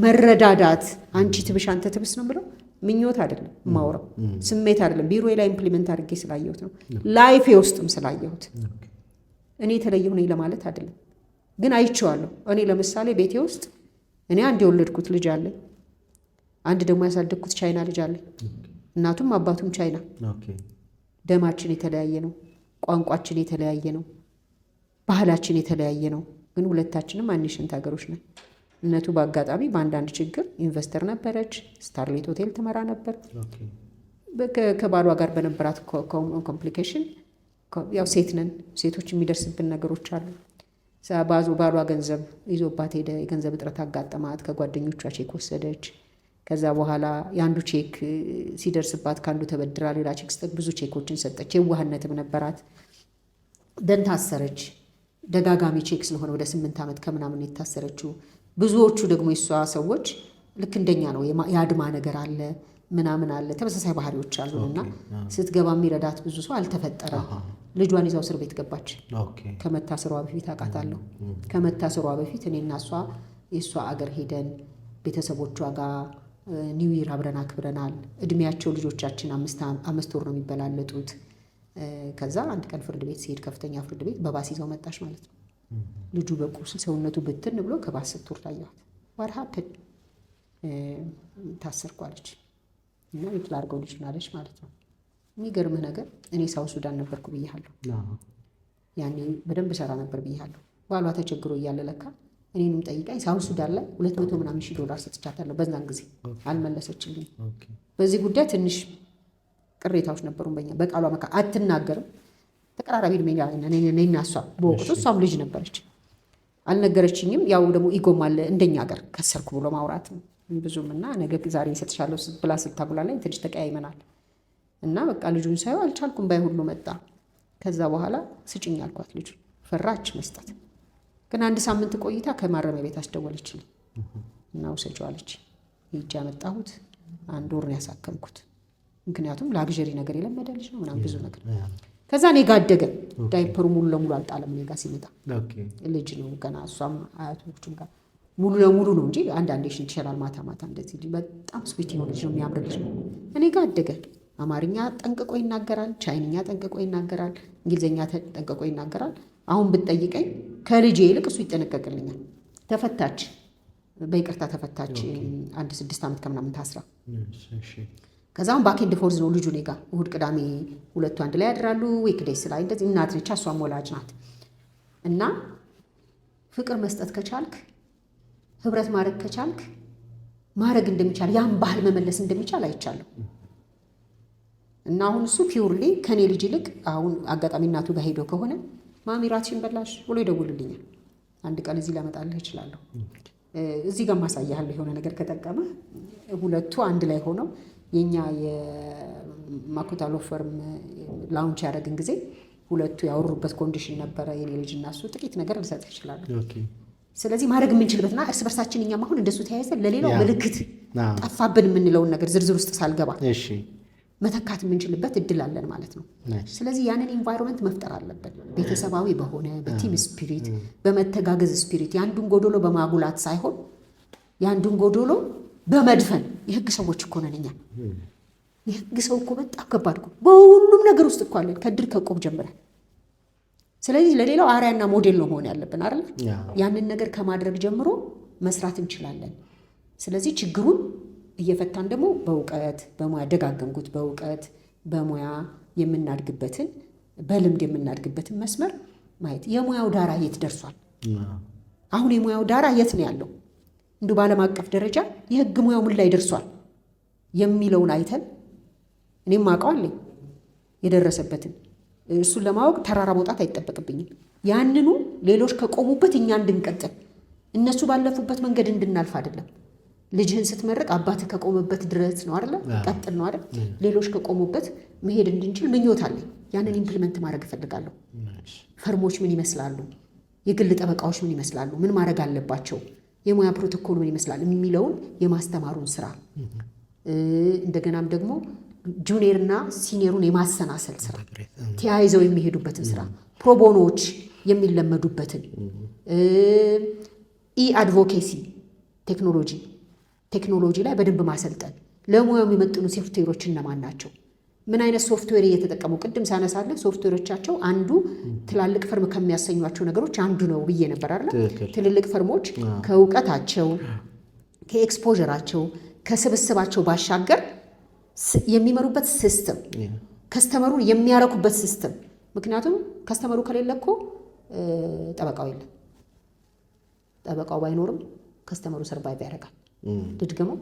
B: መረዳዳት። አንቺ ትብሽ አንተ ትብስ ነው ብለው ምኞት አይደለም ማውራው፣ ስሜት አይደለም። ቢሮዬ ላይ ኢምፕሊመንት አድርጌ ስላየሁት ነው። ላይፌ ውስጥም ስላየሁት እኔ የተለየሁ ነኝ ለማለት አይደለም፣ ግን አይቼዋለሁ። እኔ ለምሳሌ ቤቴ ውስጥ እኔ አንድ የወለድኩት ልጅ አለኝ፣ አንድ ደግሞ ያሳደግኩት ቻይና ልጅ አለኝ። እናቱም አባቱም ቻይና። ደማችን የተለያየ ነው፣ ቋንቋችን የተለያየ ነው፣ ባህላችን የተለያየ ነው። ግን ሁለታችንም አኒሽንት ሀገሮች ነን። እነቱ በአጋጣሚ በአንዳንድ ችግር ኢንቨስተር ነበረች፣ ስታርሌት ሆቴል ትመራ ነበር። ከባሏ ጋር በነበራት ኮምፕሊኬሽን ያው ሴት ነን፣ ሴቶች የሚደርስብን ነገሮች አሉ። ባሏ ገንዘብ ይዞባት ሄደ፣ የገንዘብ እጥረት አጋጠማት፣ ከጓደኞቿ ቼክ ወሰደች። ከዛ በኋላ የአንዱ ቼክ ሲደርስባት ከአንዱ ተበድራ ሌላ ቼክ ስጠት ብዙ ቼኮችን ሰጠች። የዋህነትም ነበራት። ደን ታሰረች። ደጋጋሚ ቼክ ስለሆነ ወደ 8 ዓመት ከምናምን የታሰረችው። ብዙዎቹ ደግሞ የሷ ሰዎች ልክ እንደኛ ነው፣ የአድማ ነገር አለ ምናምን አለ፣ ተመሳሳይ ባህሪዎች አሉና ስትገባ የሚረዳት ብዙ ሰው አልተፈጠረም። ልጇን ይዛው እስር ቤት ገባች። ከመታሰሯ በፊት አውቃታለሁ። ከመታሰሯ በፊት እኔና እሷ የእሷ አገር ሄደን ቤተሰቦቿ ጋር ኒው ይር አብረን አክብረናል። እድሜያቸው ልጆቻችን 5 ወር ነው የሚበላለጡት። ከዛ አንድ ቀን ፍርድ ቤት ሲሄድ ከፍተኛ ፍርድ ቤት በባስ ይዘው መጣች ማለት ነው። ልጁ በቁስል ሰውነቱ ብትን ብሎ ከባስ ስትወርድ አየኋት። ዋት ሀፕን ታሰርኳለች እና ቤት ላድርገው ልጅ ናለች ማለት ነው። የሚገርምህ ነገር እኔ ሳውት ሱዳን ነበርኩ ብያለሁ። ያኔ በደንብ ሰራ ነበር ብያለሁ። ባሏ ተቸግሮ እያለ ለካ እኔንም ጠይቃኝ ሳውት ሱዳን ላይ 200 ምናምን ሺህ $200 ሰጥቻታለሁ። በዛን ጊዜ አልመለሰችልኝ። በዚህ ጉዳይ ትንሽ ቅሬታዎች ነበሩን በእኛ በቃሏ መካ አትናገርም። ተቀራራቢ እድሜ እኔና እሷ በወቅቱ እሷም ልጅ ነበረች። አልነገረችኝም። ያው ደግሞ ኢጎም አለ እንደኛ ሀገር ከሰርኩ ብሎ ማውራት ብዙም እና ነገ ዛሬ እሰጥሻለሁ ብላ ስታጉላ ላይ ትንሽ ተቀያይመናል እና በቃ ልጁን ሳይው አልቻልኩም። ባይ ሁሉ መጣ። ከዛ በኋላ ስጭኝ አልኳት። ልጁ ፈራች መስጠት። ግን 1 ሳምንት ቆይታ ከማረሚያ ቤት አስደወለችልኝ እና ውሰጂው አለች። ሂጅ ያመጣሁት 1 ወር ነው ያሳከምኩት። ምክንያቱም ላግዠሪ ነገር የለመደ ልጅ ነው ምናምን ብዙ ነገር። ከዛ እኔ ጋ አደገ። ዳይፐሩ ሙሉ ለሙሉ አልጣለም። እኔ ጋ ሲመጣ ልጅ ነው ገና። እሷም አያቶቹም ጋር ሙሉ ለሙሉ ነው እንጂ አንዳንዴ ሽንት ይሸናል ማታ ማታ እንደዚህ። በጣም ስዊት የሆነ ልጅ ነው፣ የሚያምር ልጅ ነው። እኔ ጋ አደገ። አማርኛ ጠንቅቆ ይናገራል፣ ቻይንኛ ጠንቅቆ ይናገራል፣ እንግሊዝኛ ጠንቅቆ ይናገራል። አሁን ብትጠይቀኝ ከልጄ ይልቅ እሱ ይጠነቀቅልኛል። ተፈታች፣ በይቅርታ ተፈታች። 6 ዓመት ከምናምን ታስራ ከዛም ባክ ኤንድ ፎርዝ ነው ልጁ እኔ ጋ። እሑድ ቅዳሜ ሁለቱ አንድ ላይ ያድራሉ። ዊክዴይስ ላይ እንደዚህ እናት ነች፣ እሷም ወላጅ ናት። እና ፍቅር መስጠት ከቻልክ ህብረት ማድረግ ከቻልክ ማድረግ እንደሚቻል ያን ባህል መመለስ እንደሚቻል አይቻለሁ። እና አሁን እሱ ፒውርሊ ከኔ ልጅ ይልቅ አሁን አጋጣሚ እናቱ ጋር ሄዶ ከሆነ ማሚ ራትሽን በላሽ ብሎ ይደውልልኛል። አንድ ቀን እዚህ ላመጣልህ እችላለሁ። እዚህ ጋር ማሳያለሁ የሆነ ነገር ከጠቀመ ሁለቱ አንድ ላይ ሆነው የኛ የማኩታ ሎ ፈርም ላውንች ያደረግን ጊዜ ሁለቱ ያወሩበት ኮንዲሽን ነበረ። የኔ ልጅ እና እሱ ጥቂት ነገር ልሰጥ ይችላል። ስለዚህ ማድረግ የምንችልበትና እርስ በርሳችን እኛም አሁን እንደሱ ተያይዘን ለሌላው ምልክት ጠፋብን የምንለውን ነገር ዝርዝር ውስጥ ሳልገባ መተካት የምንችልበት እድል አለን ማለት ነው። ስለዚህ ያንን ኢንቫይሮንመንት መፍጠር አለብን። ቤተሰባዊ በሆነ በቲም ስፒሪት፣ በመተጋገዝ ስፒሪት፣ የአንዱን ጎዶሎ በማጉላት ሳይሆን የአንዱን ጎዶሎ በመድፈን። የህግ ሰዎች እኮ ነን እኛ። የህግ ሰው እኮ በጣም ከባድ እኮ በሁሉም ነገር ውስጥ እኮ አለን፣ ከድር ከቆብ ጀምረን። ስለዚህ ለሌላው አርአያና ሞዴል ነው መሆን ያለብን አይደል? ያንን ነገር ከማድረግ ጀምሮ መስራት እንችላለን። ስለዚህ ችግሩን እየፈታን ደግሞ በእውቀት በሙያ ደጋገምኩት፣ በእውቀት በሙያ የምናድግበትን በልምድ የምናድግበትን መስመር ማየት። የሙያው ዳራ የት ደርሷል? አሁን የሙያው ዳራ የት ነው ያለው? እንዲሁ በዓለም አቀፍ ደረጃ የህግ ሙያው ምን ላይ ደርሷል የሚለውን አይተን እኔም አውቀዋለሁ የደረሰበትን። እሱን ለማወቅ ተራራ መውጣት አይጠበቅብኝም። ያንኑ ሌሎች ከቆሙበት እኛ እንድንቀጥል፣ እነሱ ባለፉበት መንገድ እንድናልፍ አይደለም። ልጅህን ስትመርቅ አባትህ ከቆመበት ድረስ ነው አይደለ? ቀጥል ነው አይደል? ሌሎች ከቆሙበት መሄድ እንድንችል ምኞት አለኝ። ያንን ኢምፕሊመንት ማድረግ እፈልጋለሁ። ፈርሞች ምን ይመስላሉ? የግል ጠበቃዎች ምን ይመስላሉ? ምን ማድረግ አለባቸው? የሙያ ፕሮቶኮል ምን ይመስላል የሚለውን የማስተማሩን ስራ፣ እንደገናም ደግሞ ጁኒየርና ሲኒየሩን የማሰናሰል ስራ፣ ተያይዘው የሚሄዱበትን ስራ፣ ፕሮቦኖች የሚለመዱበትን፣ አድቮኬሲ ቴክኖሎጂ ላይ በደንብ ማሰልጠን። ለሙያው የሚመጥኑ ሶፍትዌሮች እነማን ናቸው? ምን አይነት ሶፍትዌር እየተጠቀሙ? ቅድም ሳነሳለህ ሶፍትዌሮቻቸው አንዱ ትላልቅ ፈርም ከሚያሰኟቸው ነገሮች አንዱ ነው ብዬ ነበር አይደል? ትልልቅ ፈርሞች ከእውቀታቸው ከኤክስፖዠራቸው ከስብስባቸው ባሻገር የሚመሩበት ሲስተም፣ ከስተመሩን የሚያረኩበት ሲስተም። ምክንያቱም ከስተመሩ ከሌለ እኮ ጠበቃው የለም። ጠበቃው ባይኖርም ከስተመሩ ሰርቫይቭ ያደርጋል። ድድገመው፣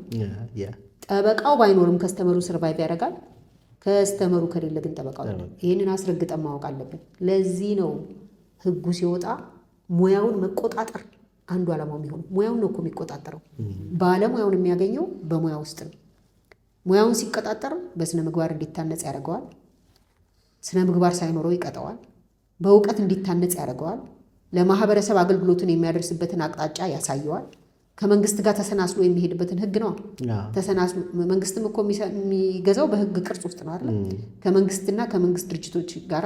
B: ጠበቃው ባይኖርም ከስተመሩ ሰርቫይቭ ያደርጋል። ከስተመሩ ከሌለ ግን ጠበቃው የለም። ይህንን አስረግጠን ማወቅ አለብን። ለዚህ ነው ህጉ ሲወጣ ሙያውን መቆጣጠር አንዱ ዓላማው የሚሆነው። ሙያውን ነው እኮ የሚቆጣጠረው። ባለሙያውን የሚያገኘው በሙያ ውስጥ ነው። ሙያውን ሲቆጣጠር በስነ ምግባር እንዲታነጽ ያደርገዋል። ስነ ምግባር ሳይኖረው ይቀጠዋል። በእውቀት እንዲታነጽ ያደርገዋል። ለማህበረሰብ አገልግሎትን የሚያደርስበትን አቅጣጫ ያሳየዋል። ከመንግስት ጋር ተሰናስሎ የሚሄድበትን ህግ ነው። ተሰናስሎ መንግስትም እኮ የሚገዛው በህግ ቅርጽ ውስጥ ነው አይደል? ከመንግስትና ከመንግስት ድርጅቶች ጋር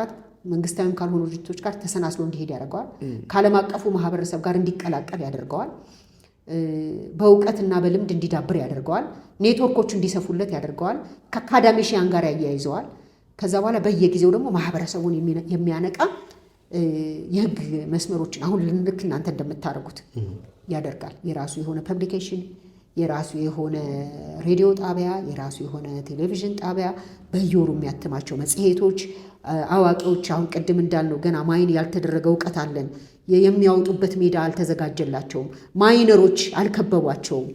B: መንግስታዊም ካልሆኑ ድርጅቶች ጋር ተሰናስሎ እንዲሄድ ያደርገዋል። ከዓለም አቀፉ ማህበረሰብ ጋር እንዲቀላቀል ያደርገዋል። በእውቀትና በልምድ እንዲዳብር ያደርገዋል። ኔትወርኮቹ እንዲሰፉለት ያደርገዋል። ከአካዳሚሽያን ጋር ያያይዘዋል። ከዛ በኋላ በየጊዜው ደግሞ ማህበረሰቡን የሚያነቃ የህግ መስመሮችን አሁን ልክ እናንተ እንደምታደርጉት ያደርጋል። የራሱ የሆነ ፐብሊኬሽን፣ የራሱ የሆነ ሬዲዮ ጣቢያ፣ የራሱ የሆነ ቴሌቪዥን ጣቢያ፣ በየወሩ የሚያትማቸው መጽሔቶች፣ አዋቂዎች አሁን ቅድም እንዳልነው ገና ማይን ያልተደረገ እውቀት አለን የሚያወጡበት ሜዳ አልተዘጋጀላቸውም። ማይነሮች አልከበቧቸውም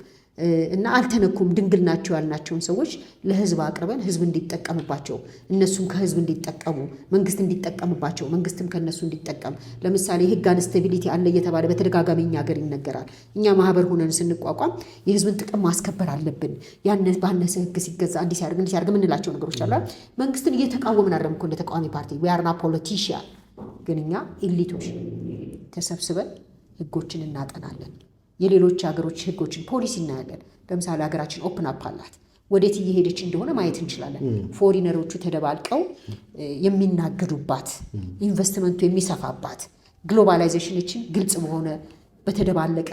B: እና አልተነኩም። ድንግል ናቸው ያልናቸውን ሰዎች ለህዝብ አቅርበን ህዝብ እንዲጠቀምባቸው፣ እነሱም ከህዝብ እንዲጠቀሙ፣ መንግስት እንዲጠቀምባቸው፣ መንግስትም ከእነሱ እንዲጠቀም። ለምሳሌ የህግ አንስቴቢሊቲ አለ እየተባለ በተደጋጋሚ እኛ ሀገር ይነገራል። እኛ ማህበር ሆነን ስንቋቋም የህዝብን ጥቅም ማስከበር አለብን። ባነሰ ህግ ሲገዛ እንዲህ ሲያደርግ የምንላቸው ነገሮች አሉ። መንግስትን እየተቃወምን አይደለም እኮ እንደ ተቃዋሚ ፓርቲ ዊያርና ፖለቲሽያን። ግን እኛ ኢሊቶች ተሰብስበን ህጎችን እናጠናለን። የሌሎች ሀገሮች ህጎችን ፖሊሲ እናያለን። ለምሳሌ ሀገራችን ኦፕን አፕ አላት። ወዴት እየሄደች እንደሆነ ማየት እንችላለን። ፎሪነሮቹ ተደባልቀው የሚናገዱባት፣ ኢንቨስትመንቱ የሚሰፋባት፣ ግሎባላይዜሽኖችን ግልጽ በሆነ በተደባለቀ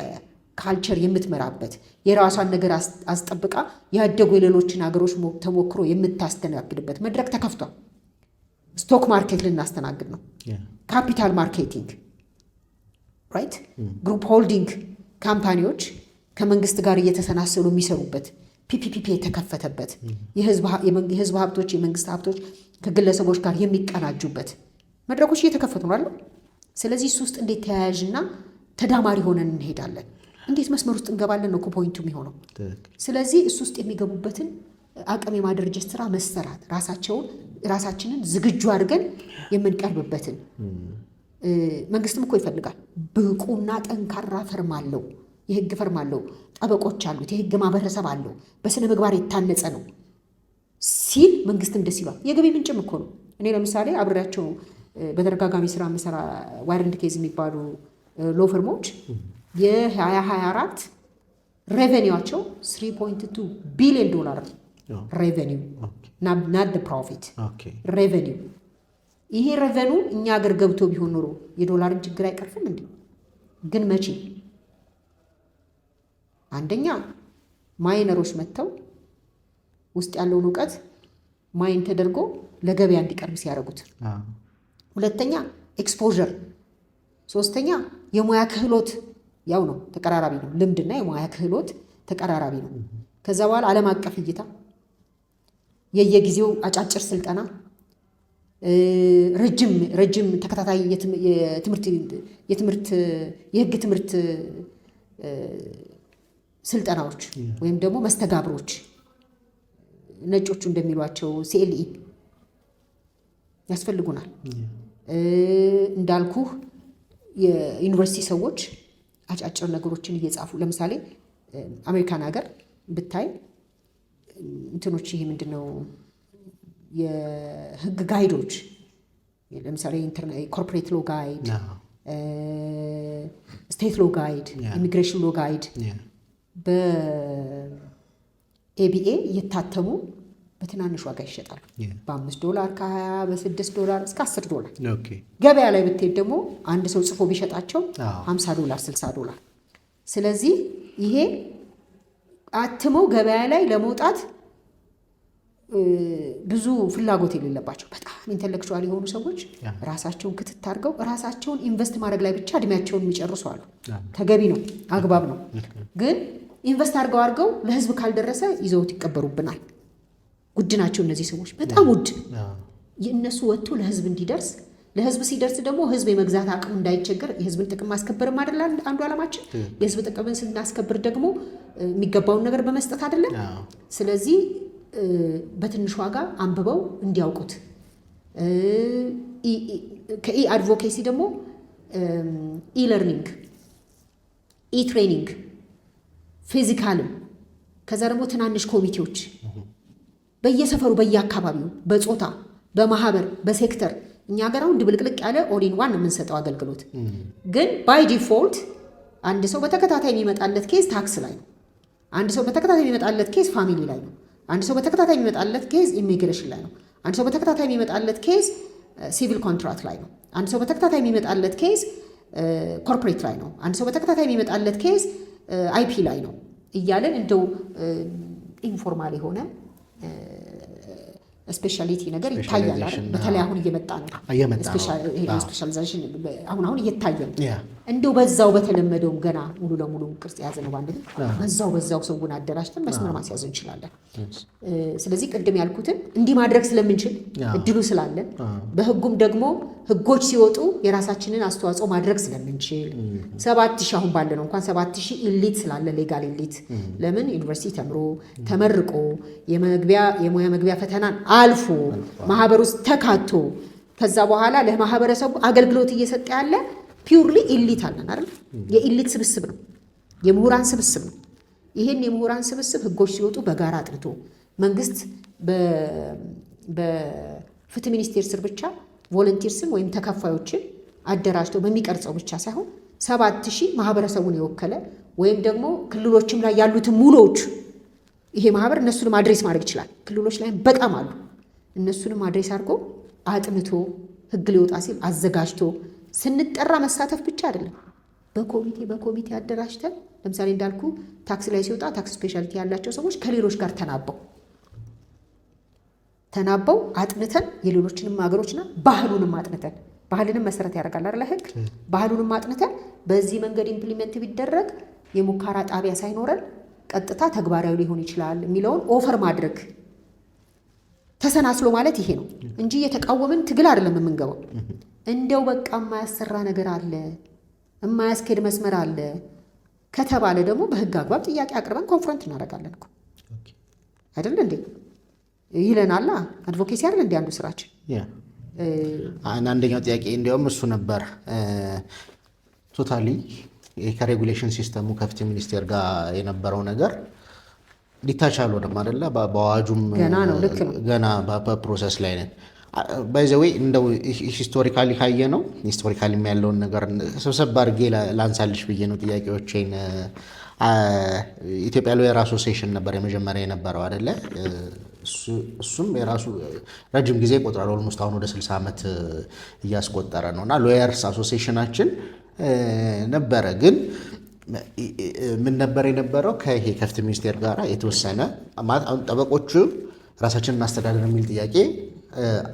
B: ካልቸር የምትመራበት፣ የራሷን ነገር አስጠብቃ ያደጉ የሌሎችን ሀገሮች ተሞክሮ የምታስተናግድበት መድረክ ተከፍቷል። ስቶክ ማርኬት ልናስተናግድ ነው። ካፒታል ማርኬቲንግ ራይት፣ ግሩፕ ሆልዲንግ ካምፓኒዎች ከመንግስት ጋር እየተሰናሰሉ የሚሰሩበት፣ ፒፒፒ የተከፈተበት፣ የህዝብ ሀብቶች የመንግስት ሀብቶች ከግለሰቦች ጋር የሚቀናጁበት መድረኮች እየተከፈቱ ነው። ስለዚህ እሱ ውስጥ እንዴት ተያያዥና ተዳማሪ ሆነን እንሄዳለን፣ እንዴት መስመር ውስጥ እንገባለን ነው ፖይንቱ የሚሆነው። ስለዚህ እሱ ውስጥ የሚገቡበትን አቅም የማደራጀት ስራ መሰራት፣ ራሳችንን ዝግጁ አድርገን የምንቀርብበትን መንግስትም እኮ ይፈልጋል። ብቁና ጠንካራ ፈርም አለው፣ የህግ ፈርም አለው፣ ጠበቆች አሉት፣ የህግ ማህበረሰብ አለው፣ በስነ ምግባር የታነጸ ነው ሲል መንግስትም ደስ ይሏል። የገቢ ምንጭም እኮ ነው። እኔ ለምሳሌ አብሬያቸው በተደጋጋሚ ስራ መሰራ ዋይረንድ ኬዝ የሚባሉ ሎ ፈርሞች የ2024 ሬቨኒዋቸው $3.2 ቢሊዮን ሬቨኒው ናት ፕሮፊት ሬቨኒው። ይሄ ረቨኑ እኛ ሀገር ገብቶ ቢሆን ኖሮ የዶላርን ችግር አይቀርፍም እንዴ? ግን መቼ? አንደኛ ማይነሮች መጥተው ውስጥ ያለውን እውቀት ማይን ተደርጎ ለገበያ እንዲቀርብ ሲያደርጉት፣ ሁለተኛ ኤክስፖዠር፣ ሶስተኛ የሙያ ክህሎት ያው ነው፣ ተቀራራቢ ነው። ልምድና የሙያ ክህሎት ተቀራራቢ ነው። ከዛ በኋላ ዓለም አቀፍ እይታ፣ የየጊዜው አጫጭር ስልጠና፣ ረጅም ተከታታይ የህግ ትምህርት ስልጠናዎች ወይም ደግሞ መስተጋብሮች፣ ነጮቹ እንደሚሏቸው CLE ያስፈልጉናል። እንዳልኩህ የዩኒቨርሲቲ ሰዎች አጫጭር ነገሮችን እየጻፉ ለምሳሌ አሜሪካን ሀገር ብታይ እንትኖች ይሄ ምንድነው የህግ ጋይዶች ለምሳሌ ኮርፖሬት ሎ ጋይድ፣ ስቴት ሎ ጋይድ፣ ኢሚግሬሽን ሎ ጋይድ በኤቢኤ እየታተሙ በትናንሽ ዋጋ ይሸጣሉ። $5 ከ20 $6 እስከ $10 ገበያ ላይ ብትሄድ ደግሞ አንድ ሰው ጽፎ ቢሸጣቸው $50 $60። ስለዚህ ይሄ አትመው ገበያ ላይ ለመውጣት ብዙ ፍላጎት የሌለባቸው በጣም ኢንተሌክቹዋል የሆኑ ሰዎች ራሳቸውን ክትት አድርገው ራሳቸውን ኢንቨስት ማድረግ ላይ ብቻ እድሜያቸውን የሚጨርሱ አሉ። ተገቢ ነው፣ አግባብ ነው። ግን ኢንቨስት አድርገው ለህዝብ ካልደረሰ ይዘውት ይቀበሩብናል። ውድ ናቸው እነዚህ ሰዎች፣ በጣም ውድ። የእነሱ ወጥቶ ለህዝብ እንዲደርስ፣ ለህዝብ ሲደርስ ደግሞ ህዝብ የመግዛት አቅም እንዳይቸገር የህዝብን ጥቅም ማስከበርም አይደል አንዱ ዓላማችን። የህዝብ ጥቅምን ስናስከብር ደግሞ የሚገባውን ነገር በመስጠት አይደለም። ስለዚህ በትንሽ ዋጋ አንብበው እንዲያውቁት። ከኢ አድቮኬሲ ደግሞ ኢለርኒንግ፣ ኢትሬኒንግ፣ ፊዚካልም፣ ከዛ ደግሞ ትናንሽ ኮሚቴዎች በየሰፈሩ በየአካባቢው በጾታ በማህበር በሴክተር እኛ ሀገር አሁን ድብልቅልቅ ያለ ኦል ኢን ዋን የምንሰጠው አገልግሎት ግን ባይ ዲፎልት አንድ ሰው በተከታታይ የሚመጣለት ኬዝ ታክስ ላይ ነው። አንድ ሰው በተከታታይ የሚመጣለት ኬዝ ፋሚሊ ላይ ነው። አንድ ሰው በተከታታይ የሚመጣለት ኬዝ ኢሚግሬሽን ላይ ነው። አንድ ሰው በተከታታይ የሚመጣለት ኬዝ ሲቪል ኮንትራክት ላይ ነው። አንድ ሰው በተከታታይ የሚመጣለት ኬዝ ኮርፖሬት ላይ ነው። አንድ ሰው በተከታታይ የሚመጣለት ኬዝ አይፒ ላይ ነው እያለን እንደው ኢንፎርማል የሆነ ስፔሻሊቲ ነገር ይታያል። በተለይ አሁን እየመጣ ነው ስፔሻላይዜሽን አሁን እየታየ ነው። እንደው በዛው በተለመደው ገና ሙሉ ለሙሉ ቅርጽ የያዘ ነው ባንድ በዛው ሰውን አደራጅተን መስመር ማስያዝ እንችላለን። ስለዚህ ቅድም ያልኩትን እንዲህ ማድረግ ስለምንችል እድሉ ስላለን በህጉም ደግሞ ህጎች ሲወጡ የራሳችንን አስተዋጽኦ ማድረግ ስለምንችል 7000 አሁን ባለ ነው እንኳን 7000 ኢሊት ስላለ ሌጋል ኢሊት ለምን ዩኒቨርሲቲ ተምሮ ተመርቆ የሙያ መግቢያ ፈተናን አልፎ ማህበር ውስጥ ተካቶ ከዛ በኋላ ለማህበረሰቡ አገልግሎት እየሰጠ ያለ ፒውርሊ ኢሊት አለን አይደል? የኢሊት ስብስብ ነው፣ የምሁራን ስብስብ ነው። ይሄን የምሁራን ስብስብ ህጎች ሲወጡ በጋራ አጥንቶ መንግስት በፍትህ ሚኒስቴር ስር ብቻ ቮለንቲርስን ወይም ተከፋዮችን አደራጅቶ በሚቀርጸው ብቻ ሳይሆን 7000 ማህበረሰቡን የወከለ ወይም ደግሞ ክልሎችም ላይ ያሉትን ሙሉዎች ይሄ ማህበር እነሱንም አድሬስ ማድረግ ይችላል። ክልሎች ላይ በጣም አሉ። እነሱንም አድሬስ አድርጎ አጥንቶ ህግ ሊወጣ ሲል አዘጋጅቶ ስንጠራ መሳተፍ ብቻ አይደለም፣ በኮሚቴ አደራጅተን ለምሳሌ እንዳልኩ ታክስ ላይ ሲወጣ ታክስ ስፔሻሊቲ ያላቸው ሰዎች ከሌሎች ጋር ተናበው አጥንተን የሌሎችንም ሀገሮችና ባህሉንም አጥንተን ባህልንም መሰረት ያደርጋል አይደል ህግ ባህሉንም አጥንተን በዚህ መንገድ ኢምፕሊመንት ቢደረግ የሙከራ ጣቢያ ሳይኖረን ቀጥታ ተግባራዊ ሊሆን ይችላል የሚለውን ኦፈር ማድረግ ተሰናስሎ ማለት ይሄ ነው እንጂ የተቃወምን ትግል አይደለም የምንገባው። እንደው በቃ የማያሰራ ነገር አለ የማያስኬድ መስመር አለ ከተባለ ደግሞ በህግ አግባብ ጥያቄ አቅርበን ኮንፍረንት እናደርጋለን እኮ አይደል እንዴ ይለናል። አድቮኬሲ አይደል እንዴ አንዱ ስራችን።
A: አንደኛው ጥያቄ እንዲያውም እሱ ነበር ቶታሊ ከሬጉሌሽን ሲስተሙ ከፍትህ ሚኒስቴር ጋር የነበረው ነገር ሊታች አልሆነም አይደለ? በአዋጁም ገና በፕሮሰስ ላይ ነን። ባይ ዘ ዌይ እንደው ሂስቶሪካሊ ካየ ነው ሂስቶሪካሊ ያለውን ነገር ሰብሰብ አድርጌ ላንሳልሽ ብዬ ነው ጥያቄዎቼን። ኢትዮጵያ ሎየር አሶሲዬሽን ነበር የመጀመሪያ የነበረው አይደለ? እሱም የራሱ ረጅም ጊዜ ቆጥሯል። ኦልሞስት አሁን ወደ 60 ዓመት እያስቆጠረ ነው። እና ሎየርስ አሶሲዬሽናችን ነበረ። ግን ምን ነበር የነበረው? ከይሄ ከፍትህ ሚኒስቴር ጋር የተወሰነ ጠበቆቹ ራሳችንን እናስተዳደር የሚል ጥያቄ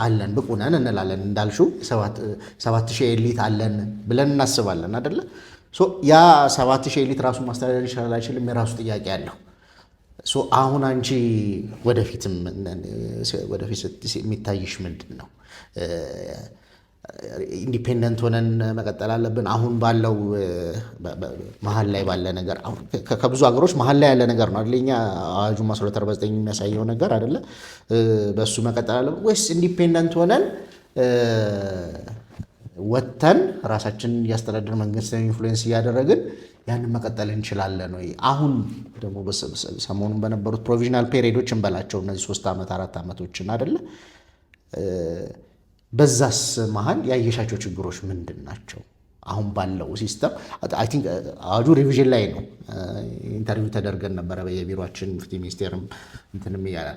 A: አለን፣ ብቁ ነን እንላለን። እንዳልሽው 7000 ኤሊት አለን ብለን እናስባለን አይደለ? ያ 7000 ኤሊት ራሱን ማስተዳደር ይችላል አይችልም የራሱ ጥያቄ አለው። አሁን አንቺ ወደፊት የሚታይሽ ምንድን ነው? ኢንዲፔንደንት ሆነን መቀጠል አለብን? አሁን ባለው መሀል ላይ ባለ ነገር ከብዙ ሀገሮች መሀል ላይ ያለ ነገር ነው አይደል? እኛ አዋጁ 1249 የሚያሳየው ነገር አይደለ? በሱ መቀጠል አለብን ወይስ ኢንዲፔንደንት ሆነን ወጥተን ራሳችንን እያስተዳደር መንግስትን ኢንፍሉዌንስ እያደረግን ያንን መቀጠል እንችላለን ወይ? አሁን ደግሞ ሰሞኑን በነበሩት ፕሮቪዥናል ፔሪዶች እንበላቸው እነዚህ 3 ዓመት 4 ዓመቶችን አይደለ? በዛስ መሀል ያየሻቸው ችግሮች ምንድን ናቸው? አሁን ባለው ሲስተም አይ ቲንክ አዋጁ ሪቪዥን ላይ ነው። ኢንተርቪው ተደርገን ነበረ በየቢሮችን ፍትህ ሚኒስቴርም እንትንም እያለ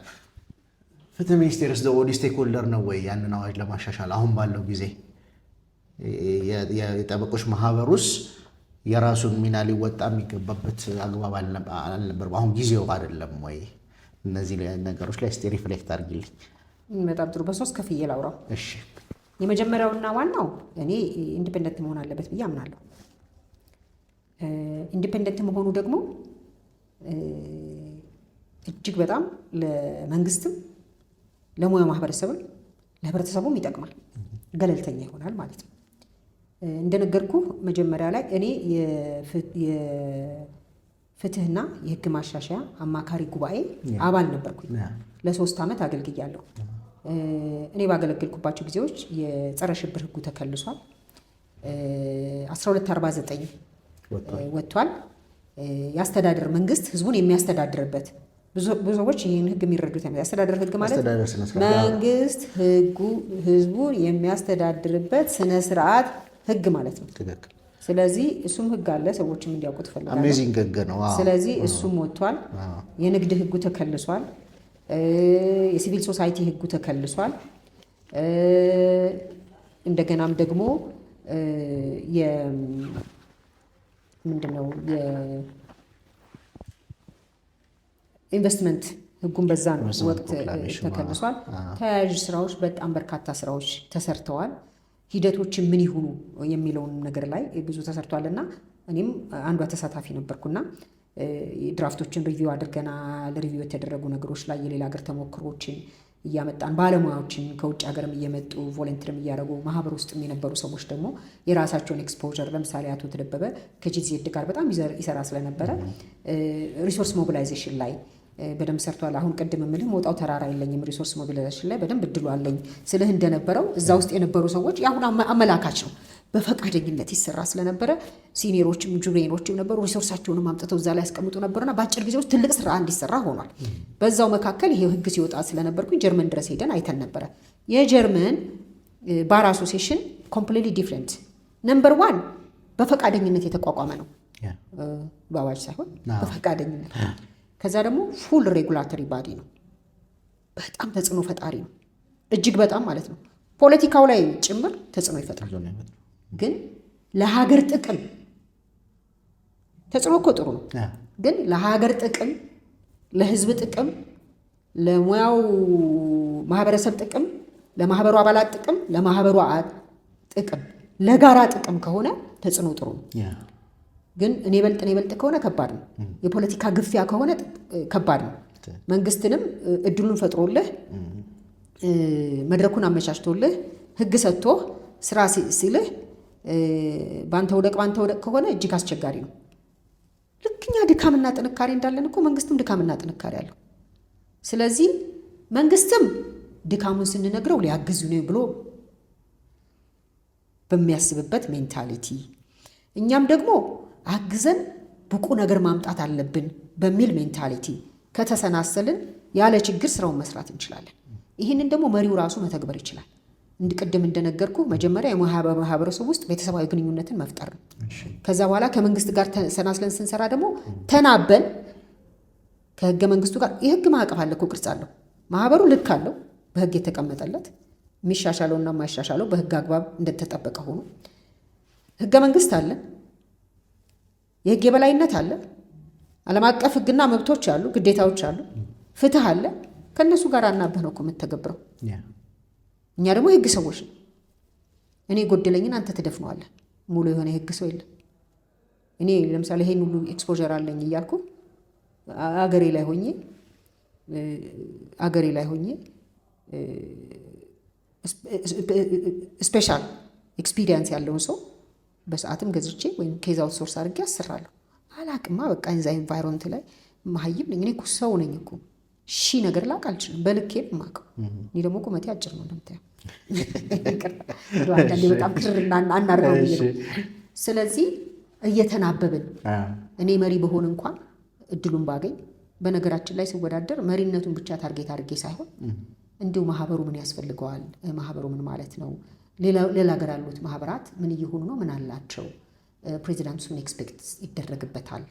A: ፍትህ ሚኒስቴርስ ኦዲ ስቴክሆልደር ነው ወይ ያንን አዋጅ ለማሻሻል አሁን ባለው ጊዜ የጠበቆች ማህበር ውስጥ የራሱን ሚና ሊወጣ የሚገባበት አግባብ አልነበረም? አሁን ጊዜው አይደለም ወይ? እነዚህ ነገሮች ላይ እስቲ ሪፍሌክት አድርጊልኝ።
B: በጣም ጥሩ። በሶስት ከፍዬ ላውራው።
A: እሺ።
B: የመጀመሪያውና ዋናው እኔ ኢንዲፔንደንት መሆን አለበት ብዬ አምናለሁ። ኢንዲፔንደንት መሆኑ ደግሞ እጅግ በጣም ለመንግስትም ለሙያ ማህበረሰብም ለህብረተሰቡም ይጠቅማል። ገለልተኛ ይሆናል ማለት ነው። እንደነገርኩ መጀመሪያ ላይ እኔ የፍትህና የህግ ማሻሻያ አማካሪ ጉባኤ አባል ነበርኩኝ። ለ3 ዓመት አገልግያለሁ። እኔ ባገለገልኩባቸው ጊዜዎች የጸረ ሽብር ህጉ ተከልሷል። 1249 ወጥቷል። የአስተዳደር መንግስት ህዝቡን የሚያስተዳድርበት ብዙ ሰዎች ይህን ህግ የሚረዱት የአስተዳደር ህግ ማለት መንግስት ህዝቡን የሚያስተዳድርበት ስነ ስርዓት ህግ ማለት ነው። ስለዚህ እሱም ህግ አለ፣ ሰዎችም እንዲያውቁት ፈልጋለሁ።
A: አሜዚንግ ህግ ነው።
B: ስለዚህ እሱም ወጥቷል። የንግድ ህጉ ተከልሷል። የሲቪል ሶሳይቲ ህጉ ተከልሷል። እንደገናም ደግሞ ምንድነው የኢንቨስትመንት ህጉን በዛን ወቅት ተከልሷል። ተያያዥ ስራዎች በጣም በርካታ ስራዎች ተሰርተዋል። ሂደቶችን ምን ይሁኑ የሚለውን ነገር ላይ ብዙ ተሰርቷል እና እኔም አንዷ ተሳታፊ ነበርኩና ድራፍቶችን ሪቪው አድርገናል። ሪቪው የተደረጉ ነገሮች ላይ የሌላ ሀገር ተሞክሮችን እያመጣን ባለሙያዎችን ከውጭ ሀገርም እየመጡ ቮለንቲርም እያደረጉ ማህበር ውስጥ የነበሩ ሰዎች ደግሞ የራሳቸውን ኤክስፖዠር ለምሳሌ አቶ ተደበበ ከጂዜድ ጋር በጣም ይሰራ ስለነበረ ሪሶርስ ሞቢላይዜሽን ላይ በደንብ ሰርቷል። አሁን ቅድም የምልህ መውጣው ተራራ የለኝም ሪሶርስ ሞቢላይዜሽን ላይ በደንብ እድሉ አለኝ ስልህ እንደነበረው እዛ ውስጥ የነበሩ ሰዎች የአሁን አመላካች ነው። በፈቃደኝነት ይሰራ ስለነበረ ሲኒየሮችም ጁኒየሮችም ነበሩ። ሪሶርሳቸውንም አምጥተው እዛ ላይ ያስቀምጡ ነበርና በአጭር ጊዜ ውስጥ ትልቅ ስራ እንዲሰራ ሆኗል። በዛው መካከል ይሄ ህግ ሲወጣ ስለነበርኩኝ ጀርመን ድረስ ሄደን አይተን ነበረ። የጀርመን ባር አሶሲዬሽን ኮምፕሊትሊ ዲፍረንት ነምበር 1 በፈቃደኝነት የተቋቋመ ነው፣ በአዋጅ ሳይሆን በፈቃደኝነት። ከዛ ደግሞ ፉል ሬጉላተሪ ባዲ ነው። በጣም ተጽዕኖ ፈጣሪ ነው፣ እጅግ በጣም ማለት ነው። ፖለቲካው ላይ ጭምር ተጽዕኖ ይፈጥራል። ግን ለሀገር ጥቅም ተጽዕኖ እኮ ጥሩ ነው። ግን ለሀገር ጥቅም፣ ለህዝብ ጥቅም፣ ለሙያው ማህበረሰብ ጥቅም፣ ለማህበሩ አባላት ጥቅም፣ ለማህበሩ ጥቅም፣ ለጋራ ጥቅም ከሆነ ተጽዕኖ ጥሩ ነው። ግን እኔ በልጥ ከሆነ ከባድ ነው። የፖለቲካ ግፊያ ከሆነ ከባድ ነው። መንግስትንም እድሉን ፈጥሮልህ መድረኩን አመቻችቶልህ ህግ ሰጥቶህ ስራ ሲልህ ባንተ ወደቅ ከሆነ እጅግ አስቸጋሪ ነው። ልክኛ ድካምና ጥንካሬ እንዳለን እኮ መንግስትም ድካምና ጥንካሬ አለው። ስለዚህ መንግስትም ድካሙን ስንነግረው ሊያግዙ ነው ብሎ በሚያስብበት ሜንታሊቲ፣ እኛም ደግሞ አግዘን ብቁ ነገር ማምጣት አለብን በሚል ሜንታሊቲ ከተሰናሰልን ያለ ችግር ስራውን መስራት እንችላለን። ይህንን ደግሞ መሪው ራሱ መተግበር ይችላል። ቅድም እንደነገርኩ መጀመሪያ በማህበረሰብ ውስጥ ቤተሰባዊ ግንኙነትን መፍጠር ነው። ከዛ በኋላ ከመንግስት ጋር ተሰናስለን ስንሰራ ደግሞ ተናበን ከህገ መንግስቱ ጋር የህግ ማዕቀፍ አለ እኮ፣ ቅርጽ አለው። ማህበሩ ልክ አለው በህግ የተቀመጠለት፣ የሚሻሻለውና የማይሻሻለው በህግ አግባብ እንደተጠበቀ ሆኖ ህገ መንግስት አለ፣ የህግ የበላይነት አለ፣ ዓለም አቀፍ ህግና መብቶች አሉ፣ ግዴታዎች አሉ፣ ፍትህ አለ። ከእነሱ ጋር አናበህ ነው እኮ የምትተገብረው። እኛ ደግሞ የህግ ሰዎች ነው። እኔ ጎደለኝን አንተ ትደፍነዋለህ። ሙሉ የሆነ የህግ ሰው የለም። እኔ ለምሳሌ ይሄን ሁሉ ኤክስፖዠር አለኝ እያልኩ አገሬ ላይ ሆኜ ስፔሻል ኤክስፒሪየንስ ያለውን ሰው በሰዓትም ገዝቼ ወይም ኬዝ አውት ሶርስ አድርጌ አሰራለሁ። አላቅማ በቃ እዛ ኢንቫይሮንመንት ላይ መሀይም ነኝ። እኔ እኮ ሰው ነኝ እኮ ነገር ላቅ አልችልም። በልኬ የማውቀው እኔ ደግሞ ቁመቴ አጭር ነው እንደምታየው። አንዳንዴ በጣም ክር አናርገው ብዬ ነው። ስለዚህ እየተናበብን እኔ መሪ በሆን እንኳን እድሉን ባገኝ፣ በነገራችን ላይ ስወዳደር መሪነቱን ብቻ ታርጌት አድርጌ ሳይሆን እንዲሁ ማህበሩ ምን ያስፈልገዋል፣ ማህበሩ ምን ማለት ነው፣ ሌላ ሀገር ያሉት ማህበራት ምን እየሆኑ ነው፣ ምን አላቸው፣ ፕሬዚዳንቱስ ምን ኤክስፔክት ይደረግበታል፣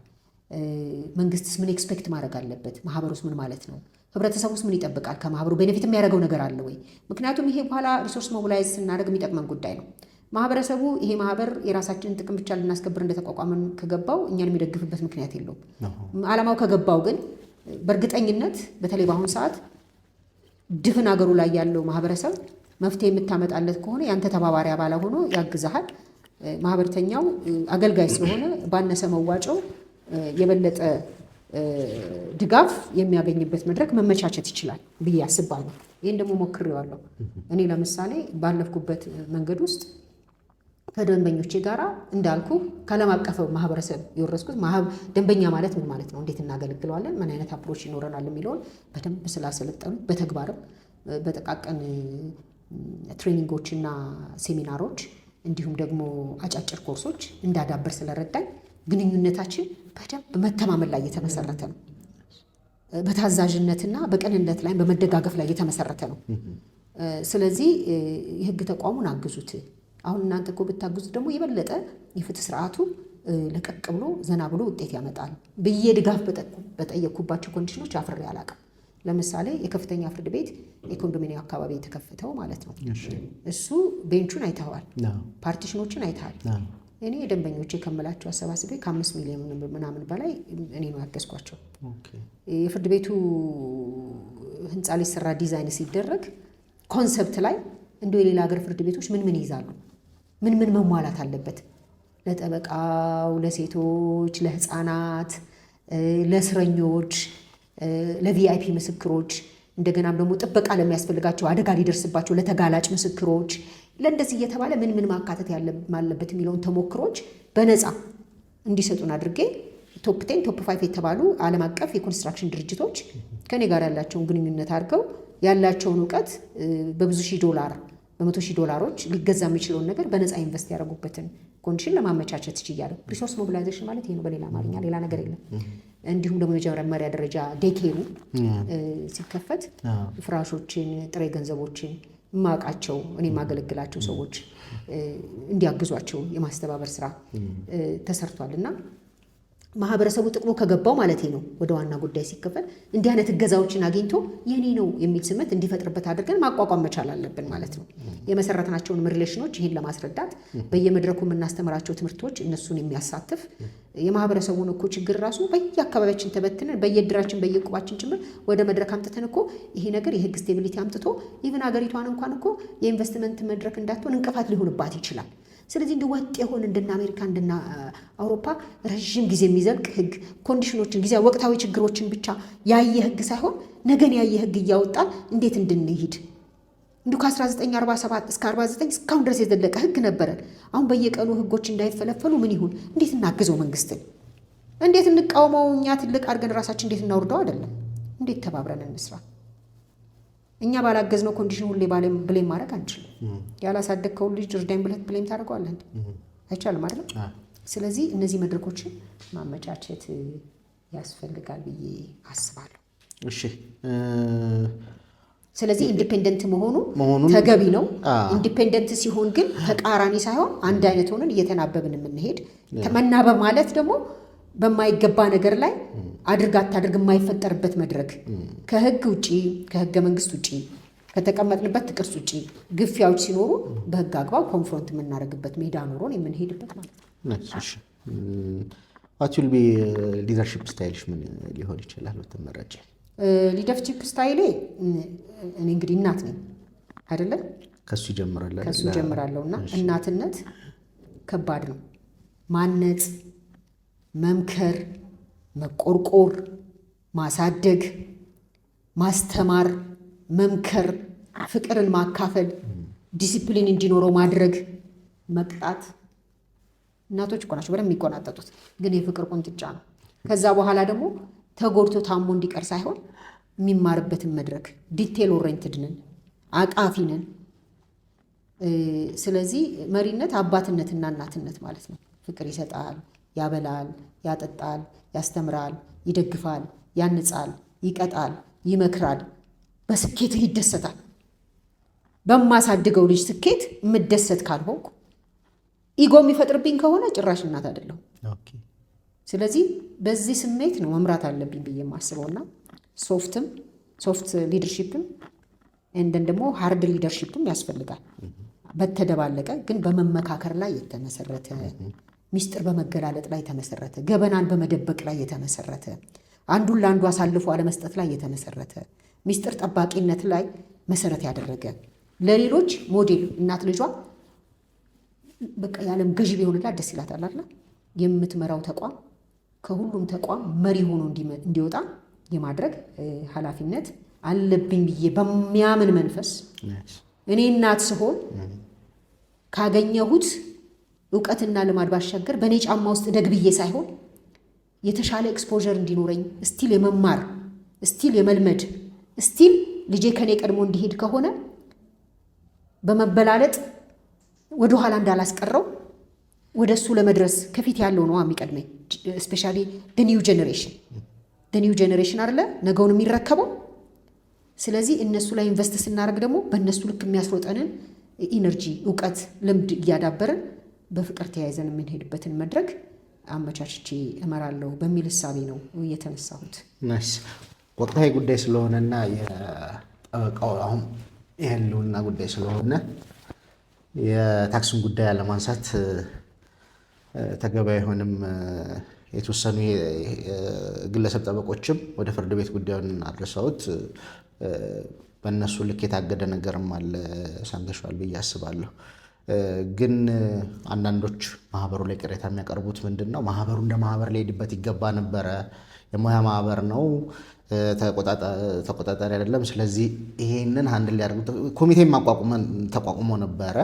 B: መንግስትስ ምን ኤክስፔክት ማድረግ አለበት፣ ማህበሩስ ምን ማለት ነው፣ ህብረተሰቡስ ምን ይጠብቃል፣ ከማህበሩ ቤኔፊት የሚያደርገው ነገር አለ ወይ? ምክንያቱም ይሄ በኋላ ሪሶርስ ሞቢላይዝ ስናደርግ የሚጠቅመን ጉዳይ ነው። ማህበረሰቡ ይሄ ማህበር የራሳችንን ጥቅም ብቻ ልናስከብር እንደተቋቋመን ከገባው እኛን የሚደግፍበት ምክንያት የለውም። ዓላማው ከገባው ግን በእርግጠኝነት በተለይ በአሁኑ ሰዓት ድፍን ሀገሩ ላይ ያለው ማህበረሰብ መፍትሄ የምታመጣለት ከሆነ ያንተ ተባባሪ አባል ሆኖ ያግዛሃል። ማህበርተኛው አገልጋይ ስለሆነ ባነሰ መዋጮው የበለጠ ድጋፍ የሚያገኝበት መድረክ መመቻቸት ይችላል ብዬ አስባለሁ። ይህን ደግሞ ሞክሬዋለሁ። እኔ ለምሳሌ ባለፍኩበት መንገድ ውስጥ ከደንበኞቼ ጋራ እንዳልኩ ከዓለም አቀፍ ማህበረሰብ የወረስኩት ደንበኛ ማለት ምን ማለት ነው፣ እንዴት እናገለግለዋለን፣ ምን አይነት አፕሮች ይኖረናል የሚለውን በደንብ ስላሰለጠኑ በተግባርም በጠቃቀን ትሬኒንጎችና ሴሚናሮች እንዲሁም ደግሞ አጫጭር ኮርሶች እንዳዳበር ስለረዳኝ ግንኙነታችን በደንብ መተማመን ላይ የተመሰረተ ነው። በታዛዥነትና በቅንነት ላይ በመደጋገፍ ላይ የተመሰረተ ነው። ስለዚህ የህግ ተቋሙን አግዙት። አሁን እናንተ እኮ ብታግዙት ደግሞ የበለጠ የፍትህ ስርዓቱ ለቀቅ ብሎ ዘና ብሎ ውጤት ያመጣል ብዬ ድጋፍ በጠየቅኩባቸው ኮንዲሽኖች አፍሬ አላውቅም። ለምሳሌ የከፍተኛ ፍርድ ቤት የኮንዶሚኒየም አካባቢ የተከፈተው ማለት ነው። እሱ ቤንቹን አይተዋል፣ ፓርቲሽኖችን አይተዋል። እኔ ደንበኞቼ ከምላቸው አሰባስቤ ከ5 ሚሊዮን ምናምን በላይ እኔ ነው ያገዝኳቸው። የፍርድ ቤቱ ህንፃ ሊሰራ ዲዛይን ሲደረግ ኮንሰፕት ላይ እንደ የሌላ ሀገር ፍርድ ቤቶች ምን ይይዛሉ፣ ምን መሟላት አለበት፣ ለጠበቃው፣ ለሴቶች፣ ለህፃናት፣ ለእስረኞች፣ ለቪአይፒ ምስክሮች፣ እንደገናም ደግሞ ጥበቃ ለሚያስፈልጋቸው አደጋ ሊደርስባቸው ለተጋላጭ ምስክሮች፣ ለእንደዚህ እየተባለ ምን ማካተት ያለበት የሚለውን ተሞክሮች በነፃ እንዲሰጡን አድርጌ ቶፕ 10 ቶፕ 5 የተባሉ ዓለም አቀፍ የኮንስትራክሽን ድርጅቶች ከኔ ጋር ያላቸውን ግንኙነት አድርገው ያላቸውን እውቀት በብዙ ሺህ ዶላር $100,000 ሊገዛ የሚችለውን ነገር በነፃ ኢንቨስት ያደረጉበትን ኮንዲሽን ለማመቻቸት ችያለሁ። ሪሶርስ ሞቢላይዜሽን ማለት ይሄ ነው በሌላ አማርኛ፣ ሌላ ነገር የለም። እንዲሁም ደግሞ የመጀመሪያ ደረጃ ዴኬሩ ሲከፈት ፍራሾችን፣ ጥሬ ገንዘቦችን ማቃቸው እኔ የማገለግላቸው ሰዎች እንዲያግዟቸው የማስተባበር ስራ ተሰርቷል እና ማህበረሰቡ ጥቅሙ ከገባው ማለት ነው ወደ ዋና ጉዳይ ሲከፈል እንዲህ አይነት እገዛዎችን አግኝቶ የኔ ነው የሚል ስሜት እንዲፈጥርበት አድርገን ማቋቋም መቻል አለብን ማለት ነው። የመሰረትናቸውን ሪሌሽኖች ይህን ለማስረዳት በየመድረኩ የምናስተምራቸው ትምህርቶች እነሱን የሚያሳትፍ የማህበረሰቡን እኮ ችግር ራሱ በየአካባቢያችን ተበትነን በየድራችን በየቁባችን ጭምር ወደ መድረክ አምጥተን እኮ ይሄ ነገር የህግ ስቴቢሊቲ አምጥቶ ኢቭን ሀገሪቷን እንኳን እኮ የኢንቨስትመንት መድረክ እንዳትሆን እንቅፋት ሊሆንባት ይችላል። ስለዚህ እንደ ወጥ የሆነ እንደና አሜሪካ እንደና አውሮፓ ረዥም ጊዜ የሚዘልቅ ህግ ኮንዲሽኖችን ጊዜ ወቅታዊ ችግሮችን ብቻ ያየ ህግ ሳይሆን ነገን ያየ ህግ እያወጣን እንዴት እንድንሄድ እንዲሁ ከ1947 እስከ 49 እስካሁን ድረስ የዘለቀ ህግ ነበረን። አሁን በየቀኑ ህጎች እንዳይፈለፈሉ ምን ይሁን? እንዴት እናግዘው? መንግስትን እንዴት እንቃወመው? እኛ ትልቅ አድርገን ራሳችን እንዴት እናውርደው? አይደለም እንዴት ተባብረን እንስራ? እኛ ባላገዝነው ኮንዲሽን ሁሌ ብሌም ማድረግ አንችልም። ያላሳደግከውን ልጅ እርዳኝ ብለህ ብሌም ታደርገዋለህ እንዴ? አይቻልም አይደለም። ስለዚህ እነዚህ መድረኮችን ማመቻቸት ያስፈልጋል ብዬ አስባለሁ።
A: እሺ፣
B: ስለዚህ ኢንዲፔንደንት መሆኑ ተገቢ ነው። ኢንዲፔንደንት ሲሆን ግን ተቃራኒ ሳይሆን አንድ አይነት ሆነን እየተናበብን የምንሄድ መናበብ ማለት ደግሞ በማይገባ ነገር ላይ አድርግ አታድርግ የማይፈጠርበት መድረክ ከህግ ውጪ ከህገ መንግስት ውጪ ከተቀመጥንበት ጥቅስ ውጪ ግፊያዎች ሲኖሩ በህግ አግባብ ኮንፍሮንት የምናደርግበት ሜዳ ኖሮን የምንሄድበት ማለት ነው።
A: what will be leadership ስታይልሽ ምን ሊሆን ይችላል ብትመረጪ?
B: ሊደርሺፕ ስታይሌ እኔ እንግዲህ እናት ነኝ አይደለም፣ ከሱ ጀምራለሁና እናትነት ከባድ ነው። ማነጽ፣ መምከር፣ መቆርቆር፣ ማሳደግ፣ ማስተማር፣ መምከር፣ ፍቅርን ማካፈል፣ ዲሲፕሊን እንዲኖረው ማድረግ፣ መቅጣት። እናቶች እኮ ናቸው በደንብ የሚቆናጠጡት፣ ግን የፍቅር ቁንጥጫ ነው። ከዛ በኋላ ደግሞ ተጎድቶ ታሞ እንዲቀር ሳይሆን የሚማርበትን መድረክ ዲቴል ኦሬንትድ ነን፣ አቃፊ ነን። ስለዚህ መሪነት አባትነትና እናትነት ማለት ነው። ፍቅር ይሰጣል፣ ያበላል፣ ያጠጣል፣ ያስተምራል፣ ይደግፋል፣ ያንጻል፣ ይቀጣል፣ ይመክራል፣ በስኬትህ ይደሰታል። በማሳድገው ልጅ ስኬት የምደሰት ካልሆንኩ ኢጎ የሚፈጥርብኝ ከሆነ ጭራሽ እናት አይደለሁም። ስለዚህ በዚህ ስሜት ነው መምራት አለብኝ ብዬ የማስበውና ሶፍት ሊደርሺፕም እንደን ደግሞ ሃርድ ሊደርሺፕም ያስፈልጋል። በተደባለቀ ግን በመመካከር ላይ የተመሰረተ ሚስጥር በመገላለጥ ላይ የተመሰረተ ገበናን በመደበቅ ላይ የተመሰረተ አንዱን ለአንዱ አሳልፎ አለመስጠት ላይ የተመሰረተ ሚስጥር ጠባቂነት ላይ መሰረት ያደረገ ለሌሎች ሞዴል እናት ልጇ በቃ የዓለም ገዢ ቢሆንላት ደስ ይላታል አይደል? የምትመራው ተቋም ከሁሉም ተቋም መሪ ሆኖ እንዲወጣ የማድረግ ኃላፊነት አለብኝ ብዬ በሚያምን መንፈስ እኔ እናት ስሆን ካገኘሁት እውቀትና ልማድ ባሻገር በእኔ ጫማ ውስጥ ደግብዬ ሳይሆን የተሻለ ኤክስፖዠር እንዲኖረኝ ስቲል የመማር ስቲል የመልመድ ስቲል ልጄ ከኔ ቀድሞ እንዲሄድ ከሆነ በመበላለጥ ወደ ኋላ እንዳላስቀረው ወደ እሱ ለመድረስ ከፊት ያለው ነው የሚቀድመኝ። ስፔሻሊ ኒው ጄኔሬሽን ኒው ጄኔሬሽን አይደለ ነገውን የሚረከበው። ስለዚህ እነሱ ላይ ኢንቨስት ስናደርግ ደግሞ በእነሱ ልክ የሚያስሮጠንን ኢነርጂ፣ እውቀት፣ ልምድ እያዳበርን በፍቅር ተያይዘን የምንሄድበትን መድረክ አመቻችቼ እመራለሁ በሚል እሳቤ ነው እየተነሳሁት።
A: ወቅታዊ ጉዳይ ስለሆነና የጠበቃው አሁን የህልውና ጉዳይ ስለሆነ የታክስን ጉዳይ አለማንሳት ተገቢ አይሆንም። የተወሰኑ ግለሰብ ጠበቆችም ወደ ፍርድ ቤት ጉዳዩን አድርሰውት በእነሱ ልክ የታገደ ነገርም አለ፣ ሰምተሻል ብዬ አስባለሁ። ግን አንዳንዶች ማህበሩ ላይ ቅሬታ የሚያቀርቡት ምንድን ነው? ማህበሩ እንደ ማህበር ሊሄድበት ይገባ ነበረ። የሙያ ማህበር ነው፣ ተቆጣጣሪ አይደለም። ስለዚህ ይሄንን አንድ ሊያደርጉት ኮሚቴ ተቋቁሞ ነበረ።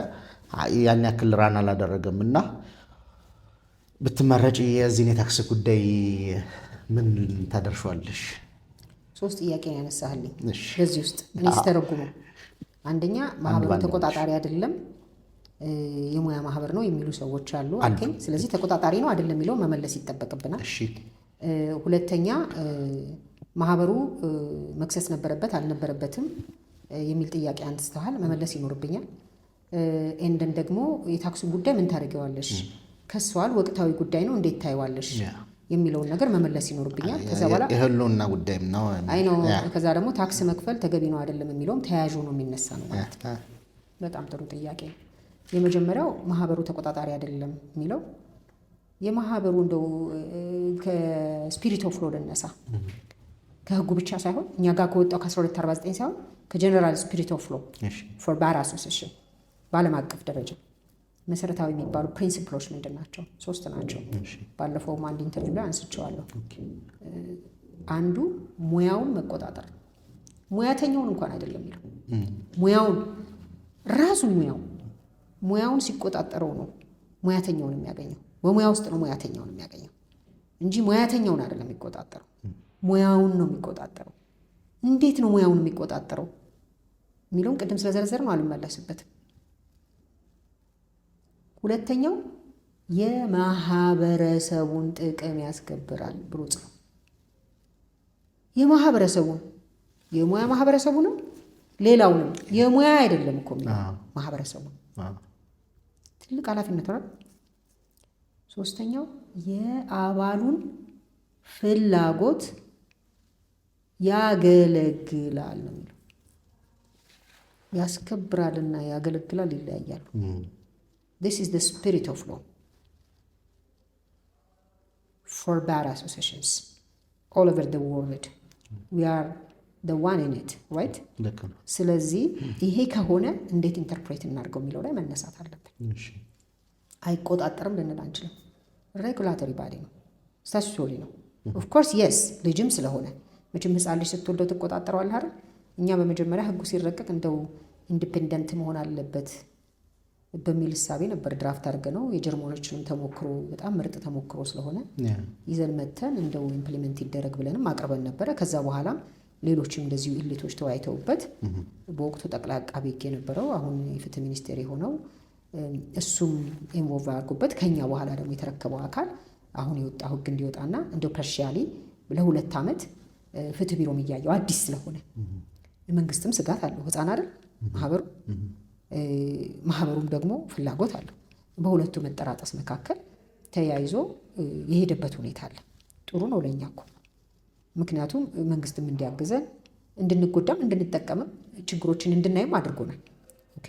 A: ያን ያክል ራን አላደረገም እና ብትመረጭ የዚህን የታክስ ጉዳይ ምን ታደርሿለሽ?
B: 3 ጥያቄ ነው ያነሳህልኝ። በዚህ ውስጥ እኔ ስተረጉመው አንደኛ ማህበሩ ተቆጣጣሪ አይደለም የሙያ ማህበር ነው የሚሉ ሰዎች አሉ። ስለዚህ ተቆጣጣሪ ነው አይደለም የሚለው መመለስ ይጠበቅብናል። ሁለተኛ ማህበሩ መክሰስ ነበረበት አልነበረበትም የሚል ጥያቄ አንስተዋል፣ መመለስ ይኖርብኛል። ኤንደን ደግሞ የታክሱን ጉዳይ ምን ታደርጊዋለሽ? ከሷል ወቅታዊ ጉዳይ ነው እንዴት ታይዋለሽ የሚለውን ነገር መመለስ ይኖርብኛል። ከዛ በኋላ
A: የህልውና ጉዳይም ነው
B: አይ ነው። ከዛ ደግሞ ታክስ መክፈል ተገቢ ነው አይደለም የሚለውም ተያያዥ ነው የሚነሳ ነው ማለት ነው። በጣም ጥሩ ጥያቄ። የመጀመሪያው ማህበሩ ተቆጣጣሪ አይደለም የሚለው የማህበሩ እንደው ከስፒሪት ኦፍ ሎ ልነሳ፣ ከህጉ ብቻ ሳይሆን እኛ ጋር ከወጣው ከ1249 ሳይሆን ከጀነራል ስፒሪት ኦፍ ሎ ፎር ባር አሶሲዬሽን በዓለም አቀፍ ደረጃ መሰረታዊ የሚባሉ ፕሪንሲፕሎች ምንድን ናቸው? 3 ናቸው። ባለፈውም አንድ ኢንተርቪው ላይ አንስቼዋለሁ። አንዱ ሙያውን መቆጣጠር፣ ሙያተኛውን እንኳን አይደለም የሚለው ሙያውን ራሱን ሙያውን ሲቆጣጠረው ነው ሙያተኛውን የሚያገኘው። በሙያ ውስጥ ነው ሙያተኛውን የሚያገኘው እንጂ ሙያተኛውን አይደለም የሚቆጣጠረው፣ ሙያውን ነው የሚቆጣጠረው። እንዴት ነው ሙያውን የሚቆጣጠረው የሚለውን ቅድም ስለዘረዘር ነው አልመለስበትም። ሁለተኛው የማህበረሰቡን ጥቅም ያስከብራል ብሎ ጽፎ የማህበረሰቡን የሙያ ማህበረሰቡንም ሌላውንም የሙያ አይደለም እኮ ማህበረሰቡን ትልቅ ኃላፊነት ነው። ሶስተኛው የአባሉን ፍላጎት ያገለግላል ነው የሚለው። ያስከብራልና ያገለግላል ይለያያሉ። This is the spirit of law for bar associations all over the world. We are the one in it, right? ስለዚህ ይሄ ከሆነ እንዴት ኢንተርፕሬት እናድርገው የሚለው ላይ መነሳት አለብን። አይቆጣጠርም ልንል አንችልም። ሬጉላቶሪ ባዲ ነው፣ ስታቹቶሪ ነው። ኦፍ ኮርስ የስ ልጅም ስለሆነ መቼም ህፃን ልጅ ስትወልደው ትቆጣጠረዋለህ አይደል? እኛ በመጀመሪያ ህጉ ሲረቀቅ እንደው ኢንዲፔንደንት መሆን አለበት በሚል እሳቤ ነበር ድራፍት አድርገ ነው። የጀርመኖችንም ተሞክሮ በጣም ምርጥ ተሞክሮ ስለሆነ ይዘን መተን እንደው ኢምፕሊመንት ይደረግ ብለንም አቅርበን ነበረ። ከዛ በኋላም ሌሎችም እንደዚሁ ኢሊቶች ተወያይተውበት በወቅቱ ጠቅላይ አቃቤ ሕግ የነበረው አሁን የፍትህ ሚኒስቴር የሆነው እሱም ኢንቮልቭ አድርጎበት ከኛ በኋላ ደግሞ የተረከበው አካል አሁን የወጣው ህግ እንዲወጣና እንደው ፐርሺያሊ ለ2 ዓመት ፍትህ ቢሮም እያየው አዲስ ስለሆነ መንግስትም ስጋት አለው። ህፃን አይደል ማህበሩ፣ ማህበሩም ደግሞ ፍላጎት አለው። በሁለቱ መጠራጠስ መካከል ተያይዞ የሄደበት ሁኔታ አለ። ጥሩ ነው ለኛ እኮ፣ ምክንያቱም መንግስትም እንዲያግዘን እንድንጎዳም እንድንጠቀምም ችግሮችን እንድናይም አድርጎናል። ኦኬ።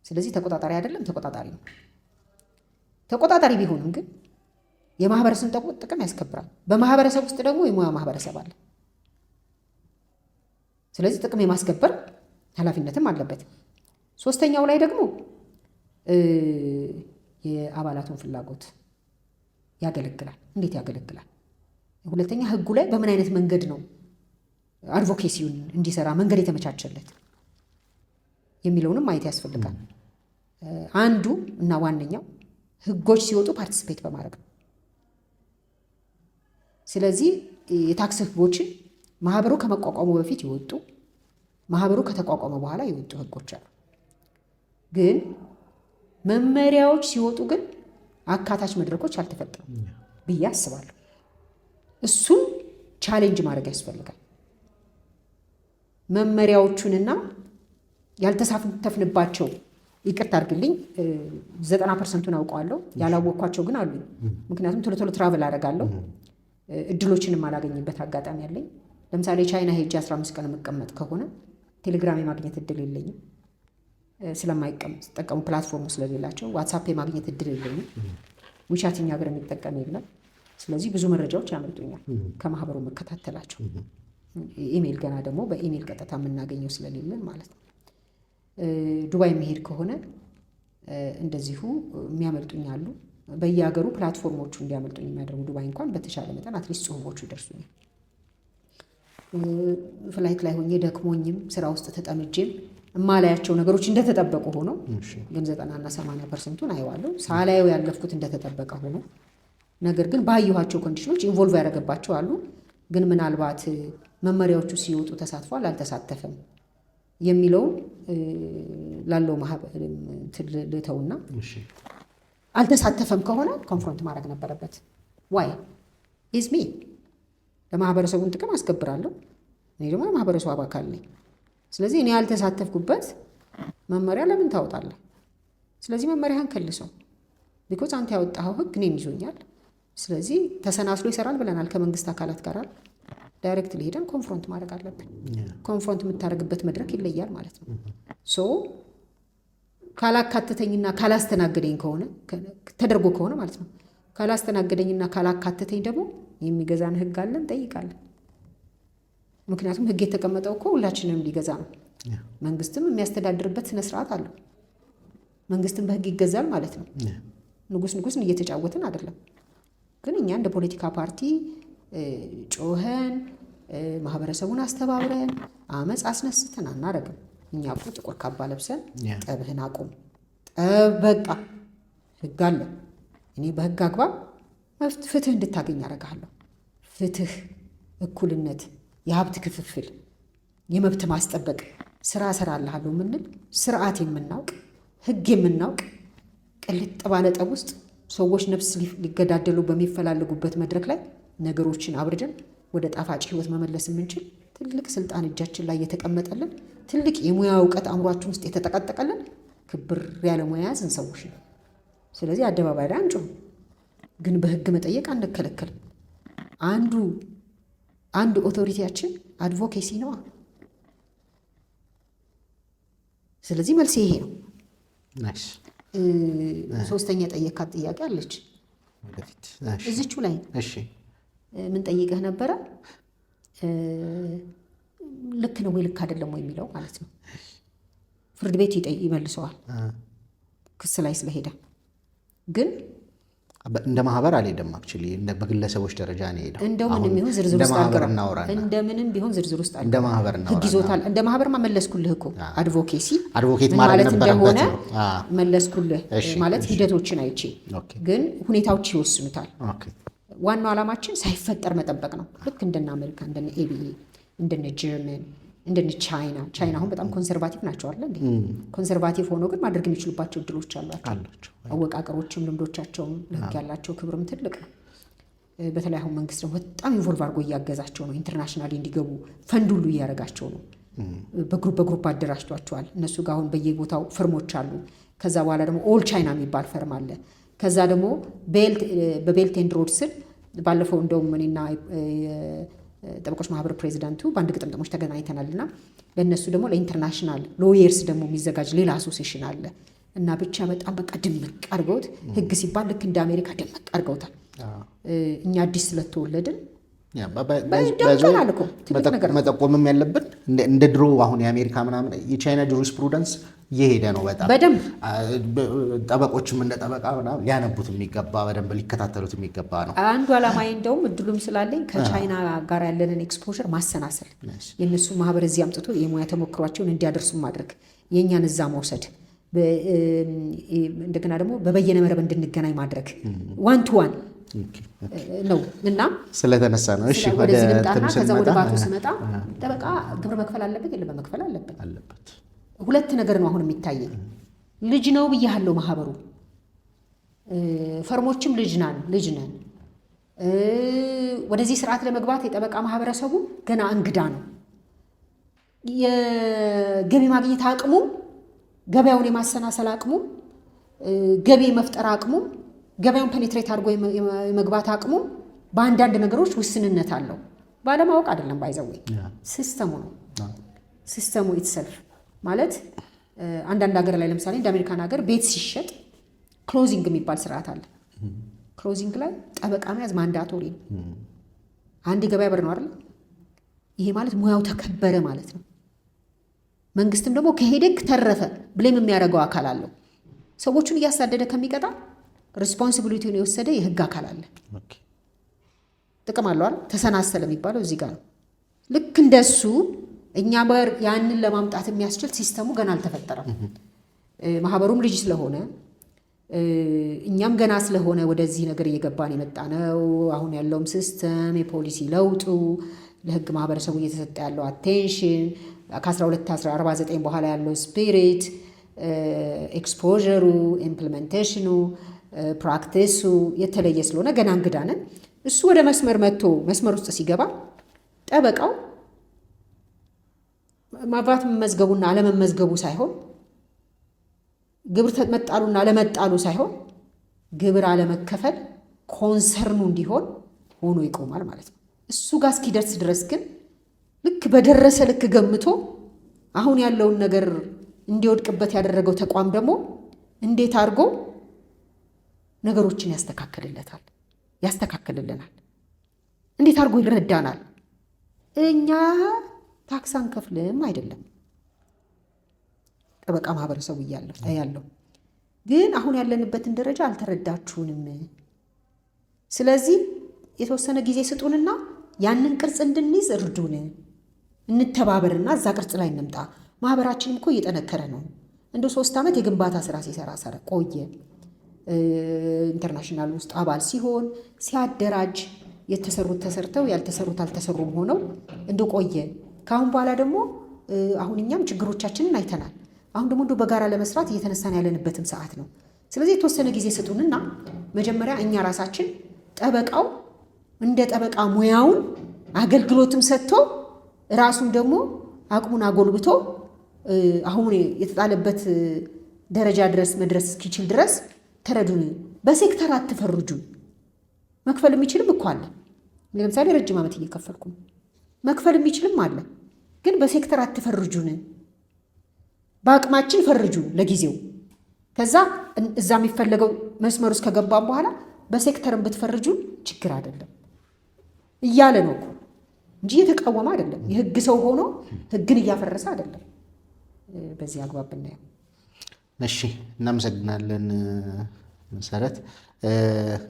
B: ስለዚህ ተቆጣጣሪ አይደለም፣ ተቆጣጣሪ ነው። ተቆጣጣሪ ቢሆንም ግን የማህበረሰብን ጥቅም ያስከብራል። በማህበረሰብ ውስጥ ደግሞ የሙያ ማህበረሰብ አለ። ስለዚህ ጥቅም የማስከበር ኃላፊነትም አለበት። ሶስተኛው ላይ ደግሞ የአባላቱን ፍላጎት ያገለግላል። እንዴት ያገለግላል? ሁለተኛ ህጉ ላይ በምን አይነት መንገድ ነው አድቮኬሲውን እንዲሰራ መንገድ የተመቻቸለት የሚለውንም ማየት ያስፈልጋል። አንዱ እና ዋነኛው ህጎች ሲወጡ ፓርቲሲፔት በማድረግ ነው። ስለዚህ የታክስ ህጎችን ማህበሩ ከመቋቋሙ በፊት ይወጡ፣ ማህበሩ ከተቋቋመ በኋላ የወጡ ህጎች አሉ። ግን መመሪያዎች ሲወጡ ግን አካታች መድረኮች አልተፈጠሩም ብዬ አስባለሁ። እሱን ቻሌንጅ ማድረግ ያስፈልጋል። መመሪያዎቹንና ያልተሳተፍንባቸው ይቅርታ አድርግልኝ 90%ን አውቀዋለሁ፣ ያላወቅኳቸው ግን አሉ። ምክንያቱም ቶሎ ቶሎ ትራቨል አደርጋለሁ፣ እድሎችንም አላገኝበት አጋጣሚ ያለኝ። ለምሳሌ ቻይና ሄጄ 15 ቀን የምቀመጥ ከሆነ ቴሌግራም የማግኘት እድል የለኝም፣ ስለማይጠቀሙ ፕላትፎርሙ ስለሌላቸው። ዋትሳፕ የማግኘት እድል የለኝም፣ ዊቻት እኛ ሀገር የሚጠቀም የለም። ስለዚህ ብዙ መረጃዎች ያመልጡኛል ከማህበሩ መከታተላቸው። ኢሜይል ገና ደግሞ በኢሜይል ቀጥታ የምናገኘው ስለሌለን ማለት ነው። ዱባይ የሚሄድ ከሆነ እንደዚሁ የሚያመልጡኝ አሉ። በየሀገሩ ፕላትፎርሞቹ እንዲያመልጡኝ የሚያደርጉ ዱባይ እንኳን በተሻለ መጠን አትሊስት ጽሁፎቹ ይደርሱኛል። ፍላይት ላይ ሆኜ ደክሞኝም ስራ ውስጥ ተጠምጄም እማላያቸው ነገሮች እንደተጠበቁ ሆነው ግን 90 እና 80%ን አየዋለሁ። ሳላየው ያለፍኩት እንደተጠበቀ ሆኖ ነገር ግን ባየኋቸው ኮንዲሽኖች ኢንቮልቭ ያደረገባቸው አሉ። ግን ምናልባት መመሪያዎቹ ሲወጡ ተሳትፏል አልተሳተፈም የሚለውን ላለው ማህበር ልተውና አልተሳተፈም ከሆነ ኮንፍሮንት ማድረግ ነበረበት። ዋይ ኢዝ ሚ ለማህበረሰቡን ጥቅም አስከብራለሁ። እኔ ደግሞ የማህበረሰቡ አካል ነኝ። ስለዚህ እኔ ያልተሳተፍኩበት መመሪያ ለምን ታወጣለህ? ስለዚህ መመሪያህን ከልሰው። ቢኮዝ አንተ ያወጣኸው ህግ እኔን ይዞኛል። ስለዚህ ተሰናስሎ ይሰራል ብለናል ከመንግስት አካላት ጋር ዳይሬክት ሊሄደን ኮንፍሮንት ማድረግ አለብን። ኮንፍሮንት የምታደርግበት መድረክ ይለያል ማለት ነው። ሶ ካላካተተኝና ካላስተናገደኝ ከሆነ ተደርጎ ከሆነ ማለት ነው ካላስተናገደኝና ካላካተተኝ ደግሞ የሚገዛን ህግ አለን እንጠይቃለን። ምክንያቱም ህግ የተቀመጠው እኮ ሁላችንም ሊገዛ ነው። መንግስትም የሚያስተዳድርበት ስነስርዓት አለው። መንግስትም በህግ ይገዛል ማለት ነው። ንጉስን እየተጫወትን አይደለም። ግን እኛ እንደ ፖለቲካ ፓርቲ ጮኸን ማህበረሰቡን አስተባብረን አመፅ አስነስተን አናረግም። እኛ እኮ ጥቁር ካባ ለብሰን ጠብህን አቁም፣ ጠብ በቃ ህግ አለ። እኔ በህግ አግባብ ፍትህ እንድታገኝ አደርግሃለሁ። ፍትህ፣ እኩልነት፣ የሀብት ክፍፍል፣ የመብት ማስጠበቅ ስራ እሰራልሃለሁ የምንል ስርዓት የምናውቅ ህግ የምናውቅ ቅልጥ ባለ ጠብ ውስጥ ሰዎች ነፍስ ሊገዳደሉ በሚፈላለጉበት መድረክ ላይ ነገሮችን አብርደን ወደ ጣፋጭ ህይወት መመለስ የምንችል ትልቅ ስልጣን እጃችን ላይ የተቀመጠልን ትልቅ የሙያ እውቀት አእምሯችን ውስጥ የተጠቀጠቀልን ክብር ያለ ሙያ ያዝን ሰዎች ነው። ስለዚህ አደባባይ ላይ አንጮህ፣ ግን በህግ መጠየቅ አንከለከልም። አንዱ ኦቶሪቲያችን አድቮኬሲ ነዋ። ስለዚህ መልስ ይሄ ነው። ሶስተኛ ጠየካት ጥያቄ አለች እዚቹ ላይ ምን ጠይቀህ ነበረ? ልክ ነው ወይ ልክ አይደለም ወይ የሚለው ማለት ነው። ፍርድ ቤት ይመልሰዋል ክስ ላይ ስለሄደ። ግን
A: እንደ ማህበር አልሄደም። አክቹሊ በግለሰቦች ደረጃ ነው የሄደው።
B: እንደምንም ቢሆን ዝርዝር ውስጥ አልገባም። እንደምንም ቢሆን ዝርዝር ውስጥ
A: እንደ ማህበር ነው
B: ህግ ይዞታል። እንደ ማህበርማ መለስኩልህ እኮ
A: አድቮኬት ማለት
B: እንደሆነ መለስኩልህ ማለት ሂደቶችን አይቼ፣ ግን ሁኔታዎች ይወስኑታል። ዋናው ዓላማችን ሳይፈጠር መጠበቅ ነው። ልክ እንደነ አሜሪካ፣ እንደነ ኤቢኤ፣ እንደነ ጀርመን፣ እንደነ ቻይና አሁን በጣም ኮንሰርቫቲቭ ናቸው አይደል እንዴ? ኮንሰርቫቲቭ ሆኖ ግን ማድረግ የሚችሉባቸው እድሎች አሏቸው። አወቃቀሮችም ልምዶቻቸውም ለህግ ያላቸው ክብርም ትልቅ ነው። በተለይ አሁን መንግስት ደግሞ በጣም ኢንቮልቭ አድርጎ እያገዛቸው ነው። ኢንተርናሽናሊ እንዲገቡ ፈንድ ሁሉ እያደረጋቸው ነው። በግሩፕ አደራጅቷቸዋል። እነሱ ጋር አሁን በየቦታው ፍርሞች አሉ። ከዛ በኋላ ደግሞ ኦል ቻይና የሚባል ፈርም አለ። ከዛ ደግሞ በቤልት ኤንድ ሮድ ስር ባለፈው እንደውም እኔና ጠበቆች ማህበር ፕሬዚዳንቱ በአንድ ግጥምጥሞች ተገናኝተናል። እና ለእነሱ ደግሞ ለኢንተርናሽናል ሎየርስ ደግሞ የሚዘጋጅ ሌላ አሶሴሽን አለ። እና ብቻ በጣም በቃ ድምቅ አድርገውት ህግ ሲባል ልክ እንደ አሜሪካ ድምቅ አድርገውታል። እኛ አዲስ ስለተወለድን
A: መጠቆምም ያለብን እንደ ድሮ አሁን የአሜሪካ ምናምን የቻይና ጁሪስፕሩደንስ እየሄደ ነው። በጣም ጠበቆችም እንደ ጠበቃ ምናምን ሊያነቡት የሚገባ በደንብ ሊከታተሉት የሚገባ ነው።
B: አንዱ ዓላማዬ እንደውም እድሉም ስላለኝ ከቻይና ጋር ያለንን ኤክስፖዠር ማሰናሰል፣ የእነሱ ማህበር እዚህ አምጥቶ የሙያ ተሞክሯቸውን እንዲያደርሱ ማድረግ፣ የእኛን እዛ መውሰድ፣ እንደገና ደግሞ በበየነ መረብ እንድንገናኝ ማድረግ ዋን ቱ ዋን ነው እና
A: ስለተነሳ ነው። እሺ ወደ
B: ከዛ ወደ ባቱ ስመጣ ጠበቃ ግብር መክፈል አለበት የለም? መክፈል አለበት። ሁለት ነገር ነው አሁን የሚታየኝ። ልጅ ነው ብያለሁ ማህበሩ፣ ፈርሞችም ልጅ ነን። ወደዚህ ስርዓት ለመግባት የጠበቃ ማህበረሰቡ ገና እንግዳ ነው። የገቢ ማግኘት አቅሙ፣ ገበያውን የማሰናሰል አቅሙ፣ ገቢ መፍጠር አቅሙ፣ ገበያውን ፔኔትሬት አድርጎ የመግባት አቅሙ በአንዳንድ ነገሮች ውስንነት አለው። ባለማወቅ አይደለም፣ ባይዘወይ ሲስተሙ ነው። ሲስተሙ ኢትሰልፍ ማለት አንዳንድ ሀገር ላይ ለምሳሌ እንደ አሜሪካን ሀገር ቤት ሲሸጥ ክሎዚንግ የሚባል ስርዓት አለ። ክሎዚንግ ላይ ጠበቃ መያዝ ማንዳቶሪ ነው። አንድ የገበያ በር ነው አይደል? ይሄ ማለት ሙያው ተከበረ ማለት ነው። መንግስትም ደግሞ ከሄደክ ተረፈ ብሌም የሚያደርገው አካል አለው። ሰዎቹን እያሳደደ ከሚቀጣ ሪስፖንሲቢሊቲውን የወሰደ የህግ አካል አለ። ጥቅም አለው አይደል? ተሰናሰለ የሚባለው እዚህ ጋር ነው። ልክ እንደሱ እኛ በር ያንን ለማምጣት የሚያስችል ሲስተሙ ገና አልተፈጠረም። ማህበሩም ልጅ ስለሆነ እኛም ገና ስለሆነ ወደዚህ ነገር እየገባን የመጣ ነው። አሁን ያለውም ሲስተም የፖሊሲ ለውጡ ለህግ ማህበረሰቡ እየተሰጠ ያለው አቴንሽን ከ1249 በኋላ ያለው ስፒሪት፣ ኤክስፖዠሩ፣ ኢምፕሊሜንቴሽኑ፣ ፕራክቲሱ የተለየ ስለሆነ ገና እንግዳ ነን። እሱ ወደ መስመር መጥቶ መስመር ውስጥ ሲገባ ጠበቃው ማግባት መመዝገቡና አለመመዝገቡ ሳይሆን ግብር መጣሉና አለመጣሉ ሳይሆን ግብር አለመከፈል ኮንሰርኑ እንዲሆን ሆኖ ይቆማል ማለት ነው። እሱ ጋር እስኪደርስ ድረስ ግን ልክ በደረሰ ልክ ገምቶ አሁን ያለውን ነገር እንዲወድቅበት ያደረገው ተቋም ደግሞ እንዴት አድርጎ ነገሮችን ያስተካክልልናል? እንዴት አድርጎ ይረዳናል? እኛ ታክስ አንከፍልም አይደለም ጠበቃ ማህበረሰቡ ያለው ግን አሁን ያለንበትን ደረጃ አልተረዳችሁንም። ስለዚህ የተወሰነ ጊዜ ስጡንና ያንን ቅርጽ እንድንይዝ እርዱን፣ እንተባበርና እዛ ቅርጽ ላይ እንምጣ። ማህበራችንም እኮ እየጠነከረ ነው። እንደ 3 ዓመት የግንባታ ስራ ሲሰራ ቆየ። ኢንተርናሽናል ውስጥ አባል ሲሆን ሲያደራጅ የተሰሩት ተሰርተው ያልተሰሩት አልተሰሩም ሆነው እንደ ቆየ። ከአሁን በኋላ ደግሞ አሁን እኛም ችግሮቻችንን አይተናል። አሁን ደግሞ እንደ በጋራ ለመስራት እየተነሳን ያለንበትም ሰዓት ነው። ስለዚህ የተወሰነ ጊዜ ስጡንና መጀመሪያ እኛ ራሳችን ጠበቃው እንደ ጠበቃ ሙያውን አገልግሎትም ሰጥቶ ራሱን ደግሞ አቅሙን አጎልብቶ አሁን የተጣለበት ደረጃ ድረስ መድረስ እስኪችል ድረስ ተረዱን። በሴክተር አትፈርጁን። መክፈል የሚችልም እኮ አለ። ለምሳሌ ረጅም ዓመት እየከፈልኩ ነው። መክፈል የሚችልም አለ። ግን በሴክተር አትፈርጁን። በአቅማችን ፈርጁን ለጊዜው። ከዛ እዛ የሚፈለገው መስመር ውስጥ ከገባን በኋላ በሴክተርን ብትፈርጁን ችግር አይደለም እያለ ነው እኮ እንጂ እየተቃወመ አይደለም። የህግ ሰው ሆኖ ህግን እያፈረሰ አይደለም። በዚህ አግባብ ብናየው።
A: እሺ፣ እናመሰግናለን መሰረት።